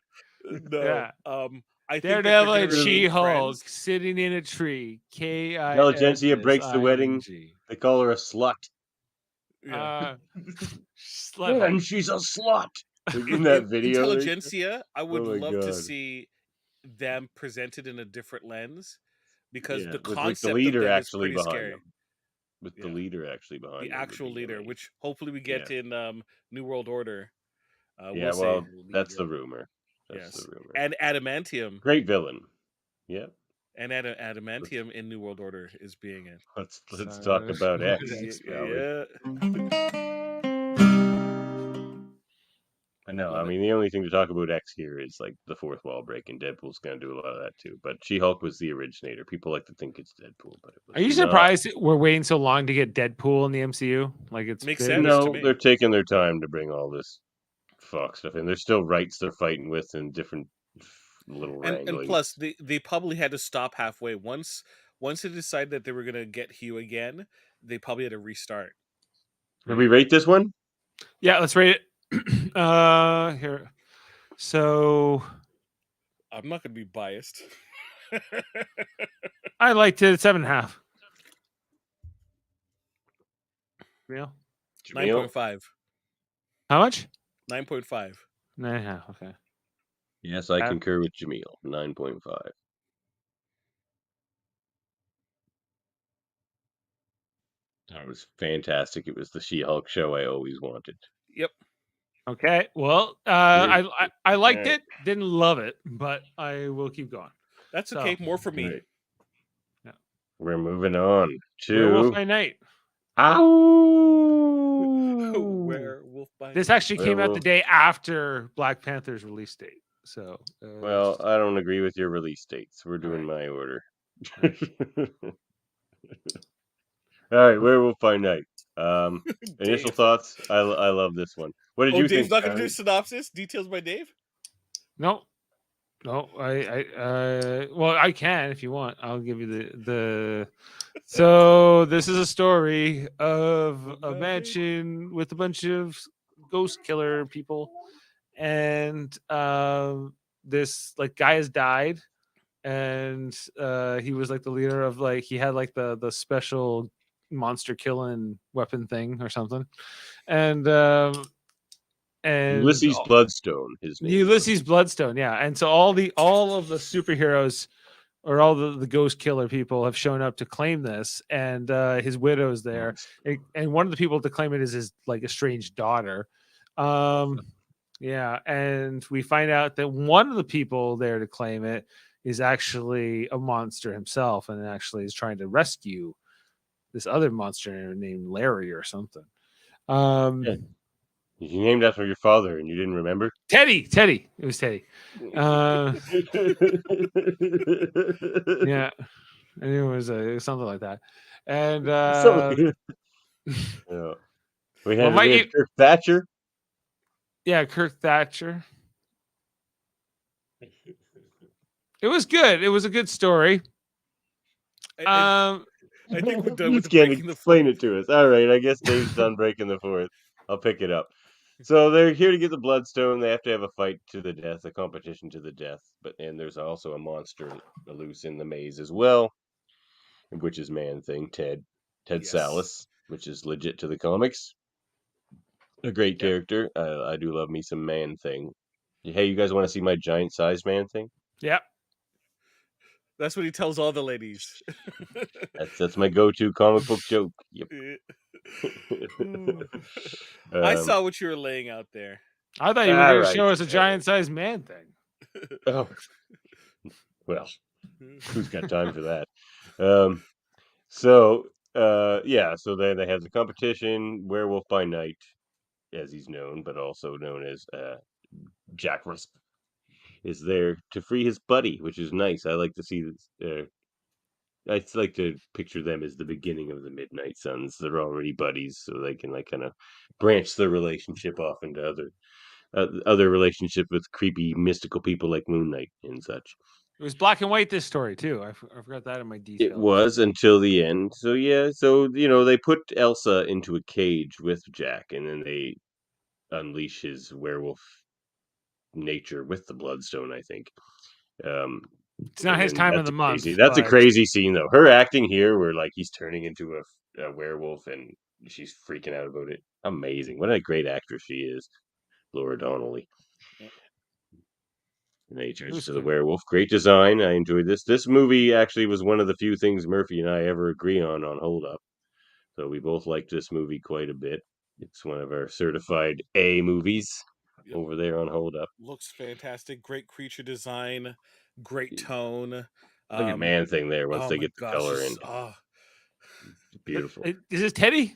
No. Yeah. I think Daredevil that and they're gonna remain She-Hulk friends. sitting in a tree. Intelligentsia breaks the wedding. KISSING. They call her a slut. Yeah. Slut Hulk. And she's a slut. In that video. Intelligentsia, I would Oh my love to God. see them presented in a different lens because Yeah, the with, concept the leader of them is actually pretty behind scary. them. With the Yeah. leader actually behind The them would actual be leader, amazing. which hopefully we get in New World Order. Yeah, We'll well, see. that's the rumor. That's Yes. the rumor. And Adamantium. Great villain. Yeah. And Adamantium in New World Order is being in. Let's talk about X. shall we? Yeah. I know. Love I it. mean, the only thing to talk about X here is like the fourth wall break, and Deadpool's going to do a lot of that too. But She-Hulk was the originator. People like to think it's Deadpool, but it was Are you not. surprised we're waiting so long to get Deadpool in the MCU? Like it's Makes been- sense. to No, me. they're taking their time to bring all this Fox stuff in. There's still rights they're fighting with and different little And wranglings. plus they probably had to stop halfway. Once they decided that they were gonna get Hugh again, they probably had to restart. Did we rate this one? Yeah, let's rate it. Here. So I'm not gonna be biased. I liked it 7.5. Real? Jaemeel? 9.5. How much? 9.5. 9.5. Okay. Yes, I concur with Jaemeel. 9.5. That was fantastic. It was the She-Hulk show I always wanted. Yep. Okay. Well, Very I liked Alright. it. Didn't love it, but I will keep going. That's So- okay. More for me. Right. We're moving on Werewolf to by Night. Ow! Werewolf by This Night. actually came out the Werewolf. day after Black Panther's release date. So Well, I don't agree with your release dates. We're doing Alright. my order. All right, Werewolf by Night. Initial Dave. thoughts. I love this one. What did you Dave's think? not gonna do Tyler? synopsis. Details by Dave. no, well, I can if you want. I'll give you the. So this is a story of a mansion with a bunch of ghost killer people, and this like guy has died, and he was like the leader of like he had like the special monster killing weapon thing or something, and Ulysses Bloodstone, his name. Ulysses Bloodstone, yeah. And so all of the superheroes or all the ghost killer people have shown up to claim this, and his widow's there, and one of the people to claim it is his like estranged daughter. Yeah, and we find out that one of the people there to claim it is actually a monster himself, and actually is trying to rescue this other monster named Larry or something. Yeah. You named after your father, and you didn't remember? Teddy. It was Teddy. Yeah, and it was something like that. And Yeah. We had Kirk Thatcher. Yeah, Kirk Thatcher. It was good. It was a good story. I think we're done with can't breaking explain it to us. All right, I guess Dave's done breaking the fourth. I'll pick it up. So they're here to get the Bloodstone. They have to have a fight to the death, a competition to the death. And there's also a monster loose in the maze as well, which is Man-Thing, Ted Yes. Sallis, which is legit to the comics. A great character. I do love me some Man-Thing. Hey, you guys want to see my giant-sized Man-Thing? Yep. That's what he tells all the ladies. That's my go-to comic book joke. Yep. I saw what you were laying out there. I thought you were going to show us a giant-sized Man-Thing. Oh, well, who's got time for that? So then they have the competition. Werewolf by Night, as he's known, but also known as Jack Russell, is there to free his buddy, which is nice. I like to see this. I like to picture them as the beginning of the Midnight Suns. They're already buddies, so they can like kind of branch their relationship off into other relationship with creepy mystical people like Moon Knight and such. It was black and white, this story too. I forgot that in my details. It was until the end. So yeah, they put Elsa into a cage with Jack, and then they unleash his werewolf nature with the Bloodstone, I think. It's not his time of the month. That's a crazy scene, though. Her acting here, where like he's turning into a werewolf, and she's freaking out about it. Amazing! What a great actress she is, Laura Donnelly. And they turns to the werewolf. Great design. I enjoyed this. This movie actually was one of the few things Murphy and I ever agree on Hold Up. So we both liked this movie quite a bit. It's one of our certified A movies over there on Hold Up. Looks fantastic. Great creature design. Great tone. Look at Man-Thing there once they get the color in. It's beautiful. Is this Teddy?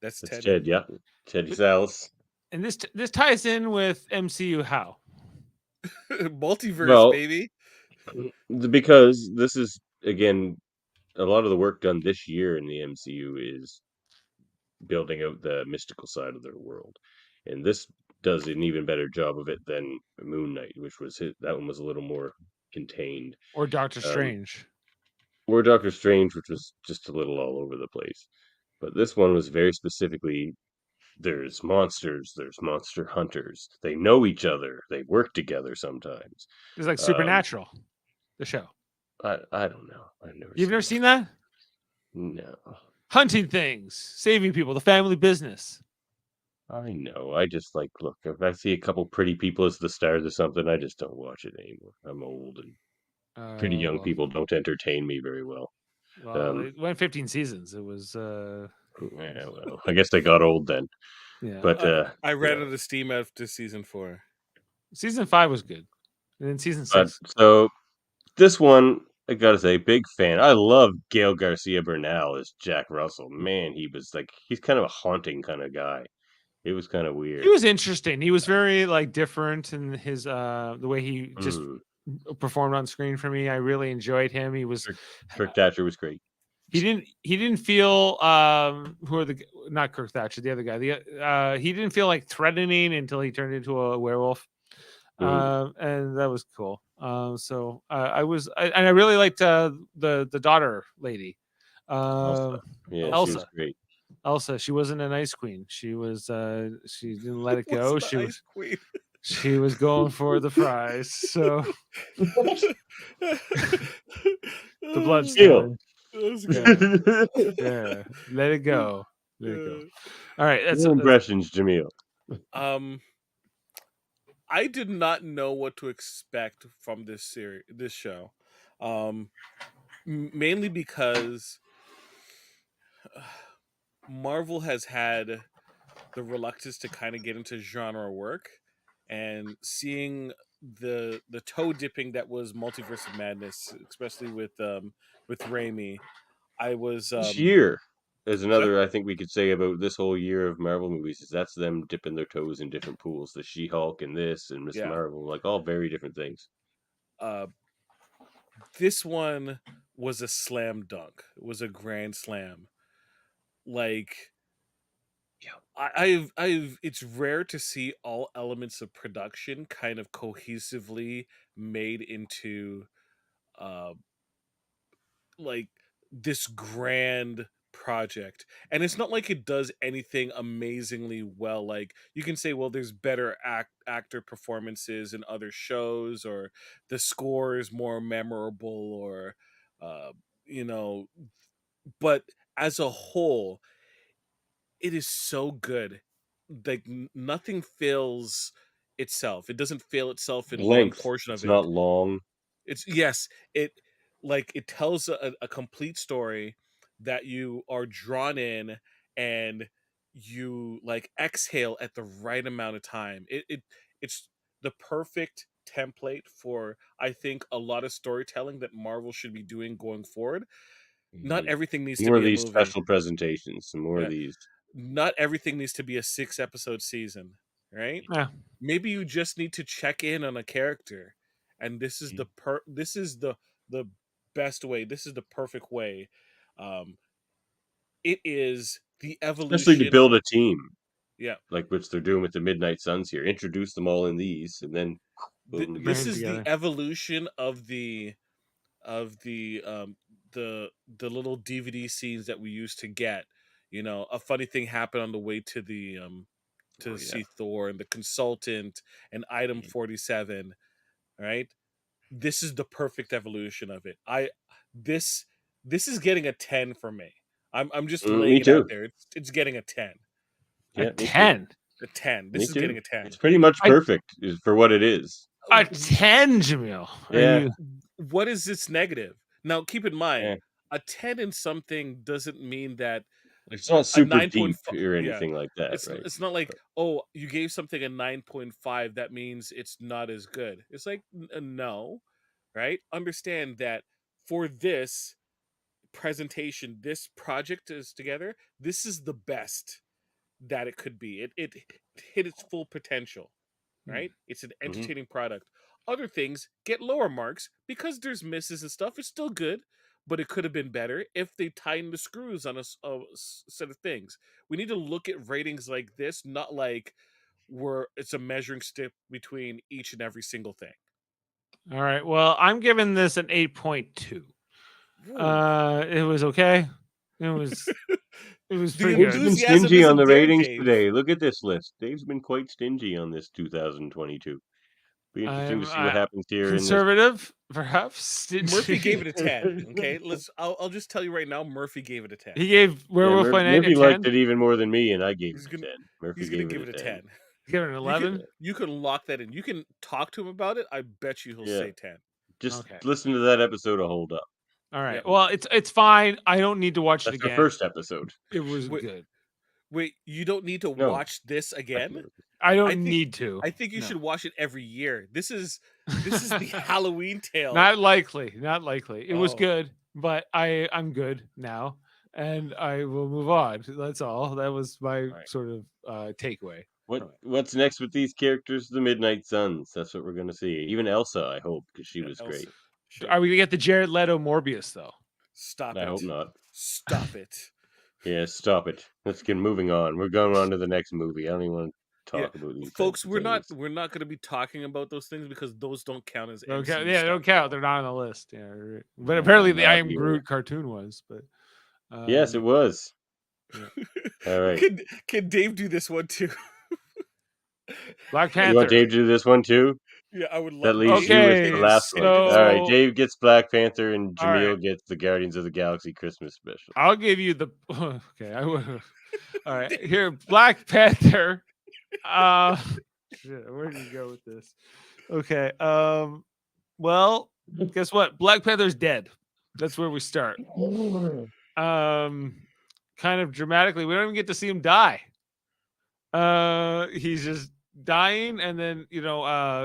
That's Teddy. Ted, yeah. Teddy Sallis. And this ties in with MCU how? Multiverse, baby. Because this is, again, a lot of the work done this year in the MCU is building out the mystical side of their world. And this does an even better job of it than Moon Knight, which was that one was a little more contained. Or Doctor Strange. Or Doctor Strange, which was just a little all over the place. But this one was very specifically, there's monsters, there's monster hunters. They know each other. They work together sometimes. It's like Supernatural, the show. I don't know. You've never seen that? No. Hunting things, saving people, the family business. I know. I just look, if I see a couple pretty people as the stars of something, I just don't watch it anymore. I'm old, and pretty young people don't entertain me very well. Well, it went 15 seasons. It was yeah, well, I guess they got old then. Yeah. But I ran out of steam after season 4. Season 5 was good. And then season 6. So this one, I gotta say, big fan. I love Gael Garcia Bernal as Jack Russell. Man, he's kind of a haunting kind of guy. It was kind of weird. He was interesting. He was very different in his the way he just performed on screen for me. I really enjoyed him. He was Kirk Thatcher was great. He didn't feel not Kirk Thatcher, the other guy. He didn't feel like threatening until he turned into a werewolf. And that was cool. So I really liked the daughter lady. Elsa. Yeah, Elsa. She was great. Elsa, she wasn't an ice queen. She was she didn't let it go. She was going for the prize. So the Bloodstone. That was good. Yeah. Let it go. Let it go. Uh, All right. Your impressions, Jaemeel. I did not know what to expect from this show, mainly because Marvel has had the reluctance to kind of get into genre work, and seeing the toe dipping that was Multiverse of Madness, especially with Raimi, I was This year is what? another I think we could say about this whole year of Marvel movies is that's them dipping their toes in different pools. The She-Hulk and this and Miss Yeah. Marvel, like all very different things. This one was a slam dunk. It was a grand slam. Like, I've it's rare to see all elements of production kind of cohesively made into uh like this grand project. And it's not like it does anything amazingly well. Like, you can say, well, there's better actor performances in other shows, or the score is more memorable, or uh you know but as a whole, it is so good. Like, nothing fails itself. It doesn't fail itself in one Length. portion of It's it. not long. It's yes, it tells a complete story that you are drawn in, and you like exhale at the right amount of time. It's the perfect template for, I think, a lot of storytelling that Marvel should be doing going forward. Not everything needs to More of be a these movie. special presentations, some more of Yeah. these. Not everything needs to be a 6-episode season, right? Yeah. Maybe you just need to check in on a character, and this is the best way. This is the perfect way. Um, it is the Especially to evolution. build a team, Yeah, like which they're doing with the Midnight Suns here. Introduce them all in these, and then build them Bring this them together. is the together. evolution of the little DVD scenes that we used to get. A funny thing happened on the way to the Oh, yeah. see Thor, and the consultant, and item 47, right? This is the perfect evolution of it. This this is getting a 10 for me. I'm just laying Me it out too. there. It's getting a 10. A Yeah, me too. 10. A 10. Me This is too. getting a 10. It's pretty much I- perfect for what it is. A 10, Jaemeel. Are Yeah. you? What is this negative? Now, keep in mind, Yeah. a 10 in something doesn't mean that It's not a super 9.5. deep or Yeah. anything like that, right? It's not like, oh, you gave something a 9.5, that means it's not as good. It's like, no, right? Understand that for this presentation, this project is together, this is the best that it could be. It hit its full potential, right? It's an entertaining product. Other things get lower marks because there's misses and stuff. It's still good, but it could have been better if they tightened the screws on a set of things. We need to look at ratings like this, not like where it's a measuring stick between each and every single thing. All right. Well, I'm giving this an 8.2. It was okay. It was The pretty Dave's good. been enthusiasm stingy on isn't the there, ratings Dave. today. Look at this list. Dave's been quite stingy on this 2022. Be interesting to see what happens here in this. Conservative, perhaps. Murphy gave it a 10. Okay, I'll just tell you right now, Murphy gave it a 10. He gave Werewolf by Night Murphy a 10. liked it even more than me, and I gave He's it gonna a 10. Murphy he's gonna gave give it it a a 10. 10. Give it an 11. You can lock that in. You can talk to him about it. I bet you he'll Yeah. say 10. Just Okay. listen to that episode of Hold Up. All right. Yep. Well, it's fine. I don't need to watch That's it our again. first episode. It was Wait, good. Wait, you don't need to No. watch this again? I don't need to. I think you No. should watch it every year. This is the Halloween tale. Not likely. Not likely. It was Oh. good, but I'm good now, and I will move on. That's all. That was my Right. sort of takeaway. What's next with these characters? The Midnight Suns. That's what we're gonna see. Even Elsa, I hope, because she was Elsa. great. Sure. Are we gonna get the Jared Leto Morbius though? Stop I it. hope not. Stop it. Yeah, stop it. Let's get moving on. We're going on to the next movie. I don't even want to talk about these Folks, types of we're not things. going to be talking about those things because those don't count as Don't MCU count. Yeah, stuff don't at count. all. They're not on the list. Yeah, right. But apparently the I Am Not Groot cartoon was. But yes, it was. Yeah. All right. Can Dave do this one too? Black You want Panther. Dave to do this one too? Yeah, I would love That leaves you with the Okay, last one. All right, so Dave gets Black Panther, and all right, Jaemeel gets the Guardians of the Galaxy Christmas special. I'll give you the okay. I will. All right, here, Black Panther. Uh, shit, where do you go with this? Okay. Well, guess what? Black Panther's dead. That's where we start. Kind of dramatically, we don't even get to see him die. He's just dying, and then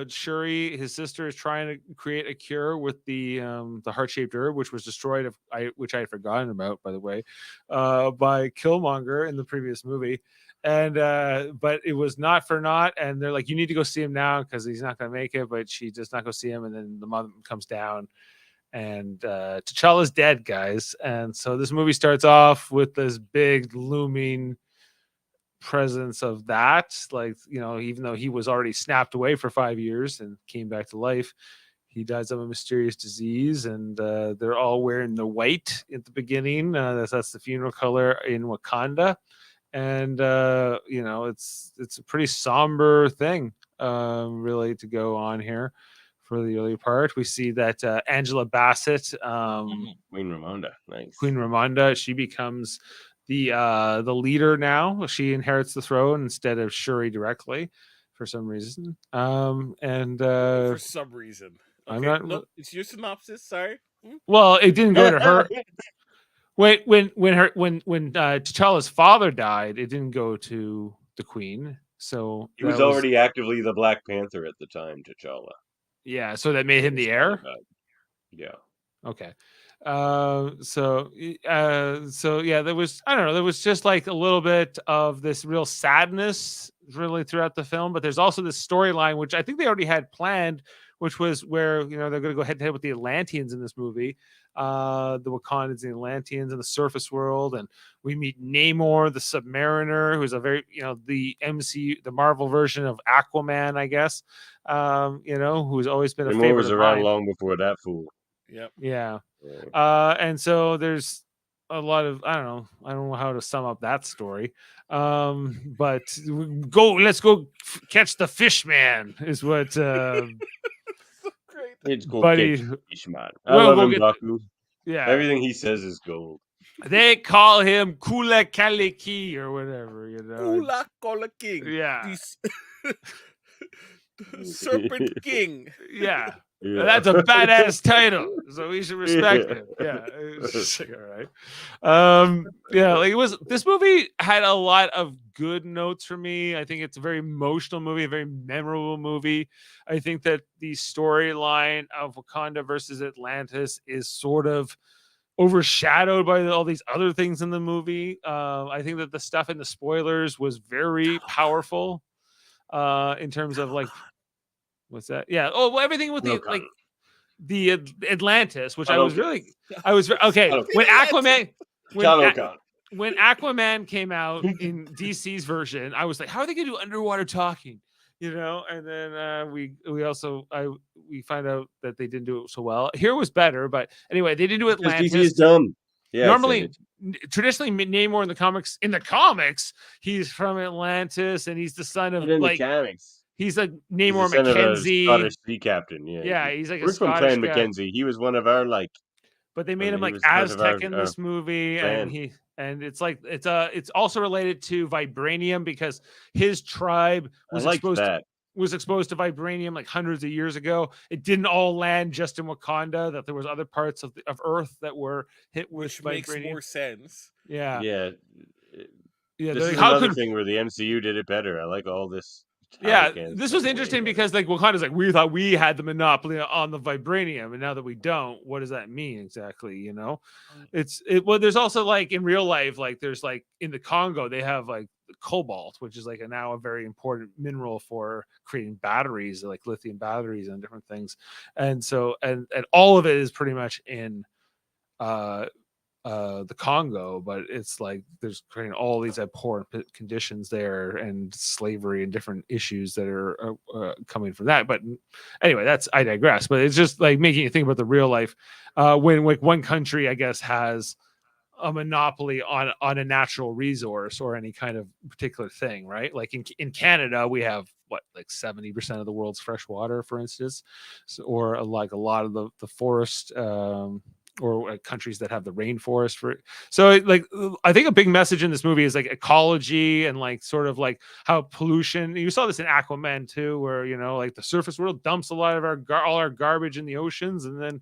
Shuri, his sister, is trying to create a cure with the heart-shaped herb, which was destroyed, which I had forgotten about, by the way, by Killmonger in the previous movie. And but it was not for naught, and they're like, you need to go see him now because he's not going to make it. But she does not go see him, and then the mother comes down, and T'Challa's dead, guys. And so this movie starts off with this big looming presence of that, like, even though he was already snapped away for 5 years and came back to life, he dies of a mysterious disease. And they're all wearing the white at the beginning. That's the funeral color in Wakanda. And it's a pretty somber thing, really, to go on here. For the early part, we see that Angela Bassett, Queen Ramonda, nice. Queen Ramonda, she becomes the leader now. She inherits the throne instead of Shuri directly, for some reason. For some reason. Okay. I'm not. Nope. It's your synopsis. Sorry. Well, it didn't go to her. Wait, when T'Challa's father died, it didn't go to the Queen. So He was already actively the Black Panther at the time, T'Challa. Yeah, so that made him the heir. Yeah. Okay. So yeah, there was, I don't know, there was just like a little bit of this real sadness really throughout the film, but there's also this storyline which I think they already had planned, which was where they're going to go head to head with the Atlanteans in this movie, the Wakandans and the Atlanteans in the surface world, and we meet Namor the Submariner, who's a very the MCU, the Marvel version of Aquaman, I guess, who's always been a Namor favorite was of around mine. long before that fool. Yep. Yeah. And so there's a lot of I don't know how to sum up that story. But let's go catch the fish man is what So great. It's called Buddy. Fishman. I love him, Baku. Yeah. Everything he says is gold. They call him Kula Kaliki or whatever, Kula Kola King. Yeah. Serpent King. Yeah. Yeah. That's a badass title, so we should respect him. Yeah, all right. Yeah, like this movie had a lot of good notes for me. I think it's a very emotional movie, a very memorable movie. I think that the storyline of Wakanda versus Atlantis is sort of overshadowed by all these other things in the movie. I think that the stuff in the spoilers was very powerful, in terms of like. What's that? Yeah. Oh, well, everything with the Atlantis, which I was okay. When Aquaman came out in DC's version, I was like, how are they gonna do underwater talking? And then we find out that they didn't do it so well. Here was better, but anyway, they didn't do Atlantis. DC is dumb. Yeah, normally, traditionally, Namor in the comics, he's from Atlantis, and he's the son of mechanics. He's like Namor Mackenzie, Scottish sea captain. Yeah, he's like we're a from Scottish Clan guy. Mackenzie. He was one of our But they made him like Aztec in this movie, and it's like it's also related to vibranium because his tribe was exposed to vibranium like hundreds of years ago. It didn't all land just in Wakanda; that there was other parts of Earth that were hit with Which vibranium. Makes more sense. Yeah. This is another thing where the MCU did it better. I like all this. Yeah, this was interesting because like Wakanda's like, we thought we had the monopoly on the vibranium, and now that we don't, what does that mean exactly? Well, there's also like in real life, like there's like in the Congo, they have like cobalt, which is like now a very important mineral for creating batteries, like lithium batteries and different things. And so and all of it is pretty much in the Congo, but it's like there's creating all these abhorrent conditions there and slavery and different issues that are coming from that. But anyway, I digress. But it's just like making you think about the real life when like one country, I guess, has a monopoly on a natural resource or any kind of particular thing, right? Like in Canada, we have what, like 70% of the world's fresh water, for instance, or like a lot of the forest, or countries that have the rainforest for it. So like I think a big message in this movie is like ecology and like sort of like how pollution. You saw this in Aquaman too, where like the surface world dumps a lot of all our garbage in the oceans, and then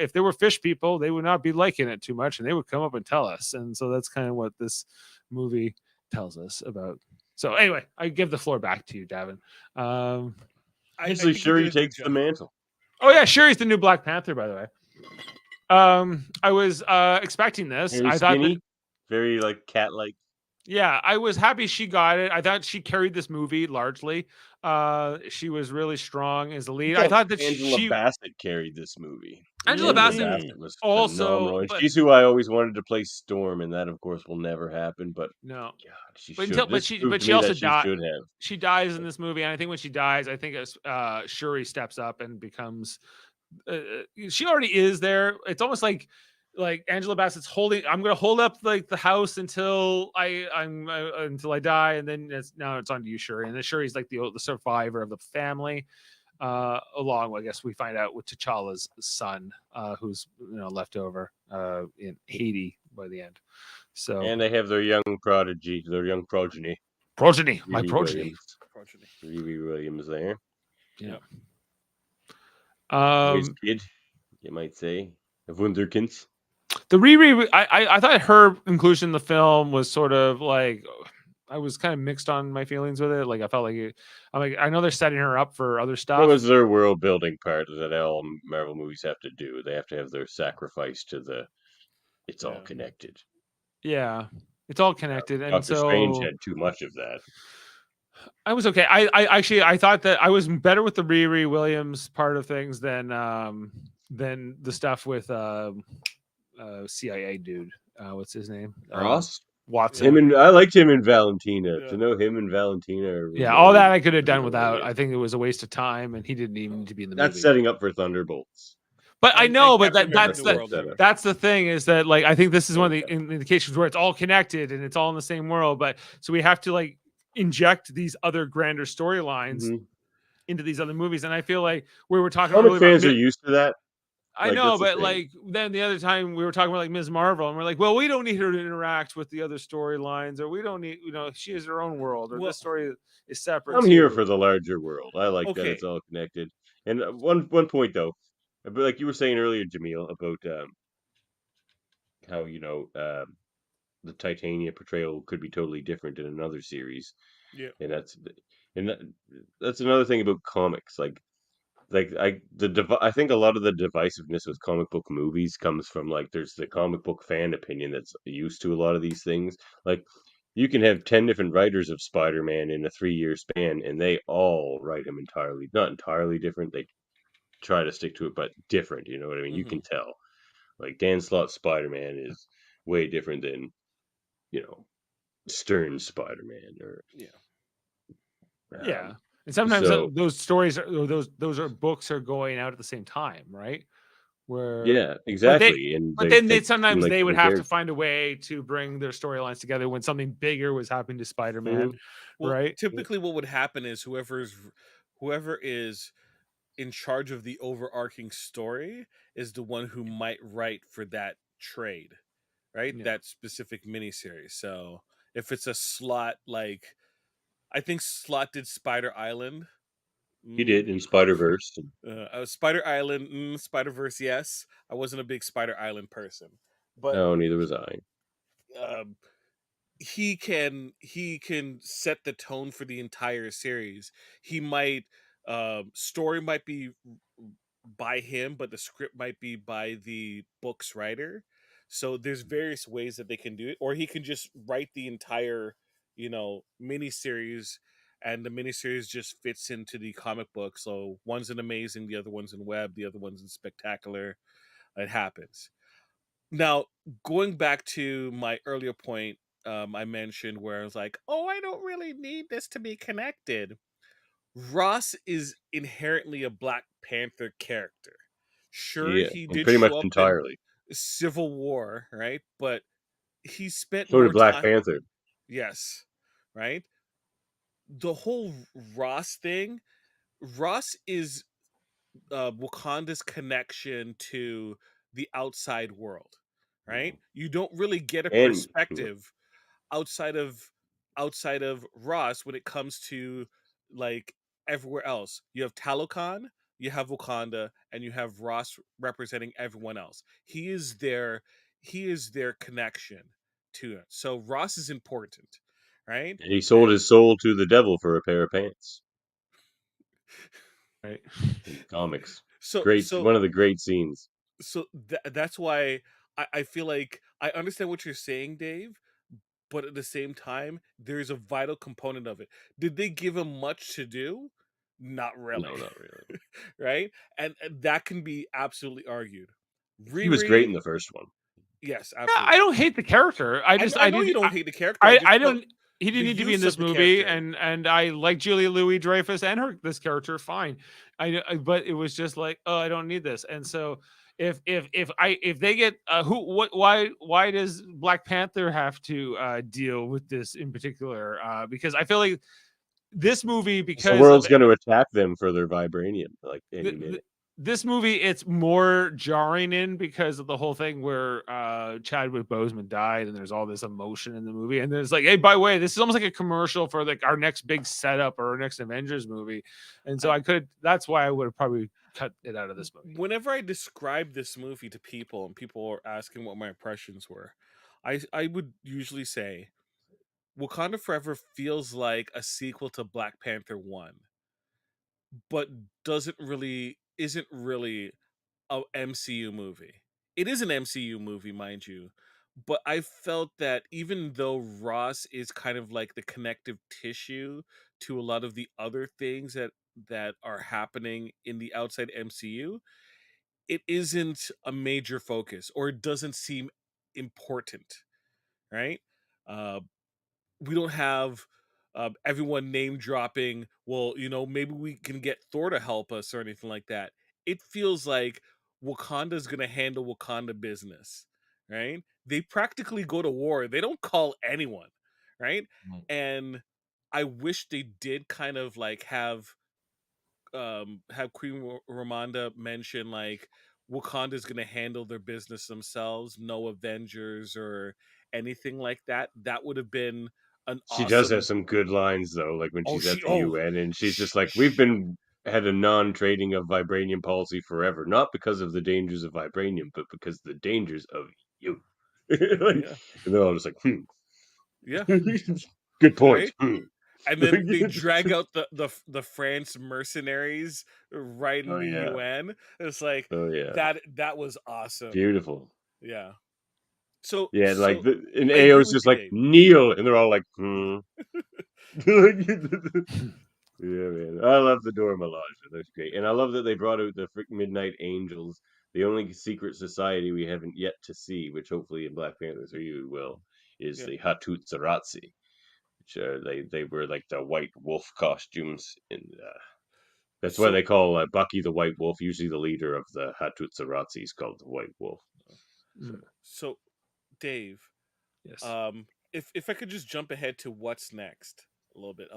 if there were fish people, they would not be liking it too much, and they would come up and tell us. And so that's kind of what this movie tells us about. So anyway, I give the floor back to you, Davan. Usually, Shuri takes the mantle. Oh yeah, Shuri's the new Black Panther, by the way. I was expecting this. Very I thought skinny, that, very like cat-like. yeah, I was happy she got it. I thought she carried this movie largely. She was really strong as the lead. I thought that Angela Bassett carried this movie. Angela Bassett was also, phenomenal, and she's who I always wanted to play Storm, and that of course will never happen. But no, God, she but should. but she also died. Should have. She dies in this movie, and I think when she dies, I think Shuri steps up and becomes. She already is there. It's almost like Angela Bassett's holding. I'm going to hold up like the house until until I die, and then now it's on to you, Shuri. And then Shuri's like the survivor of the family. Along, I guess we find out with T'Challa's son, who's left over in Haiti by the end. So and they have their young progeny, my progeny. Riri Williams there. Yeah. His kid, you might say, of Wunderkind. The Riri, I thought her inclusion in the film was sort of like, I was kind of mixed on my feelings with it. Like I felt like I know they're setting her up for other stuff. It was their world building part that all Marvel movies have to do. They have to have their sacrifice to the. It's all connected. Yeah, it's all connected, and Doctor so Strange had too much of that. I was okay. I thought that I was better with the Riri Williams part of things than the stuff with CIA dude. What's his name? Ross Watson. I liked him in Valentina. Yeah. To know him and Valentina. All that I could have done without. I think it was a waste of time, and he didn't even need to be in the movie. That's setting up for Thunderbolts. But I know, but that's the thing is that like I think this is one of the indications where it's all connected and it's all in the same world. But so we have to like inject these other grander storylines into these other movies, and I feel like we were talking. Comic fans are used to that. I know, but like then the other time we were talking about like Ms. Marvel, and we're like, well, we don't need her to interact with the other storylines, or we don't need, she has her own world, or this story is separate. I'm here for the larger world. I like that it's all connected. And one point though, like you were saying earlier, Jaemeel, about how the Titania portrayal could be totally different in another series. Yeah, and that's another thing about comics, I think a lot of the divisiveness with comic book movies comes from like there's the comic book fan opinion that's used to a lot of these things. Like you can have 10 different writers of Spider-Man in a 3-year span, and they all write him not entirely different. They try to stick to it, but different. You know what I mean? You can tell. Like Dan Slott's Spider-Man is way different than Stern's Spider-Man, or and sometimes those stories are those are books are going out at the same time, right? Where exactly. But then sometimes they would have to find a way to bring their storylines together when something bigger was happening to Spider-Man, right? Typically, what would happen is whoever is in charge of the overarching story is the one who might write for that trade, right? That specific miniseries. So if it's a Slott, like I think Slott did Spider Island. He did in Spider-Verse. Spider Island, Spider-Verse, yes. I wasn't a big Spider Island person, but no, neither was I. He can set the tone for the entire series. He might story might be by him, but the script might be by the book's writer. So there's various ways that they can do it, or he can just write the entire miniseries, and the miniseries just fits into the comic book. So one's in Amazing, the other one's in Web, the other one's in Spectacular. It happens. Now, going back to my earlier point, I mentioned where I was like, oh, I don't really need this to be connected. Ross is inherently a Black Panther character. Sure, he did pretty show much up entirely in Civil War, right? But he spent So did more Black time. Panther. Yes, right. The whole Ross thing. Ross is Wakanda's connection to the outside world, right? You don't really get a And perspective outside of Ross when it comes to like everywhere else. You have Talokan, you have Wakanda, and you have Ross representing everyone else. He is their connection to it. So Ross is important, right? he sold his soul to the devil for a pair of pants. Right. In comics. So Great, so one of the great scenes. that's why I feel like I understand what you're saying, Dave, but at the same time, there's a vital component of it. Did they give him much to do? Not really. No, not really. Right? And that can be absolutely argued. He was great Riri, in the first one. yes, Yeah, I absolutely. don't hate the character. I know you don't hate the character. I just I felt don't. He didn't the need to be in use of this the movie, character. and I like Julia Louis Dreyfus and this character fine. But it was just like, oh, I don't need this. And so if they get why does Black Panther have to deal with this in particular? Because I feel like this movie, The because of world's going to attack them for their vibranium like any th- minute. this movie, it's more jarring in because of the whole thing where Chadwick Boseman died and there's all this emotion in the movie, and there's like, hey, by the way, this is almost like a commercial for like our next big setup or our next Avengers movie. And so that's why I would have probably cut it out of this movie. Whenever I describe this movie to people and people are asking what my impressions were, I would usually say Wakanda Forever feels like a sequel to Black Panther 1, but isn't really a MCU movie. It is an MCU movie, mind you, but I felt that even though Ross is kind of like the connective tissue to a lot of the other things that are happening in the outside MCU, it isn't a major focus, or it doesn't seem important, right? Uh, we don't have everyone name dropping, well, maybe we can get Thor to help us or anything like that. It feels like Wakanda's going to handle Wakanda business, right? They practically go to war. They don't call anyone, right? And I wish they did kind of like have Queen Ramonda mention like Wakanda's going to handle their business themselves, no Avengers or anything like that. That would have been an She does have awesome. some good lines though, like when Oh, she's at she. the Oh, UN and she's sh- just like, "We've sh- been had a non-trading of vibranium policy forever, not because of the dangers of vibranium, but because the dangers of you." Like, yeah, and they're all just like, "Hmm, yeah, good point." right. And then they drag out the France mercenaries right in Oh the yeah, UN. It's like oh yeah, that was awesome. beautiful. Yeah. So Yeah, like so and I agree AO's with just you, like Dave. kneel, and they're all like, "Hmm." Yeah, man. I love the Dora Milaje. That's great. And I love that they brought out the Midnight Angels, the only secret society we haven't yet to see, which hopefully in Black Panther 3 we will, is Yeah. the Hattusarasi, which are they wear like the white wolf costumes. And that's why So they call Bucky the White Wolf. Usually the leader of the Hattusarasi is called the White Wolf. So, so Dave, Yes. if I could just jump ahead to what's next a little bit,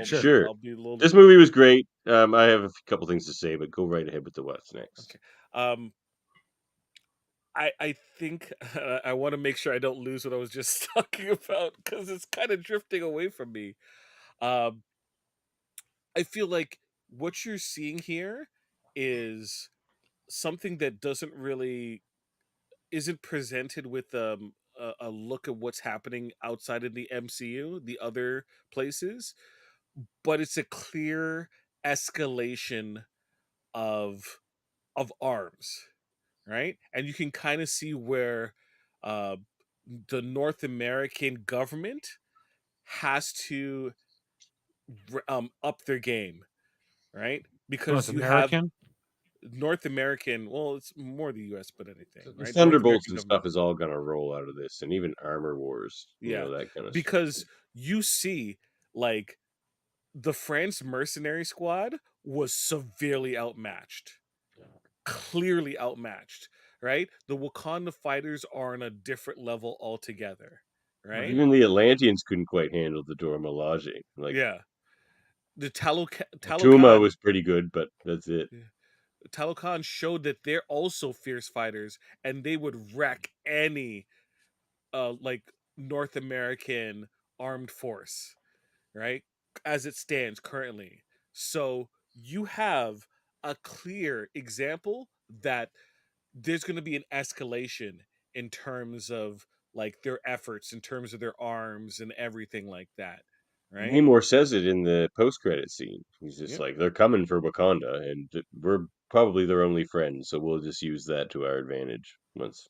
Sure. sure. I'll be a little. This movie was great. I have a couple things to say, but go right ahead with the what's next. Okay. I think I want to make sure I don't lose what I was just talking about because it's kind of drifting away from me. Um, I feel like what you're seeing here is something that doesn't really isn't presented with a look at what's happening outside of the MCU, the other places, but it's a clear escalation of arms, right? And you can kind of see where uh, the North American government has to up their game, right? North Because you have American. North American, well, it's more the U.S., but anything, The right? North Thunderbolts American and government, stuff is all gonna roll out of this, and even Armor Wars, yeah, that kind of stuff. because you see, like, the France mercenary squad was severely outmatched, clearly outmatched. right? The Wakanda fighters are on a different level altogether, right? Even the Atlanteans couldn't quite handle the Dora Milaje. Like, Yeah. The Tuma Talokan, was pretty good, but that's it. Talokan showed that they're also fierce fighters, and they would wreck any like North American armed force, right? As it stands currently. So you have a clear example that there's going to be an escalation in terms of like their efforts, in terms of their arms and everything like that, right? Namor says it in the post-credit scene. He's just Yeah. like, they're coming for Wakanda, and we're probably their only friends, so we'll just use that to our advantage. Once,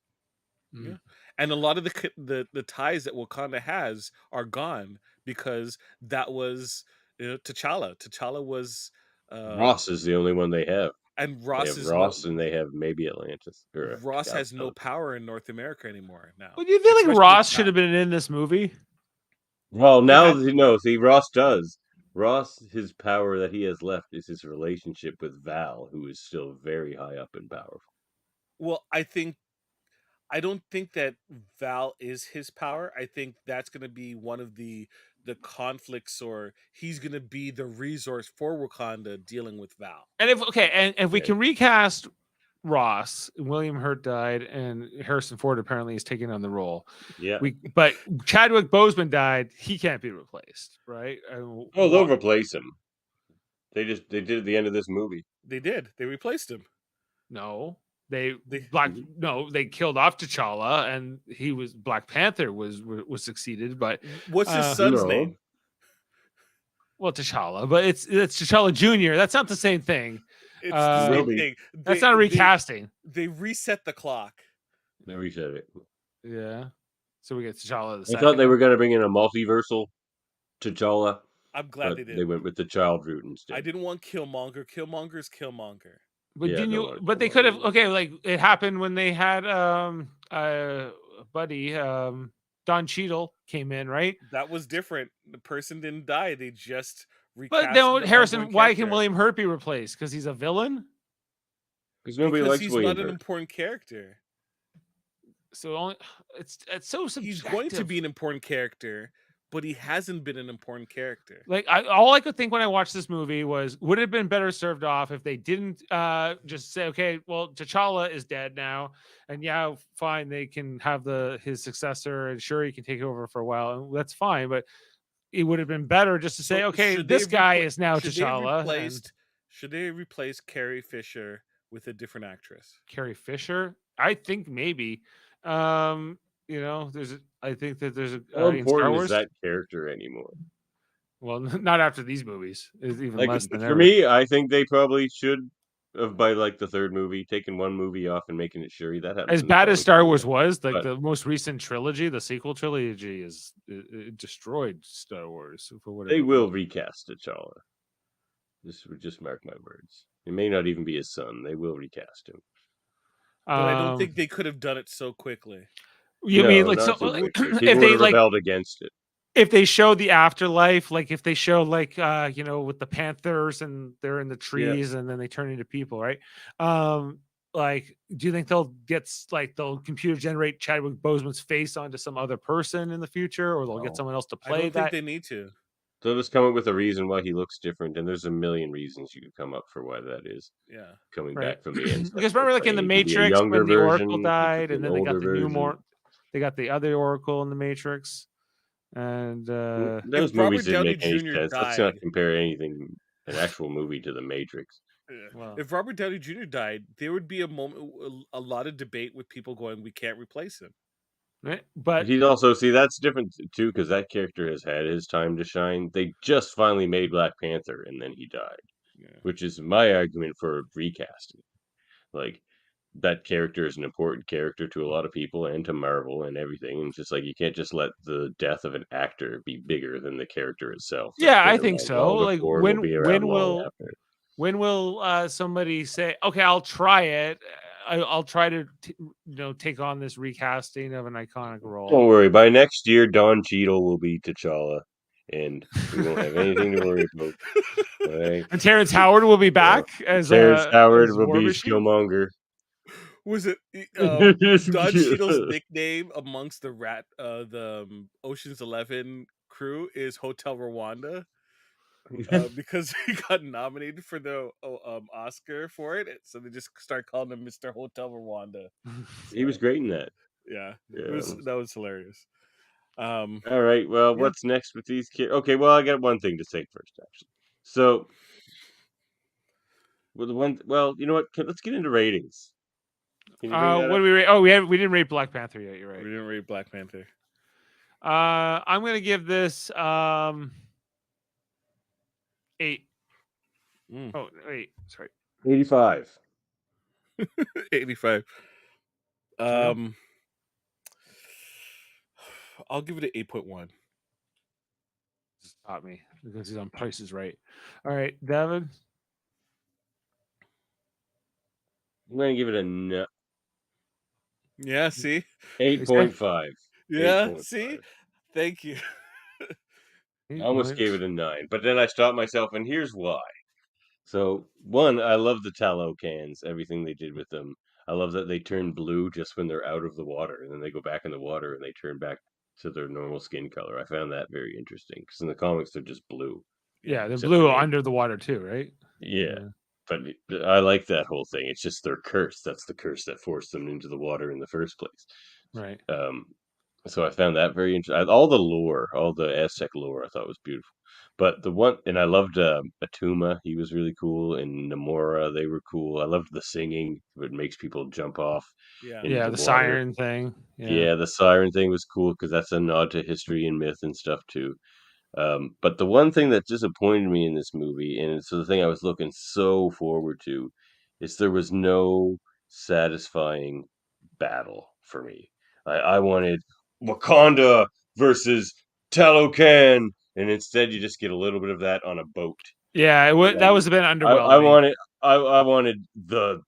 Yeah, and a lot of the ties that Wakanda has are gone because that was T'Challa. T'Challa was, Ross is the only one they have. and They Ross have is no Ross, and they have maybe Atlantis or Ross has no Atlantis. power in North America anymore now. But do you feel like Especially Ross with should have been in this movie? Well, now had- you know. See, Ross does. Ross, his power that he has left is his relationship with Val, who is still very high up in power. Well, I don't think that Val is his power. I think that's going to be one of the conflicts, or he's going to be the resource for Wakanda dealing with Val. And if we Okay. can recast Ross, William Hurt died, and Harrison Ford apparently is taking on the role. Yeah. But Chadwick Boseman died; he can't be replaced, right? Oh, they'll replace him. They did at the end of this movie. They did. They replaced him. No, They- they killed off T'Challa, and he was Black Panther was succeeded, but What's his son's No. name? well, T'Challa, but it's T'Challa Jr. That's not the same thing. It's Uh, the Will same be. thing. That's not a recasting. They reset the clock. They reset it. Yeah. So we get T'Challa the I second. thought they were going to bring in a multiversal T'Challa, I'm glad but they did. they went with the child route instead. I didn't want Killmonger. Killmonger's Killmonger. But Yeah, didn't no, you? But they could have. Killmonger. Okay, like it happened when they had buddy Don Cheadle came in, right? That was different. The person didn't die. They just recast. But then the Harrison, ongoing why can character. William Hurt be replaced? Because he's a villain. Because nobody Because likes he's William not an Hurt. important character. So only it's so subjective. He's going to be an important character, but he hasn't been an important character. Like all I could think when I watched this movie was, would it have been better served off if they didn't just say, okay, well, T'Challa is dead now, and yeah, fine, they can have his successor, and sure, he can take it over for a while, and that's fine, but it would have been better just to say, So okay, should this they guy repla- is now should they T'Challa. And Should they replace Carrie Fisher with a different actress? Carrie Fisher, I think maybe. I think that there's a How in Star important Wars. is that character anymore? Well, not after these movies. It's even Like, less than for ever. me, I think they probably should have, by like the third movie, taken one movie off and making it Shuri. That happens As in the bad as comics Star anyway. Wars was, like But- the most recent trilogy, the sequel trilogy it destroyed Star Wars for whatever. They will recast T'Challa. This would just mark my words. It may not even be his son. They will recast him. But I don't think they could have done it so quickly. you No, mean like not so so like, quickly. if People they would have like rebelled against it. if they show the afterlife, like if they show like with the Panthers and they're in the trees and then they turn into people, right? Like, do you think they'll computer generate Chadwick Boseman's face onto some other person in the future, or they'll No. get someone else to I play don't that? think they need to. They'll just come up with a reason why he looks different, and there's a million reasons you could come up for why that is. Yeah. Coming Right. back from the ancestors. Because remember, like in the It could be a Matrix, younger when the Oracle version, it could died, be and an then they got older the new version. they got the other Oracle in the Matrix, and Those If Robert movies didn't Downey make any Jr. sense. Let's not died- compare anything, an actual movie, to the Matrix. Wow. If Robert Downey Jr. died, there would be a lot of debate with people going, "We can't replace him." right? But But he'd also see that's different too, because that character has had his time to shine. They just finally made Black Panther, and then he died, Yeah. which is my argument for recasting. Like, that character is an important character to a lot of people and to Marvel and everything. And just like, you can't just let the death of an actor be bigger than the character itself. That's yeah, I been think around so. long Like before, will be around long after. when will somebody say, okay, I'll try it. I'll try to take on this recasting of an iconic role. Don't worry. By next year, Don Cheadle will be T'Challa, and we won't have anything to worry about. All right? And Terrence Howard will be back as Terrence Howard as will War be Machine. Killmonger. Was it Don Cheadle's nickname amongst the Ocean's 11 crew is Hotel Rwanda? Because he got nominated for the Oscar for it, so they just start calling him Mr. Hotel Rwanda. He was great in that. Yeah, Yeah. that was hilarious. All right. Well, Yeah. what's next with these kids? Okay. Well, I got one thing to say first, actually. So, well, you know what? Let's get into ratings. Can you bring that What up? do we rate? Oh, we didn't rate Black Panther yet. You're We right. didn't rate Black Panther. I'm gonna give this 8. Oh wait, sorry. 85. 85. Jaemeel? I'll give it an 8.1. Stop me because he's on Price is Right. All right, Davan. I'm gonna give it a Yeah, see? 8.5. Yeah, 8.5. see? Thank you. I almost gave it a 9, but then I stopped myself, and here's why. So, one, I love the tallow cans, everything they did with them. I love that they turn blue just when they're out of the water, and then they go back in the water and they turn back to their normal skin color. I found that very interesting because in the comics they're just blue. Yeah, they're except blue for the- under the water too, right? Yeah, but I like that whole thing. It's just their curse. That's the curse that forced them into the water in the first place. Right. So I found that very interesting. All the lore, all the Aztec lore, I thought was beautiful. But the one, and I loved Atuma. He was really cool, and Namora. They were cool. I loved the singing. It makes people jump off Yeah. into Yeah, the the water. siren thing. Yeah, the siren thing was cool because that's a nod to history and myth and stuff too. But the one thing that disappointed me in this movie, and it's the thing I was looking so forward to, is there was no satisfying battle for me. I wanted Wakanda versus Talocan, and instead you just get a little bit of that on a boat. Yeah, that was a bit I underwhelming. wanted the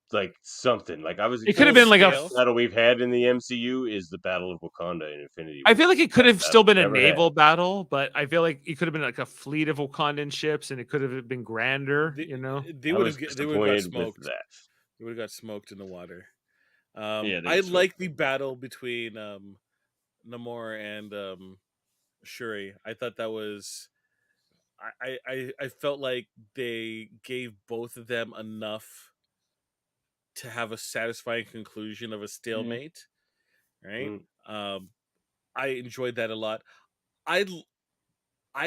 something like I was. It could have been like a scale. battle we've had in the MCU is the Battle of Wakanda in Infinity I War. feel like it could have still been a never had. naval battle, but I feel like it could have been like a fleet of Wakandan ships, and it could have been grander. They I would was have got disappointed with smoked. that. They would have got smoked in the water. Yeah, they I smoked like the battle between Namor and Shuri. I thought that was I felt like they gave both of them enough to have a satisfying conclusion of a stalemate. Right? I enjoyed that a lot. I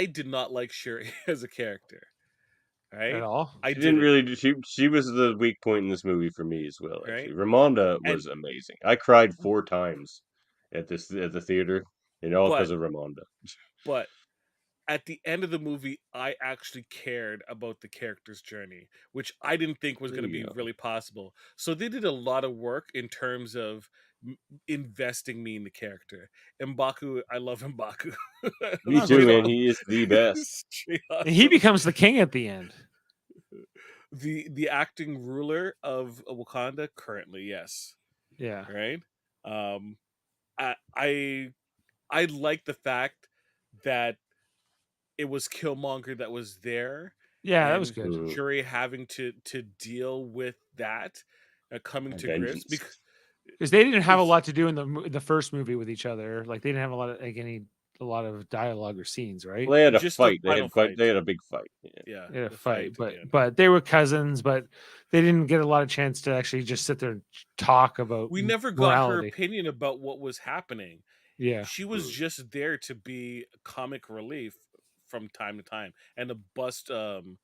did not like Shuri as a character. Right? At all. She didn't really. She was the weak point in this movie for me as well. Actually, Right? Ramonda was amazing. I cried 4 times at the theater, and all because of Ramonda. But at the end of the movie, I actually cared about the character's journey, which I didn't think was going to be really possible. So they did a lot of work in terms of investing me in the character. M'Baku, I love M'Baku. Me too, man. He is the best. He becomes the king at the end. The acting ruler of Wakanda currently, yes. Yeah. Right. I like the fact that it was Killmonger that was there. Yeah, that was good. Shuri having to deal with that, coming to grips because they didn't have a lot to do in the first movie with each other. Like they didn't have a lot of a lot of dialogue or scenes, right? Well, they had a fight. They had a big fight. Yeah, they had a fight, but they were cousins. But they didn't get a lot of chance to actually just sit there and talk about. We never got her opinion about what was happening. Yeah, she was just there to be comic relief from time to time and to bust and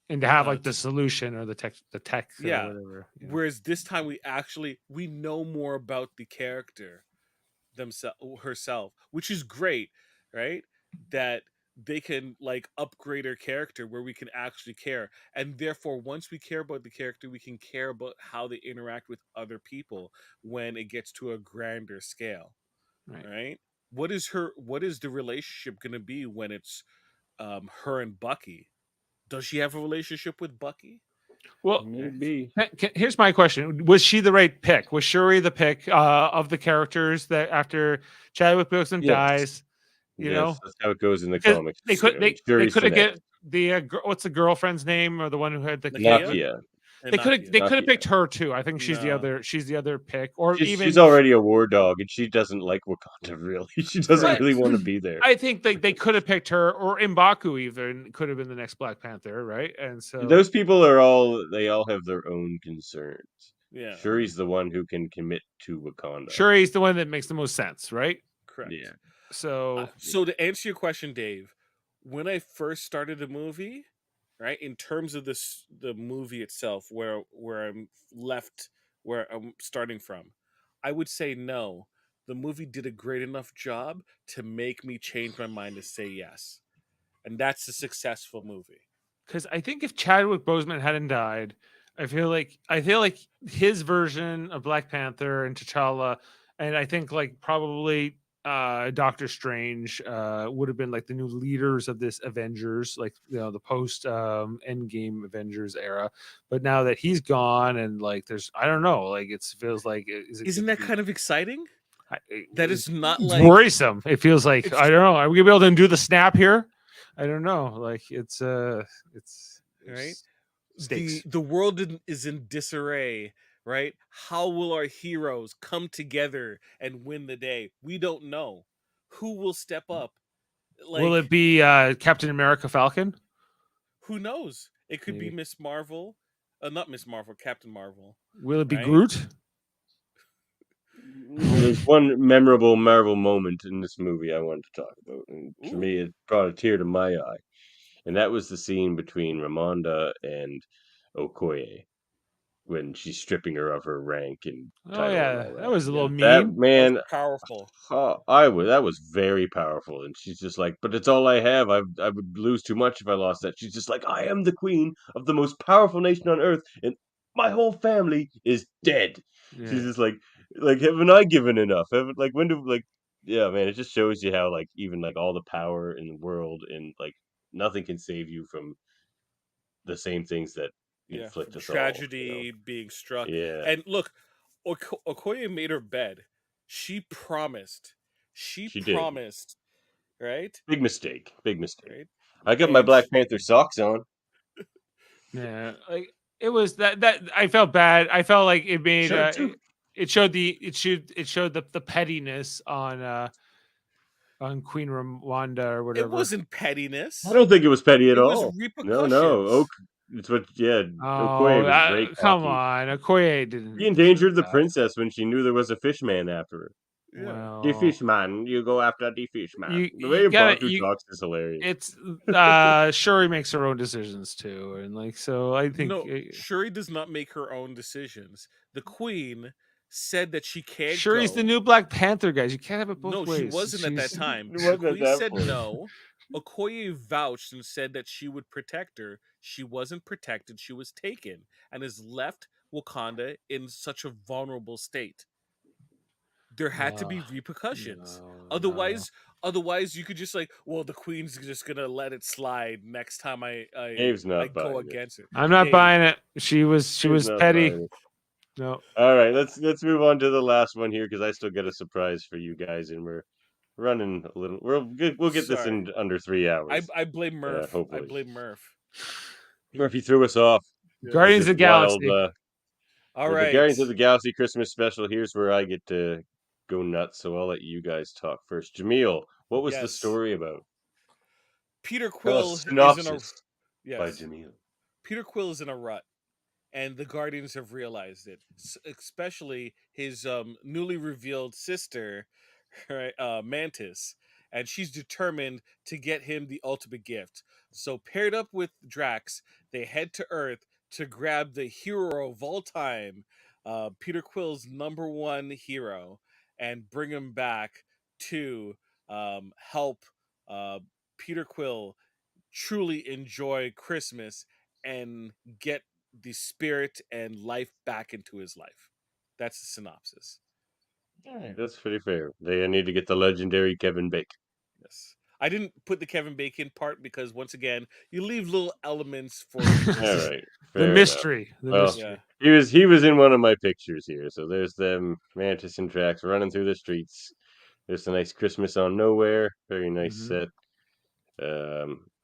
to have like the solution or the tech or whatever. Whereas this time we know more about the character herself, which is great, right? That they can like upgrade her character where we can actually care, and therefore once we care about the character, we can care about how they interact with other people when it gets to a grander scale. Right? What is the relationship going to be when it's her and Bucky? Does she have a relationship with Bucky? Well, maybe. Here's my question: was she the right pick? Was Shuri the pick of the characters that after Chadwick Boseman dies? You know, that's how it goes in the comics. They could have get the what's the girlfriend's name or the one who had the Nakia. And They not could yet. they Not could have yet. picked her too. I think she's the No. other pick, or She's even already a war dog, and she doesn't like Wakanda really. She doesn't Correct. really want to be there. I think they could have picked her, or M'Baku even could have been the next Black Panther, right? And so Those people are all have their own concerns. Yeah. Shuri's the one who can commit to Wakanda. Shuri's the one that makes the most sense, right? Correct. Yeah. So So to answer your question, Dave, when I first started the movie, right, in terms of the movie itself, where I'm left, where I'm starting from, I would say no. The movie did a great enough job to make me change my mind to say yes, and that's a successful movie. because I think if Chadwick Boseman hadn't died, I feel like his version of Black Panther and T'Challa, and I think like probably Doctor Strange would have been like the new leaders of this Avengers, like the post Endgame Avengers era. But now that he's gone, and like there's I don't know, like it feels like Isn't that kind of exciting? That it's it's not it's like worrisome. It feels like it's- I don't know. Are we gonna be able to do the snap here? I don't know. Like it's right. stakes. The world is in disarray, right? How will our heroes come together and win the day? We don't know. Who will step up? Will Like, it be Captain America Falcon? who knows? It could be Maybe. Miss Marvel, not Miss Marvel, Captain Marvel. Will it be Right? Groot? There's one memorable Marvel moment in this movie I wanted to talk about, and for Ooh. me, it brought a tear to my eye, and that was the scene between Ramonda and Okoye when she's stripping her of her rank and Oh title and yeah, all that that. was a little That mean. That was man, powerful. that was very powerful, and she's just like, but it's all I have. I would lose too much if I lost that. She's just like, I am the queen of the most powerful nation on earth, and my whole family is dead. She's Yeah. just like, haven't I given enough? Haven't like when do like, yeah, man, it just shows you how like even like all the power in the world and like nothing can save you from the same things that Yeah, inflict from us all. tragedy being struck. Yeah, And look, Okoye made her bed. She promised. She she did. promised, right? Big mistake. Big mistake. Right? I got my And Black Panther socks on. Yeah, like it was that I felt bad. I felt like it made Should too. it showed the pettiness on Queen Rwanda or it whatever. wasn't pettiness. I don't think it was petty at It was all. No, repercussions. Oak. It's what. Yeah, Oh, Okoye was very come cocky. on, Okoye didn't He deserve endangered the that. princess when she knew there was a fish man after her. Yeah. The Well, fish man, you go after the fish man. you The way you gotta Bantu talks is hilarious. it's Shuri makes her own decisions too, and like so I think No, Shuri does not make her own decisions. The queen said that she can't Shuri's go. the new Black Panther, guys. You can't have it both No, ways. she wasn't at that She's- time. It The wasn't at queen that said point. no. Okoye vouched and said that she would protect her. She wasn't protected. She was taken and has left Wakanda in such a vulnerable state. There had to be repercussions. Otherwise, you could just like, well, the queen's just gonna let it slide next time Dave's not I go buying it. against it. I'm not Dave, buying it. She Dave's was not petty. buying it. No. All right, let's move on to the last one here because I still get a surprise for you guys, and we're running a little. We'll get this Sorry. in under 3 hours. I blame Murph. I hopefully. blame Murph. Murphy threw us off. Guardians of the Galaxy. All With right. the Guardians of the Galaxy Christmas special, here's where I get to go nuts. So I'll let you guys talk first. Jaemeel, what was the Yes. story about? Peter Tell Quill us is in a synopsis by yes. Jaemeel. Peter Quill is in a rut, and the Guardians have realized it. Especially his newly revealed sister, right, Mantis, and she's determined to get him the ultimate gift. So paired up with Drax, they head to Earth to grab the hero of all time, Peter Quill's number one hero, and bring him back to help Peter Quill truly enjoy Christmas and get the spirit and life back into his life. That's the synopsis. That's pretty fair. They need to get the legendary Kevin Bacon. Yes. I didn't put the Kevin Bacon part because once again, you leave little elements for All people to see. right, The fair mystery. The Well, mystery. Yeah. he was in one of my pictures here. So there's them Mantis and Drax running through the streets. There's a nice Christmas on Nowhere. Very nice Mhm. set.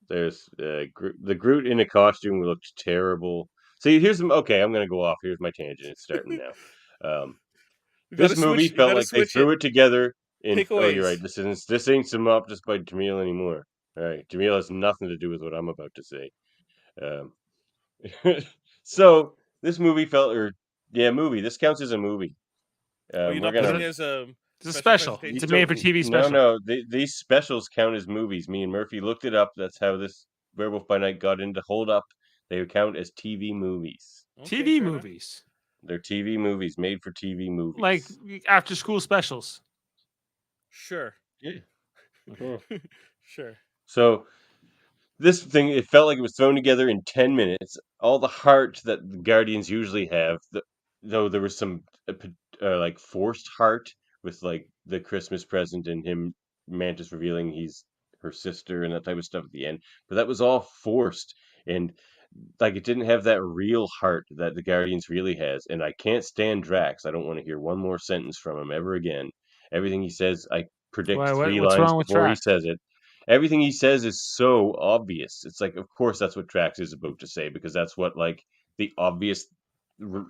There's the Groot in a costume looked terrible. See, okay. I'm gonna go off. Here's my tangent. It's starting now. You This gotta movie switch. You felt gotta like they switch it. threw it together in. Oh, you're right. Takeaways. This ain't Synopsis by Jaemeel anymore. All right, Jaemeel has nothing to do with what I'm about to say. Um, so this movie movie. This counts as a movie. Oh, you're We're not gonna putting it as a It's a special special. presentation. It's a made for TV no, special. no. These specials count as movies. Me and Murphy looked it up. That's how this Werewolf by Night got into Hold Up. They count as TV movies. Okay, TV fair enough. movies, They're TV movies made for TV movies. like after school specials. Sure. Yeah. Sure. So this thing, it felt like it was thrown together in 10 minutes. All the heart that the Guardians usually have, though there was some like forced heart with like the Christmas present and him, Mantis revealing he's her sister and that type of stuff at the end. But that was all forced. And like it didn't have that real heart that the Guardians really has. And I can't stand Drax. I don't want to hear one more sentence from him ever again. Everything he says, I predict Why? three What's lines wrong with before he Drax? says it. Everything he says is so obvious. It's like, of course, that's what Drax is about to say because that's what like the obvious r-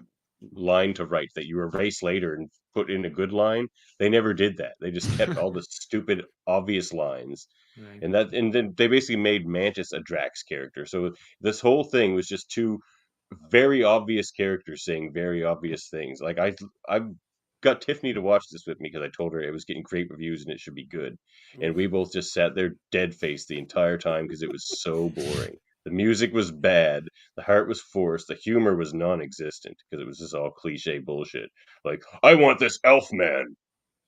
line to write that you erase later and put in a good line. They never did that. They just kept all the stupid obvious lines, Right. and then they basically made Mantis a Drax character. So this whole thing was just two very obvious characters saying very obvious things. Like I got Tiffany to watch this with me because I told her it was getting great reviews and it should be good. And we both just sat there dead faced the entire time because it was so boring. The music was bad, the heart was forced, the humor was non-existent because it was just all cliche bullshit. Like, I want this elf man.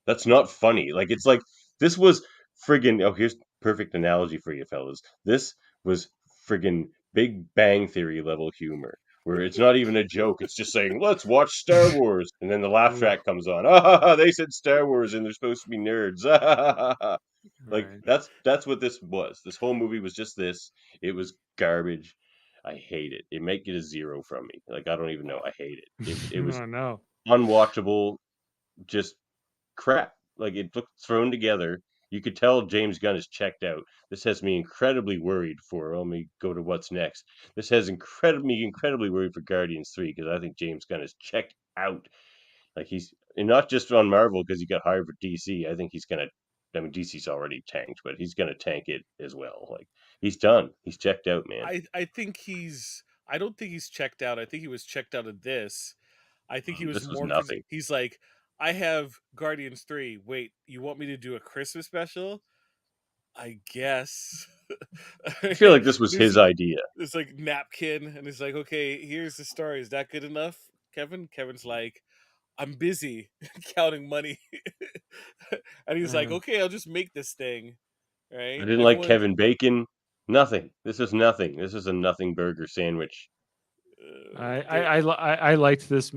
That's not funny. Like it's like this was friggin' here's perfect analogy for you fellas. This was friggin' Big Bang Theory level humor. Where it's not even a joke, it's just saying, let's watch Star Wars. And then the laugh track comes on. Ah, they said Star Wars and they're supposed to be nerds. Like Right. that's what this was. This whole movie was just this. It was garbage. I hate it. It make it a 0 from me. Like I don't even know. I hate it. It was Oh no. unwatchable, just crap. Like it looked thrown together. You could tell James Gunn is checked out. This has me incredibly worried for. Let me go to what's next. This has incredibly worried for Guardians 3 because I think James Gunn is checked out. Like he's and not just on Marvel because he got hired for DC. I think he's gonna. I mean, DC's already tanked, but he's gonna tank it as well. Like he's done. He's checked out, man. I think he's. I don't think he's checked out. I think he was checked out of this. I think he was This was more because nothing. he's like, I have Guardians 3. Wait, you want me to do a Christmas special? I guess. I feel like this was his idea. It's like napkin, and it's like, okay, here's the story. Is that good enough, Kevin? Kevin's like, I'm busy counting money, and he's like, okay, I'll just make this thing. I Right? didn't like Everyone. Kevin Bacon. Nothing. This is nothing. This is a nothing burger sandwich. I liked this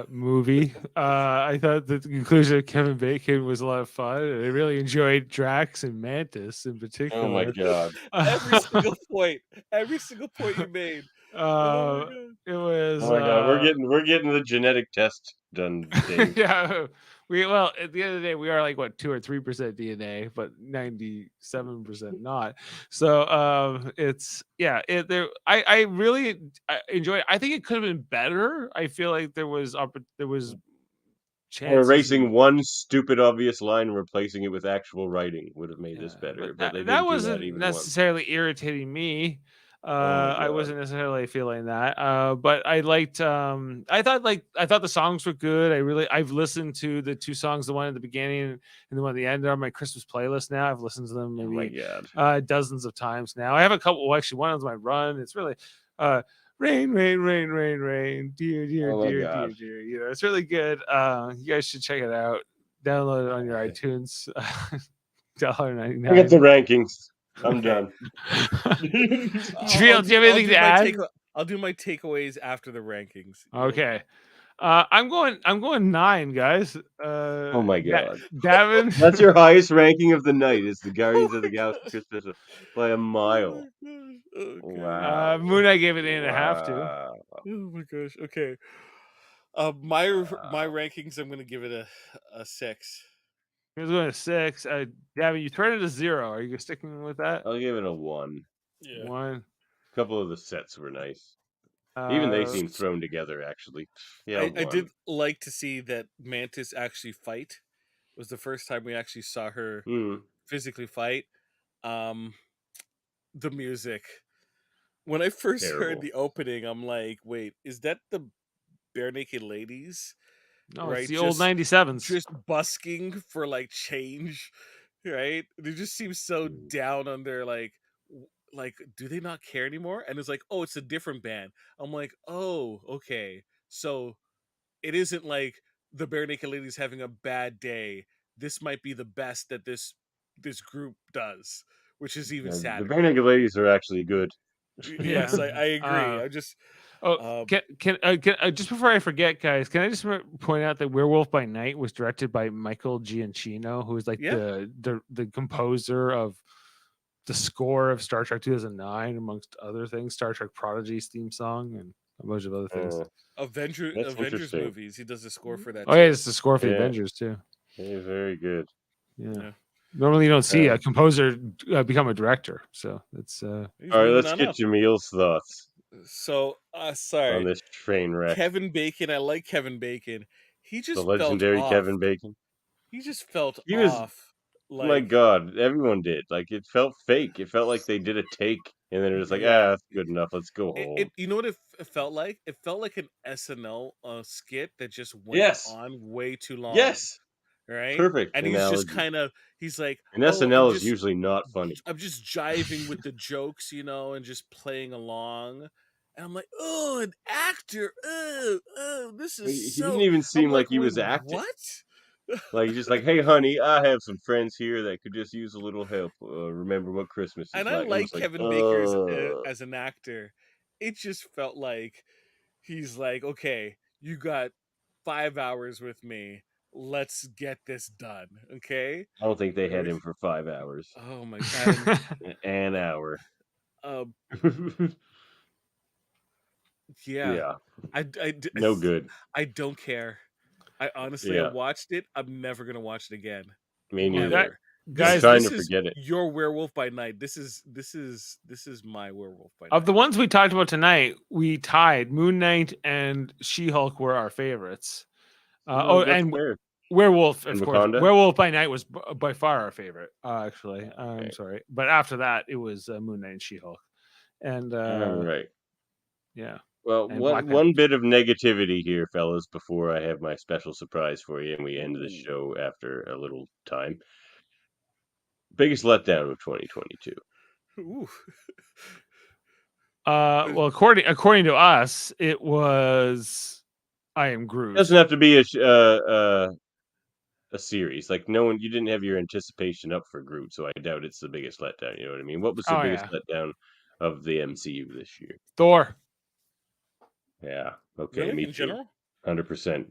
movie. I thought that the conclusion of Kevin Bacon was a lot of fun. I really enjoyed Drax and Mantis in particular. Oh my god. Every single point you made. It was. Oh my god. We're getting the genetic test done, Dave. Yeah. Well, at the end of the day, we are like what 2 or 3% DNA, but 97% not. So it's I really enjoyed it. I think it could have been better. I feel like there was Or chances. erasing one stupid obvious line and replacing it with actual writing would have made this better, but they that didn't do that wasn't even once. necessarily irritating me. my I God. wasn't necessarily feeling that. But I liked I thought the songs were good. I've listened to the two songs, the one at the beginning and the one at the end. They're on my Christmas playlist now. I've listened to them Oh my maybe god. dozens of times now. I have a couple, well, actually one of my run. It's really rain, rain, rain, rain, rain, dear, dear, Oh my dear, God. dear, dear. You know, it's really good. You guys should check it out. Download it on your iTunes. $1.99. I got the rankings. I'm Okay. done. Jaemeel, do you have anything to add? I'll do my takeaways after the rankings. Okay. I'm going 9, guys. Oh my god. Davin. That's your highest ranking of the night. Is the Guardians of the Galaxy Christmas special by a mile. Okay. Wow. Moon Knight gave it 8.5 too. Wow. Oh my gosh. Okay. My rankings, I'm gonna give it a 6. He was going to 6. Davin, you turned it to 0. Are you sticking with that? I'll give it a 1. Yeah. 1. A couple of the sets were nice. Even they seem thrown together, actually. Yeah, I did like to see that Mantis actually fight. It was the first time we actually saw her physically fight. The music. When I first heard the opening, I'm like, wait, is that the Bare Naked Ladies? No, it's Right? the old 97s. Just busking for like change, right? They just seem so down on their like do they not care anymore? And it's like, oh, it's a different band. I'm like, oh, okay. So it isn't like the Bare Naked Ladies having a bad day. This might be the best that this group does, which is even sadder. The Bare Naked Ladies are actually good. Yes, I agree. I just can just before I forget, guys, can I just point out that Werewolf by Night was directed by Michael Giacchino, who is like the composer of the score of Star Trek 2009, amongst other things, Star Trek Prodigy's theme song, and a bunch of other things. Avengers movies. He does the score for that. Oh yeah, it's the score for the Avengers too. Yeah, very good. Yeah. Normally you don't see a composer become a director, so it's all right, let's get Jameel's thoughts. So sorry on this train wreck. Kevin Bacon, I like Kevin Bacon. He just the legendary felt Kevin Bacon. He just felt he off. Was, my God, everyone did. Like, it felt fake. It felt like they did a take, and then it was like, that's good enough. Let's go home. You know what it felt like? It felt like an SNL skit that just went on way too long. Yes. Right? Perfect. And analogy. He's just kind of, he's like, and SNL is usually not funny. I'm just jiving with the jokes, and just playing along. And I'm like, oh, an actor. Oh, this is He didn't even seem like he was acting. What? Like, just like, hey, honey, I have some friends here that could just use a little help. Remember what Christmas is and like. I like Kevin Baker as an actor. It just felt like he's like, okay, you got 5 hours with me. Let's get this done. Okay. I don't think they had him for 5 hours. Oh my God. An hour. Yeah. No good. I don't care. I honestly I watched it. I'm never gonna watch it again. Me neither. Guys, trying to forget it. Your Werewolf by Night. This is my Werewolf by Night. Of the ones we talked about tonight, we tied. Moon Knight and She-Hulk were our favorites. And fair. Werewolf, of course. Werewolf by Night was by far our favorite. Actually, I'm sorry, but after that, it was Moon Knight and She-Hulk. And right, yeah. Well, one bit of negativity here, fellas, before I have my special surprise for you, and we end the show after a little time. Biggest letdown of 2022. Ooh. Well, according to us, it was I Am Groot. It doesn't have to be a series. Like, no one, you didn't have your anticipation up for Groot, so I doubt it's the biggest letdown. You know what I mean? What was the biggest letdown of the MCU this year? Thor. Yeah. Okay. Really? Me in too. General? 100%.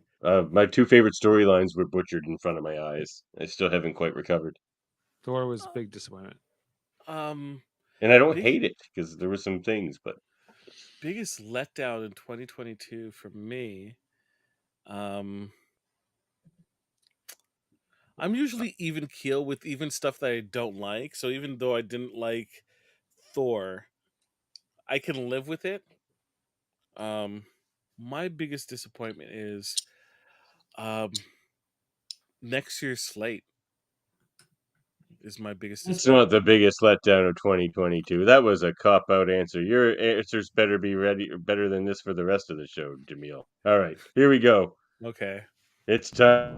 My two favorite storylines were butchered in front of my eyes. I still haven't quite recovered. Thor was a big disappointment. And I don't hate it because there were some things, but biggest letdown in 2022 for me. I'm usually even keel with even stuff that I don't like. So even though I didn't like Thor, I can live with it. My biggest disappointment is next year's slate is my biggest It's not the biggest letdown of 2022. That was a cop-out answer. Your answers better be better than this for the rest of the show, Jaemeel. All right, here we go. Okay. It's time.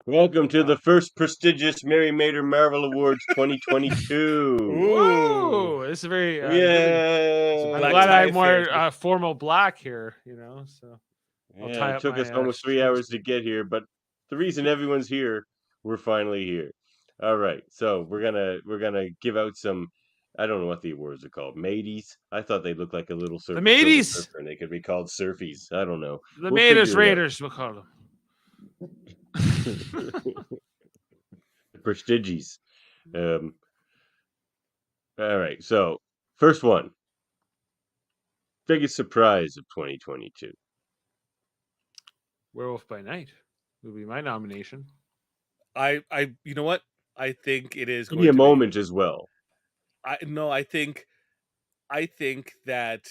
Welcome to the first prestigious Mary Mater Marvel Awards 2022. Whoa, this is very yeah. I'm glad I have more formal black here, so it took us almost 3 hours to get here, but the reason everyone's here, we're finally here. All right, so we're gonna give out some. I don't know what the awards are called. Mateys. I thought they looked like a little surfer. The mateys. Surfer, and they could be called surfies. I don't know. The Maters Raiders, we'll call them. Prestigies. All right, so first one. Biggest surprise of 2022. Werewolf by Night would be my nomination. you know what? I think it is Give me going a to be. moment as well. I think that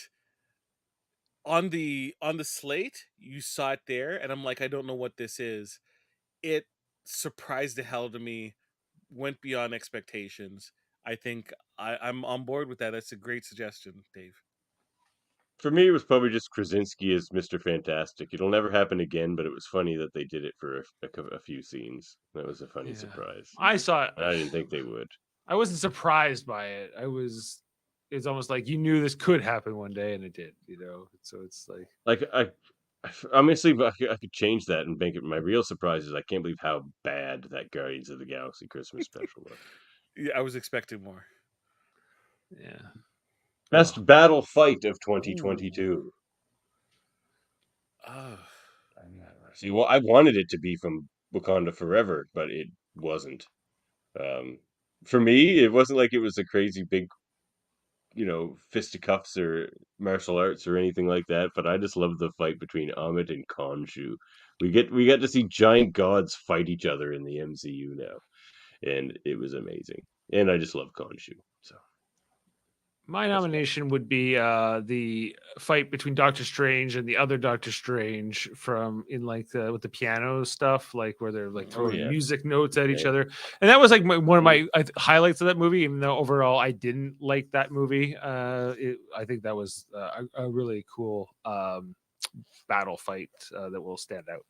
on the slate you saw it there, and I'm like, I don't know what this is. It surprised the hell to me, went beyond expectations. I think I'm on board with that. That's a great suggestion, Dave. For me, it was probably just Krasinski as Mr. Fantastic. It'll never happen again, but it was funny that they did it for a few scenes. That was a funny Yeah. surprise. I saw it. I didn't think they would. I wasn't surprised by it. It's almost like you knew this could happen one day, and it did. So it's like, Like honestly, I could change that and make it my real surprise is I can't believe how bad that Guardians of the Galaxy Christmas special was. Yeah, I was expecting more. yeah. Best battle fight of Ooh. 2022. Oh, See, well, I wanted it to be from Wakanda Forever, but it wasn't. For me, it wasn't like it was a crazy big, fisticuffs or martial arts or anything like that. But I just love the fight between Amit and Khonshu. We get to see giant gods fight each other in the MCU now, and it was amazing. And I just love Khonshu. So My That's nomination would be the fight between Doctor Strange and the other Doctor Strange from in like with the piano stuff, like where they're like throwing yeah. music notes at each Okay. other, and that was like one of my highlights of that movie. Even though overall I didn't like that movie, I think that was a really cool battle fight that will stand out.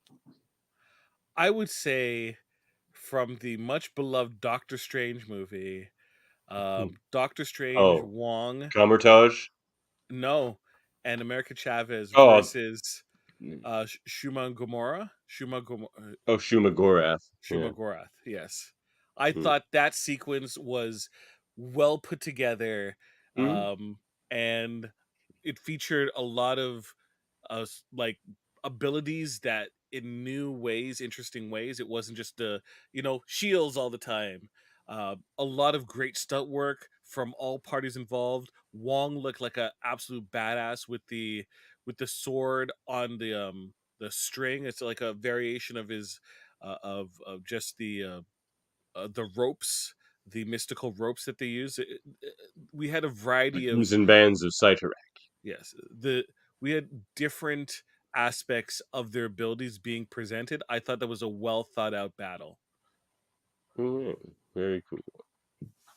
I would say from the much beloved Doctor Strange movie, Doctor Strange, Oh, Wong, Kamertage. no, and America Chavez Oh, versus Shuma Gomorrah. Shumagorath. Yeah. Shuma Gorath. Yes, I Mm. thought that sequence was well put together, Mm. and it featured a lot of like abilities that in new ways, interesting ways. It wasn't just shields all the time. A lot of great stunt work from all parties involved. Wong looked like an absolute badass with the sword on the string. It's like a variation of his of just the ropes, the mystical ropes that they use. We had a variety of Legends and Bands of Cyttorak. yes, we had different aspects of their abilities being presented. I thought that was a well thought out battle. Mm, very cool.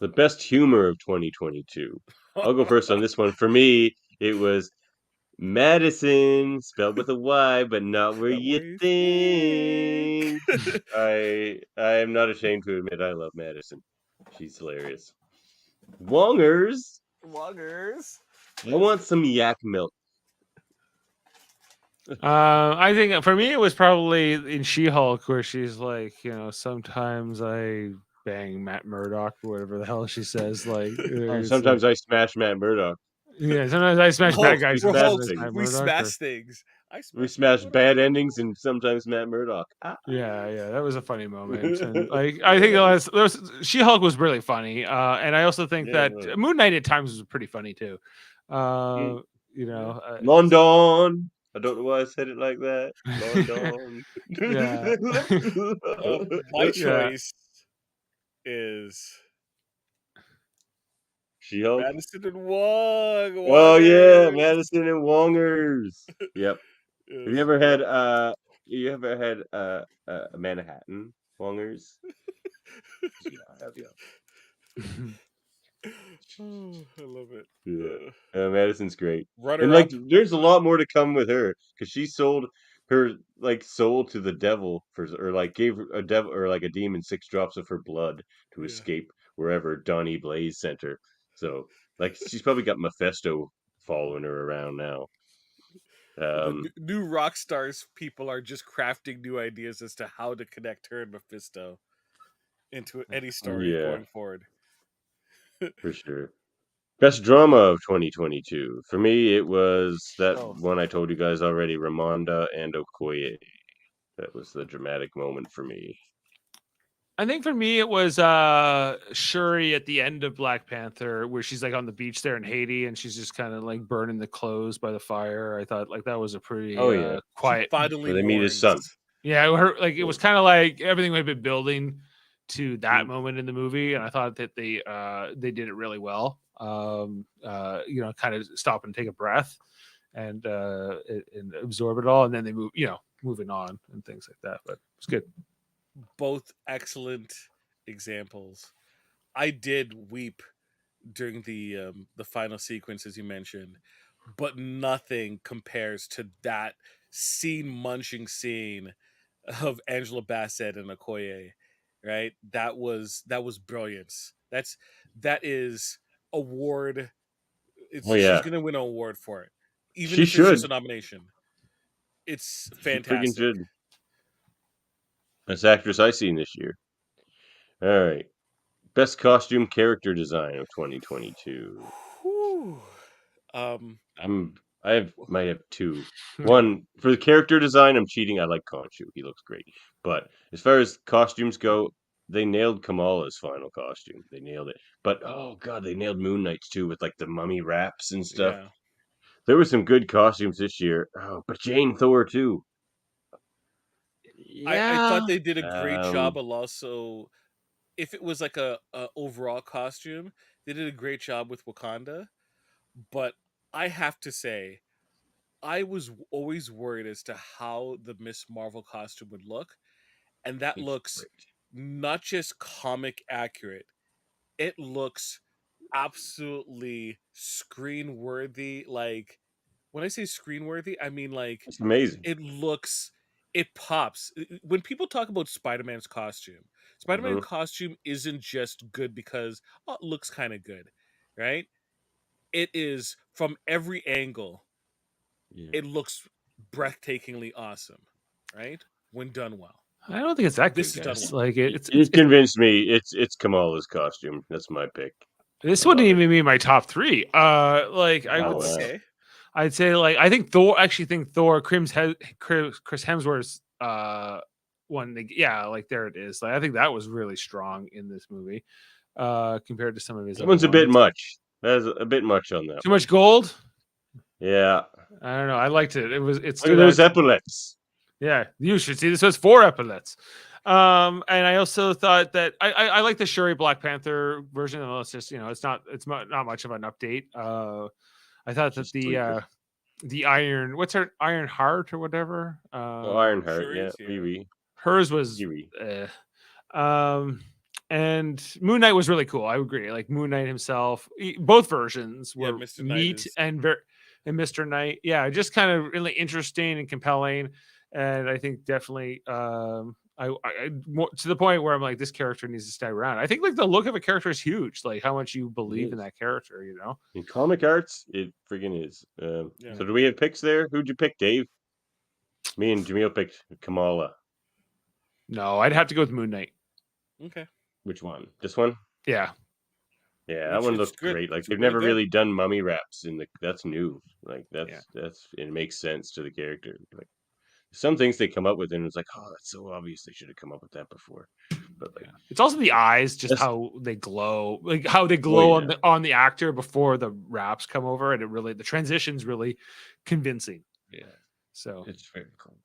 The best humor of 2022. I'll go first on this one. For me, it was Madison, spelled with a Y, but not where Not you where you think. think. I am not ashamed to admit I love Madison. She's hilarious. Wongers. Loggers. I want some yak milk. I think for me it was probably in She-Hulk where she's like, sometimes I bang Matt Murdock or whatever the hell she says. Like, Sometimes I smash Matt Murdock. yeah, sometimes I smash Hulk, bad guys. we're smash Sometimes Hulk. I things. smash We Murdoch. smash things. I We smash smash Murdoch. bad endings and sometimes Matt Murdock. Yeah, that was a funny moment, and like I think She-Hulk was really funny, and I also think Yeah, that well. Moon Knight at times was pretty funny too. Mm, You yeah. know, London. I don't know why I said it like that. London. yeah, My yeah. choice is She-Hulk. Madison and Wong. Oh yeah, Wongers. Madison and Wongers. Yep. Have you Yes. ever had Manhattan Wongers? Yeah, I have. Yeah. I love it. Yeah. Madison's great. And Runner like up. there's a lot more to come with her because she sold her like soul to the devil or like gave a devil or like a demon 6 drops of her blood to Yeah. escape wherever Donnie Blaze sent her. So like she's probably got Mephisto following her around now. The new rock stars people are just crafting new ideas as to how to connect her and Mephisto into any story Yeah, going forward. for sure. Best drama of 2022. For me, it was that one I told you guys already, Ramonda and Okoye. That was the dramatic moment for me. I think for me it was Shuri at the end of Black Panther where she's like on the beach there in Haiti and she's just kind of like burning the clothes by the fire. I thought like that was a pretty Oh yeah, She quiet. finally where they meet his mourns. son. Yeah, it was kind of like everything had been building to that moment in the movie, and I thought that they did it really well. Kind of stop and take a breath and absorb it all, and then they moving on and things like that. But it's good. Both excellent examples. I did weep during the final sequence, as you mentioned, but nothing compares to that munching scene of Angela Bassett and Okoye. Right, that was brilliance. That is award. Oh She's yeah, gonna win an award for it, even she if it's just a should. nomination. It's She freaking fantastic. should. Best actress I seen this year. All right, best costume character design of 2022. Whew. Um, Might have two. One for the character design, I'm cheating. I like Khonshu. He looks great. But as far as costumes go, they nailed Kamala's final costume. They nailed it. But oh god, they nailed Moon Knight's too with like the mummy wraps and stuff. yeah. There were some good costumes this year. Oh, but Jane Thor too. I Yeah, thought they did a great job. Um, Also, if it was like a overall costume, they did a great job with Wakanda. But I have to say, I was always worried as to how the Miss Marvel costume would look, and that it's looks great. not just comic accurate. It looks absolutely screen worthy. Like, when I say screen worthy, I mean like It's amazing. it pops. When people talk about Spider-Man's costume, Spider-Man Hmm. costume isn't just good because it looks kind of good, right? It is from every angle. Yeah. It looks breathtakingly awesome, right? When done well. I don't think it's that This good, is done guys. well. Like You convinced me. It's Kamala's costume. That's my pick. this I wouldn't love it. even be my top three. Like I Oh would, wow. I'd say like I think Thor. Actually, think Thor. Chris Hemsworth's one. Yeah, like there it is. Like I think that was really strong in this movie, compared to some of his That other one's a bit ones. much. That's a bit much on that Too one. much gold. Yeah. I don't know. I liked it. It Look at stood those out. epaulets. Yeah, you should see this was 4 epaulets. And I also thought that I like the Shuri Black Panther version. Although it's just not much of an update. I thought that She's sleeper. the Iron what's her Iron Heart or whatever. Oh, Ironheart. Sure Yeah. is, Wee yeah. wee. Hers was Wee wee. um and Moon Knight was really cool. I agree. Like Moon Knight himself, both versions Yeah, were Mr. Knight neat is and Mr. Knight, yeah, just kind of really interesting and compelling. And I think definitely, to the point where I'm like, this character needs to stay around. I think like the look of a character is huge. Like how much you It believe in is. that character, you know. In comic arts, it friggin' is. yeah. So do we have picks there? Who'd you pick, Dave? Me and Jaemeel picked Kamala. No, I'd have to go with Moon Knight. Okay. Which one? This one? Yeah, Yeah, that Which one it's looked good. great. Like It's they've really never good. really done mummy wraps in the. That's new. Like yeah. that's it makes sense to the character. Like some things they come up with, and it's like, oh, that's so obvious. They should have come up with that before. But like, Yeah. It's also the eyes, just that's how they glow, like how they oh glow yeah, on the actor before the wraps come over, and the transition's really convincing. yeah, So it's very cool.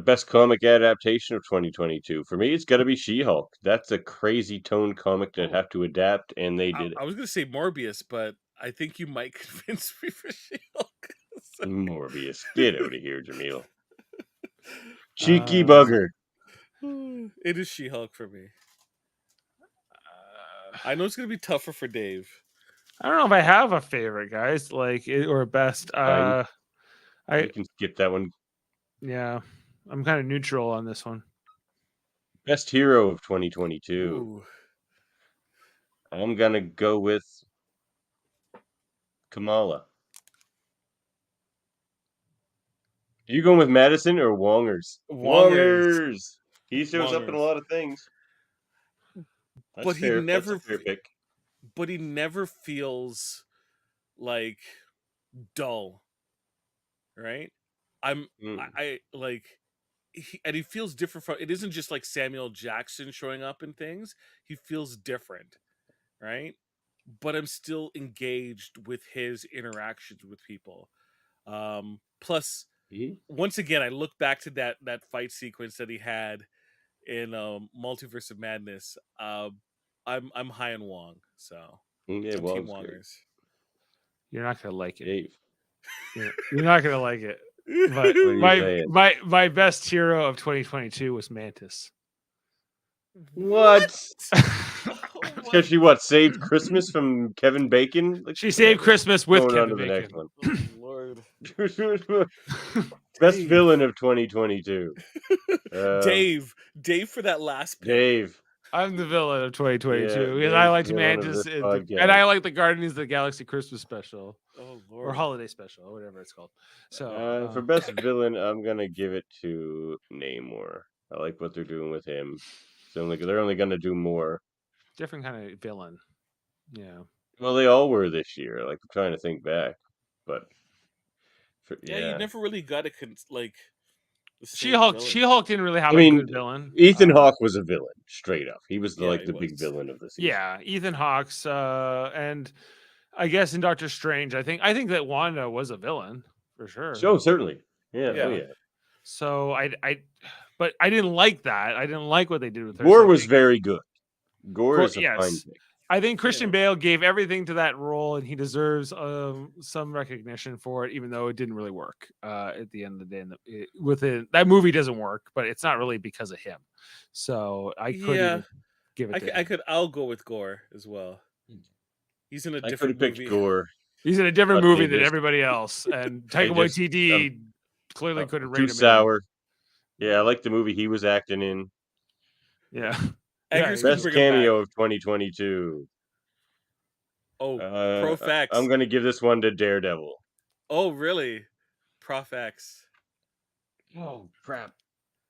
Best comic adaptation of 2022 for me, it's got to be She-Hulk. That's a crazy tone comic that Oh, have to adapt, and they did I it. was gonna say Morbius, but I think you might convince me for She-Hulk. Morbius, get out of here, Jaemeel. Cheeky uh, bugger. It is She-Hulk for me. uh, I know it's gonna be tougher for Dave. I don't know if I have a favorite, guys, or a best. Fine, I we can skip that one. Yeah, I'm kind of neutral on this one. Best hero of 2022. Ooh, I'm gonna go with Kamala. Are you going with Madison or Wongers? Wongers, Wongers. He shows up in a Wongers, lot of things. That's but he fair. That's a never, fair pick. but he never feels like dull, right? I'm, Mm. I like, and he feels different from. It isn't just like Samuel Jackson showing up in things. He feels different, right? But I'm still engaged with his interactions with people. Plus, Mhm. once again, I look back to that fight sequence that he had in Multiverse of Madness. I'm high on Wong, so Yeah, I'm Team Wong's great. Wongers. You're not gonna like it. Dave, You're not gonna like it. But what are you saying? my best hero of 2022 was Mantis. What? Oh Because she saved Christmas from Kevin Bacon? Like, She saved whatever. Christmas with Going on Kevin to the next Bacon. Oh, Lord. one. Best Dave. villain of 2022. Dave for that last pick. Dave. I'm the villain of 2022 Yeah, because I Dave's liked villain of Mantis this and podcast. I like the Guardians of the Galaxy Christmas special Oh, or Lord. holiday special or whatever it's called. So For best villain, I'm gonna give it to Namor. I like what they're doing with him. They're only gonna do more. different kind of villain. Yeah. Well, they all were this year. Like, I'm trying to think back, but Yeah, you never really got the same She-Hulk villain. didn't really have I a mean, good villain. Ethan Hawke was a villain, straight up. He was Yeah, the he big was. villain of the season. Yeah, Ethan Hawke's and I guess in Doctor Strange, I think that Wanda was a villain for sure. Oh, certainly. Yeah. Yeah. Oh, yeah. So but I didn't like that. I didn't like what they did with her. Gore so I was think- very good. Gore is a yes. fine pick. I think Christian Yeah. Bale gave everything to that role, and he deserves some recognition for it, even though it didn't really work at the end of the day. That movie doesn't work, but it's not really because of him. So I could even give it to him. I'll go with Gore as well. He's in a I could have different picked movie. Gore. He's in a different But movie they than just- everybody else, and Taika they just, Waititi clearly couldn't rate too him sour. Yeah, I like the movie he was acting in. in. Yeah. Eggers can Best bring him back. cameo of 2022. Oh, Prof X. I'm gonna give this one to Daredevil. Oh, really? Prof X. Oh crap!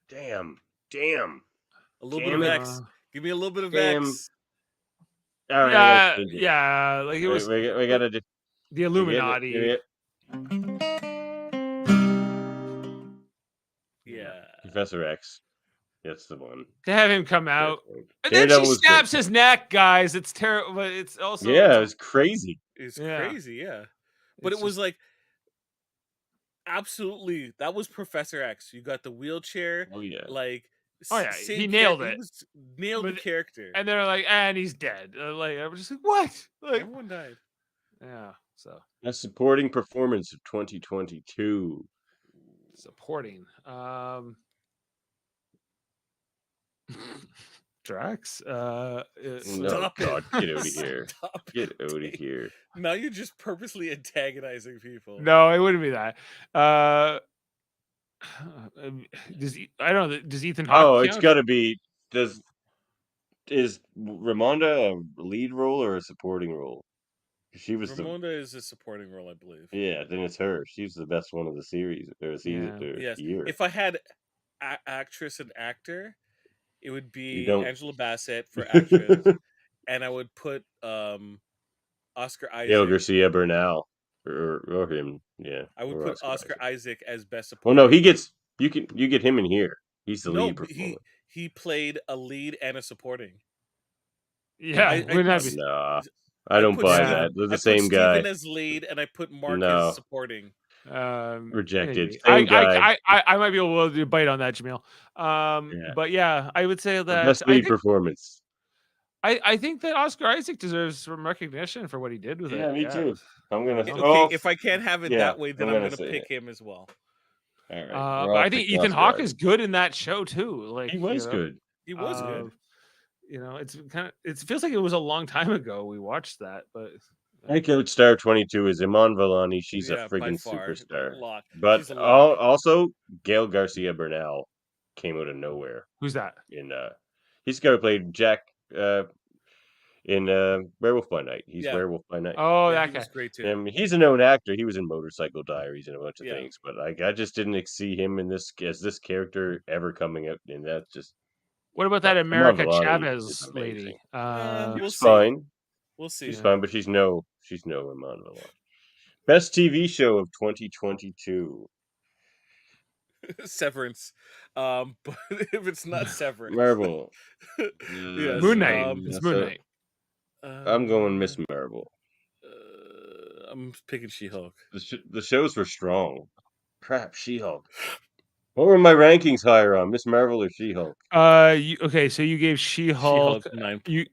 Damn! A little Damn bit of it. X. Give me a little bit of Damn. X. All right, Yeah. Like it was we gotta do the Illuminati. Yeah. Professor X. That's the one. To have him come out, and Daredevil then she was snaps good. his neck, guys. It's terrible, but it's also Yeah, it was crazy. It's Yeah. crazy, yeah. But It's it was like absolutely that was Professor X. You got the wheelchair. Oh yeah. Like Oh, yeah, same he nailed He it. nailed the But- character. and they're like, and he's dead. Like I was just like, what? Like Everyone died. yeah. So Best supporting performance of 2022. supporting. Drax. No, Stop it. God, get out of here. Stop Get it, out of Dave. here. Now you're just purposely antagonizing people. No, it wouldn't be that. I don't know. Does Ethan Hawke? Oh, it's count? got to be. Is Ramonda a lead role or a supporting role? She was Ramonda is a supporting role, I believe. Yeah, then it's her. She's the best one of the series or season or Yes. year. If I had actress and actor, it would be don't. Angela Bassett for actress, and I would put Oscar Isaac. Gail Garcia Bernal or him. Yeah, I would or put Oscar Isaac as best Well, supporting. no, you get him in here. He's the No, lead but performer. he played a lead and a supporting. Yeah, wouldn't that be? Nah, I don't put buy Steven- that. They're the I same put guy. Steven as lead, and I put Mark No. as supporting. Rejected. Maybe. Same guy. I might be able to bite on that, Jaemeel. But yeah, I would say The that best lead performance. I think that Oscar Isaac deserves some recognition for what he did with it. Yeah, me too. I'm gonna. Okay, if I can't have it that way, then I'm gonna say pick him as well. All right. But I think Ethan Hawke is good in that show too. Like He was good. He was good. You know, it's kind of. It feels like it was a long time ago we watched that, but I think Coach Star 22 is Iman Vellani. She's a by friggin' far, superstar. a lot. But She's a lot. also, Gail Garcia Bernal came out of nowhere. Who's that? He's the guy who played Jack in Werewolf by Night. He's Werewolf by Night. Oh, Yeah, that he guy. was great too. He's a known actor. He was in Motorcycle Diaries and a bunch of Yeah. things. But I just didn't see him in this character ever coming out. And that's just. What about that Iman America Vellani Chavez is lady? amazing. We'll She's see. fine. We'll see. She's fine, but she's no Iman Vellani. Best TV show of 2022. Severance. But if it's not Severance, Marvel. Yes, Moon Knight. It's Moon Knight. I'm going Miss Marvel. I'm picking She-Hulk. The shows were strong. Crap, She-Hulk. What were my rankings higher on, Miss Marvel or She-Hulk? Okay, so you gave She-Hulk. She-Hulk 9.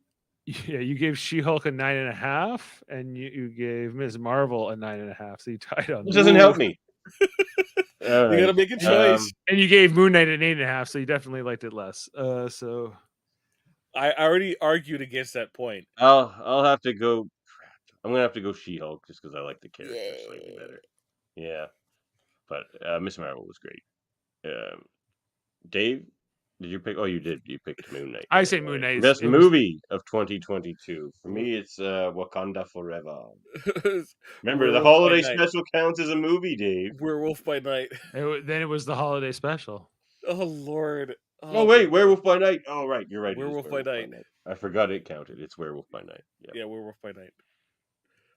You gave She-Hulk a 9.5, and you gave Ms. Marvel a 9.5. So you tied on. This doesn't help me. All You gotta right. make a choice. And you gave Moon Knight an 8.5, so you definitely liked it less. So I already argued against that point. I'll have to go. I'm gonna have to go She-Hulk just because I like the character slightly better. Yeah, but Miss Marvel was great. Dave, did you pick? Oh, you did. You picked Moon Knight. I say Moon Knight. Best movie of 2022 for me. It's Wakanda Forever. Remember, the Werewolf by holiday Night. special counts as a movie, Dave. Werewolf by Night. Then it was the holiday special. Oh Lord. Oh wait, Werewolf by Night. Oh right, you're right. Werewolf by Night. I forgot it counted. It's Werewolf by Night. Yep. Yeah, Werewolf by Night.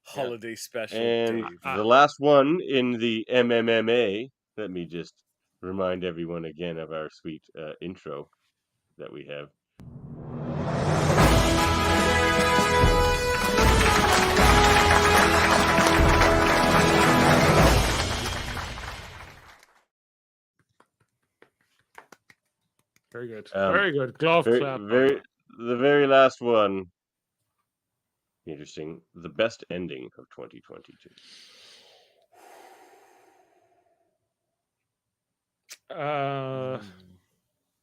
Holiday special. And Dave. the last one in the MMMA. Let me just remind everyone again of our sweet intro that we have. Very good. Very good. Glove clap. The very last one. Interesting. The best ending of 2022.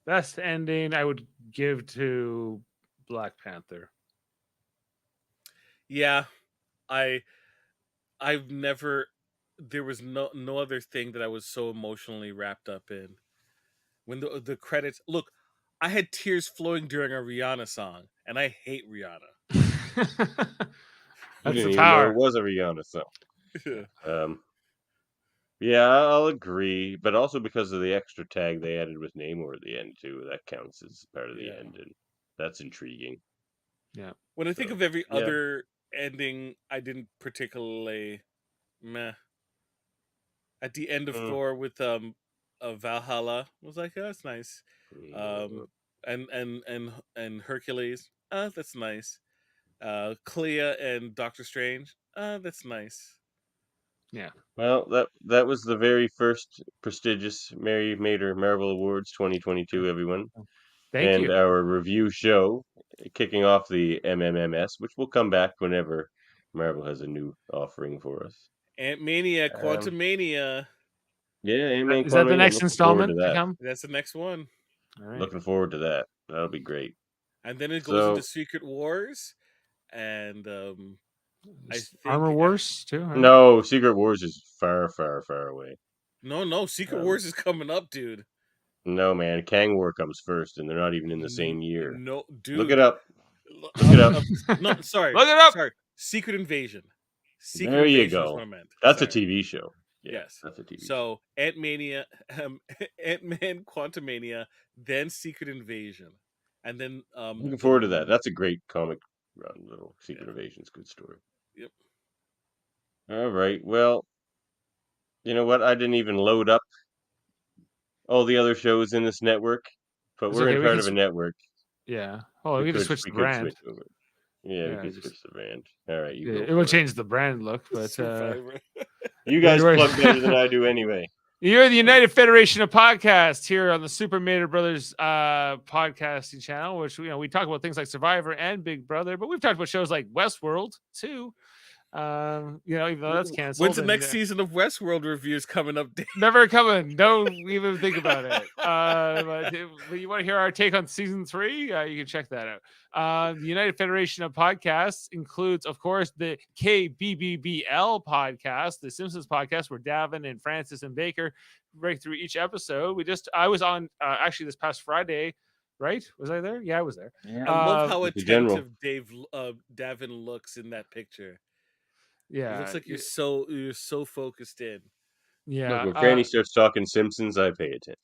Best ending I would give to Black Panther. Yeah, I've never. There was no other thing that I was so emotionally wrapped up in. When the credits look, I had tears flowing during a Rihanna song, and I hate Rihanna. That's the power. It was a Rihanna song. Yeah, I'll agree, but also because of the extra tag they added with Namor at the end too, that counts as part of the end, and that's intriguing. Yeah. When I think of every other ending, I didn't particularly meh. At the end of Thor with Valhalla, I was like, oh, that's nice. And Hercules, that's nice. Clea and Doctor Strange, that's nice. Yeah. Well, that was the very first prestigious Mary Mater Marvel Awards 2022, everyone. Thank you. Our review show kicking off the M.M.M.S, which will come back whenever Marvel has a new offering for us. Ant-Mania, Quantumania. Yeah, Ant-Man. Is that the next installment to come? That's the next one. All right. Looking forward to that. That'll be great. And then it goes into Secret Wars, and I think Armor Wars too. Right? No, Secret Wars is far, far, far away. No, Secret Wars is coming up, dude. No, man, Kang War comes first, and they're not even in the same year. No, dude. Look it up. Look it up. No, sorry. Look it up. Sorry. Secret Invasion. There you go. That's a TV show. Yeah, yes, that's a TV. So Ant-Mania, Ant-Man, Quantumania, then Secret Invasion, and then looking forward to that. That's a great comic run. Little Secret Invasion's good story. Yep. All right. Well, you know what? I didn't even load up all the other shows in this network, but we're in part of a network. Yeah. Oh, we could switch the brand. Switch over. Yeah, we could switch the brand. All right, it will change the brand look, but you guys plug better than I do anyway. You're the United Federation of Podcasts here on the Super Mater Brothers podcasting channel, which we talk about things like Survivor and Big Brother, but we've talked about shows like Westworld too. Even though that's canceled. When's the next season of Westworld reviews coming up? Never coming. Don't even think about it. But you want to hear our take on season 3? You can check that out. The United Federation of Podcasts includes, of course, the KBBBL podcast, the Simpsons podcast, where Davan and Francis and Baker break through each episode. I was on actually this past Friday. Right? Was I there? Yeah, I was there. Yeah. I love how attentive Davan looks in that picture. Yeah, it looks like you're so focused in. Yeah, look, when Franny starts talking Simpsons, I pay attention.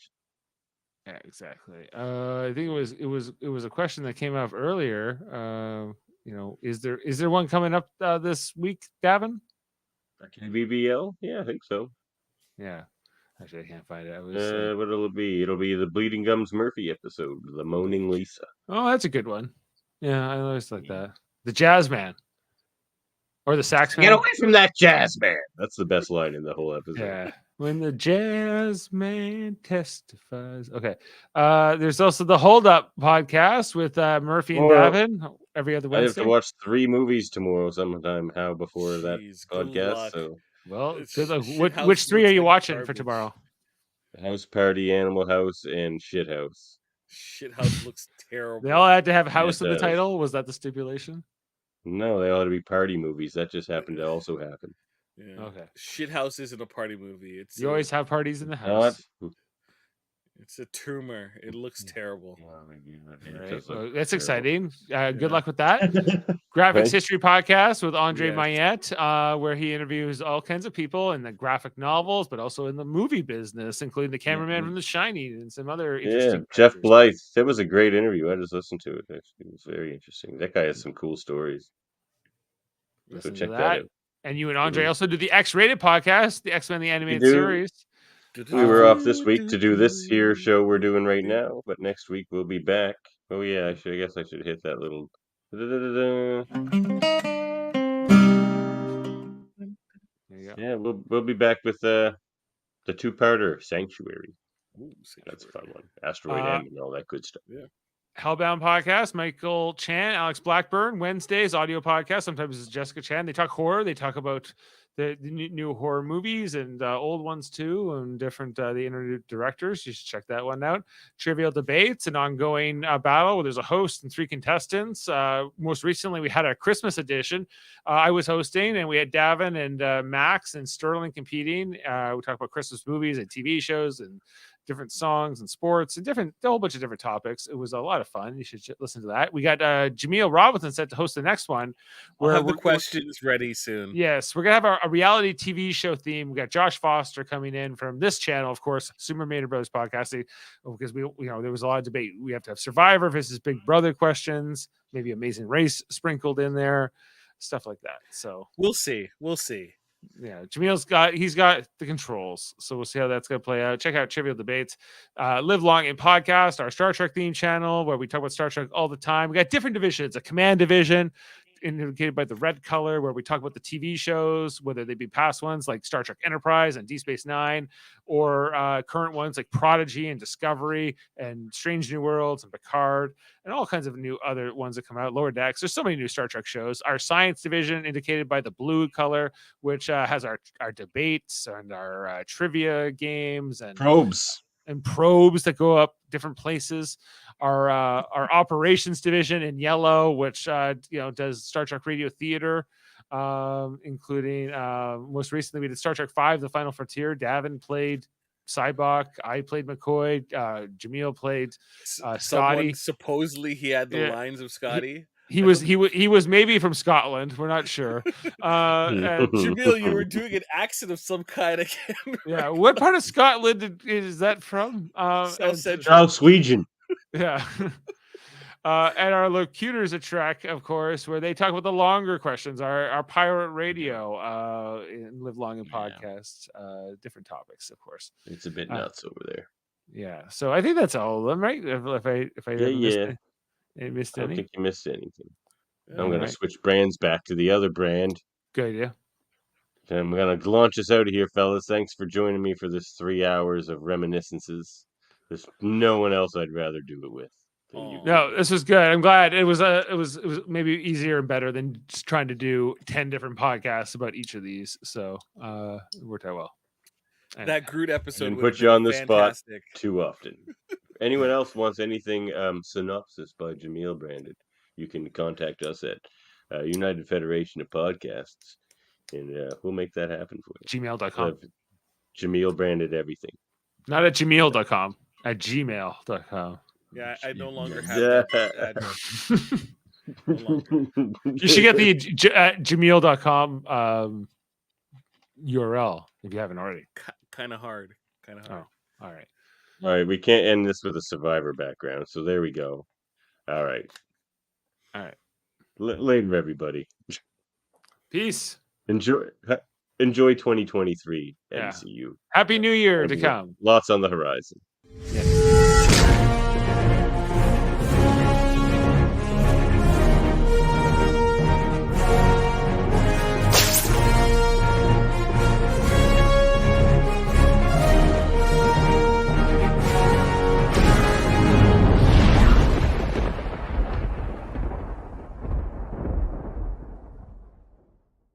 Yeah, exactly. I think it was a question that came up earlier. Is there one coming up this week, Davan? KBBL? Yeah, I think so. Yeah, actually, I can't find it. What it'll be? It'll be the Bleeding Gums Murphy episode, the Moaning Lisa. Oh, that's a good one. Yeah, I always like that. The Jazz Man. Or the sax man. Get away from that jazz man. That's the best line in the whole episode. Yeah. When the jazz man testifies. Okay. There's also the Hold Up podcast with Murphy and Well, Davan every other I have to Wednesday. watch 3 movies tomorrow sometime. How before that Jeez, good podcast? luck. So Well, It's- good luck. Shithouse Which three are looks you like watching for garbage. tomorrow? House Party, Animal House, and Shit House. Shithouse looks terrible. They all had to have Yeah, house it in the does. title. Was that the stipulation? No, they ought to be party movies. That just happened to also happen. Yeah. Okay. Shithouse isn't a party movie. It's You always have parties in the Not. house. It's a tumor. It looks terrible. Right. Well, that's exciting. Good luck with that. Graphics Right. History Podcast with Andre Yes. Mayette, where he interviews all kinds of people in the graphic novels, but also in the movie business, including the cameraman from The Shining and some other Yeah, interesting Jeff characters. Blythe. That was a great interview. I just listened to it. Actually, it was very interesting. That guy has some cool stories. So Listen to check that that. out. And you and Andre Mhm. also do the X-rated podcast, the X-Men the Animated do. Series. We were off this week to do this here show we're doing right now, but next week we'll be back. Oh yeah, I guess I should hit that little. There you go. Yeah, we'll be back with the 2-parter Sanctuary. Ooh, That's a fun one. Asteroid Uh, M and all that good stuff. Hellbound podcast, Michael Chan, Alex Blackburn. Wednesdays, audio podcast. Sometimes it's Jessica Chan. They talk horror. They talk about the new horror movies and old ones too, and different the internet directors. You should check that one out. Trivial Debates, an ongoing battle where there's a host and 3 contestants. Most recently, we had a Christmas edition. I was hosting, and we had Davan and Max and Sterling competing. We talked about Christmas movies and TV shows and different songs and sports and a whole bunch of different topics. It was a lot of fun. You should listen to that. We got Jaemeel Robinson set to host the next one. We'll have the questions ready soon. Yes, we're gonna have a reality TV show theme. We got Josh Foster coming in from this channel, of course, Super Mater Brothers Podcasting, because there was a lot of debate. We have to have Survivor versus Big Brother questions, maybe Amazing Race sprinkled in there, stuff like that. So we'll see. Yeah, Jameel's got the controls, so we'll see how that's going to play out. Check out Trivial Debates, Live Long in Podcast, our Star Trek theme channel where we talk about Star Trek all the time. We got different divisions: a command division indicated by the red color, where we talk about the TV shows, whether they be past ones like Star Trek Enterprise and Deep Space Nine, or current ones like Prodigy and Discovery and Strange New Worlds and Picard, and all kinds of new other ones that come out. Lower Decks. There's so many new Star Trek shows. Our science division, indicated by the blue color, which has our debates and our trivia games and Probes that go up different places. Our operations division in yellow, which does Star Trek Radio Theater, including most recently we did Star Trek V: The Final Frontier. Davan played Cybok. I played McCoy. Jameel played Scotty. Supposedly he had the lines of Scotty. He was maybe from Scotland. We're not sure. And Jaemeel, you were doing an accent of some kind again. Yeah, what part of Scotland is that from? South Central. Charles Sweden. Yeah. And our locutors at Trek, of course, where they talk about the longer questions, our pirate radio, in Live Long in Podcasts, different topics, of course. It's a bit nuts over there. Yeah, so I think that's all of them, right? If I missed I don't any. think you missed anything. Yeah, I'm gonna switch brands back to the other brand. Good idea. And I'm gonna launch us out of here, fellas. Thanks for joining me for this 3 hours of reminiscences. There's no one else I'd rather do it with than you. No, this was good. I'm glad it was maybe easier and better than just trying to do 10 different podcasts about each of these. So it worked out well. And that Groot episode didn't would put you on the fantastic. spot too often. Anyone else wants anything synopsis by Jaemeel branded, you can contact us at United Federation of Podcasts, and we'll make that happen for you. Gmail.com. Jaemeel branded everything. Not at gmail.com, at gmail.com. Yeah, I no longer have that address. No longer. You should get the gmail.com URL if you haven't already. Kind of hard. Oh, all right. All right, we can't end this with a Survivor background, so there we go. All right. Later, everybody. Peace. Enjoy 2023 MCU. Happy New Year to come. Lots on the horizon. Yeah.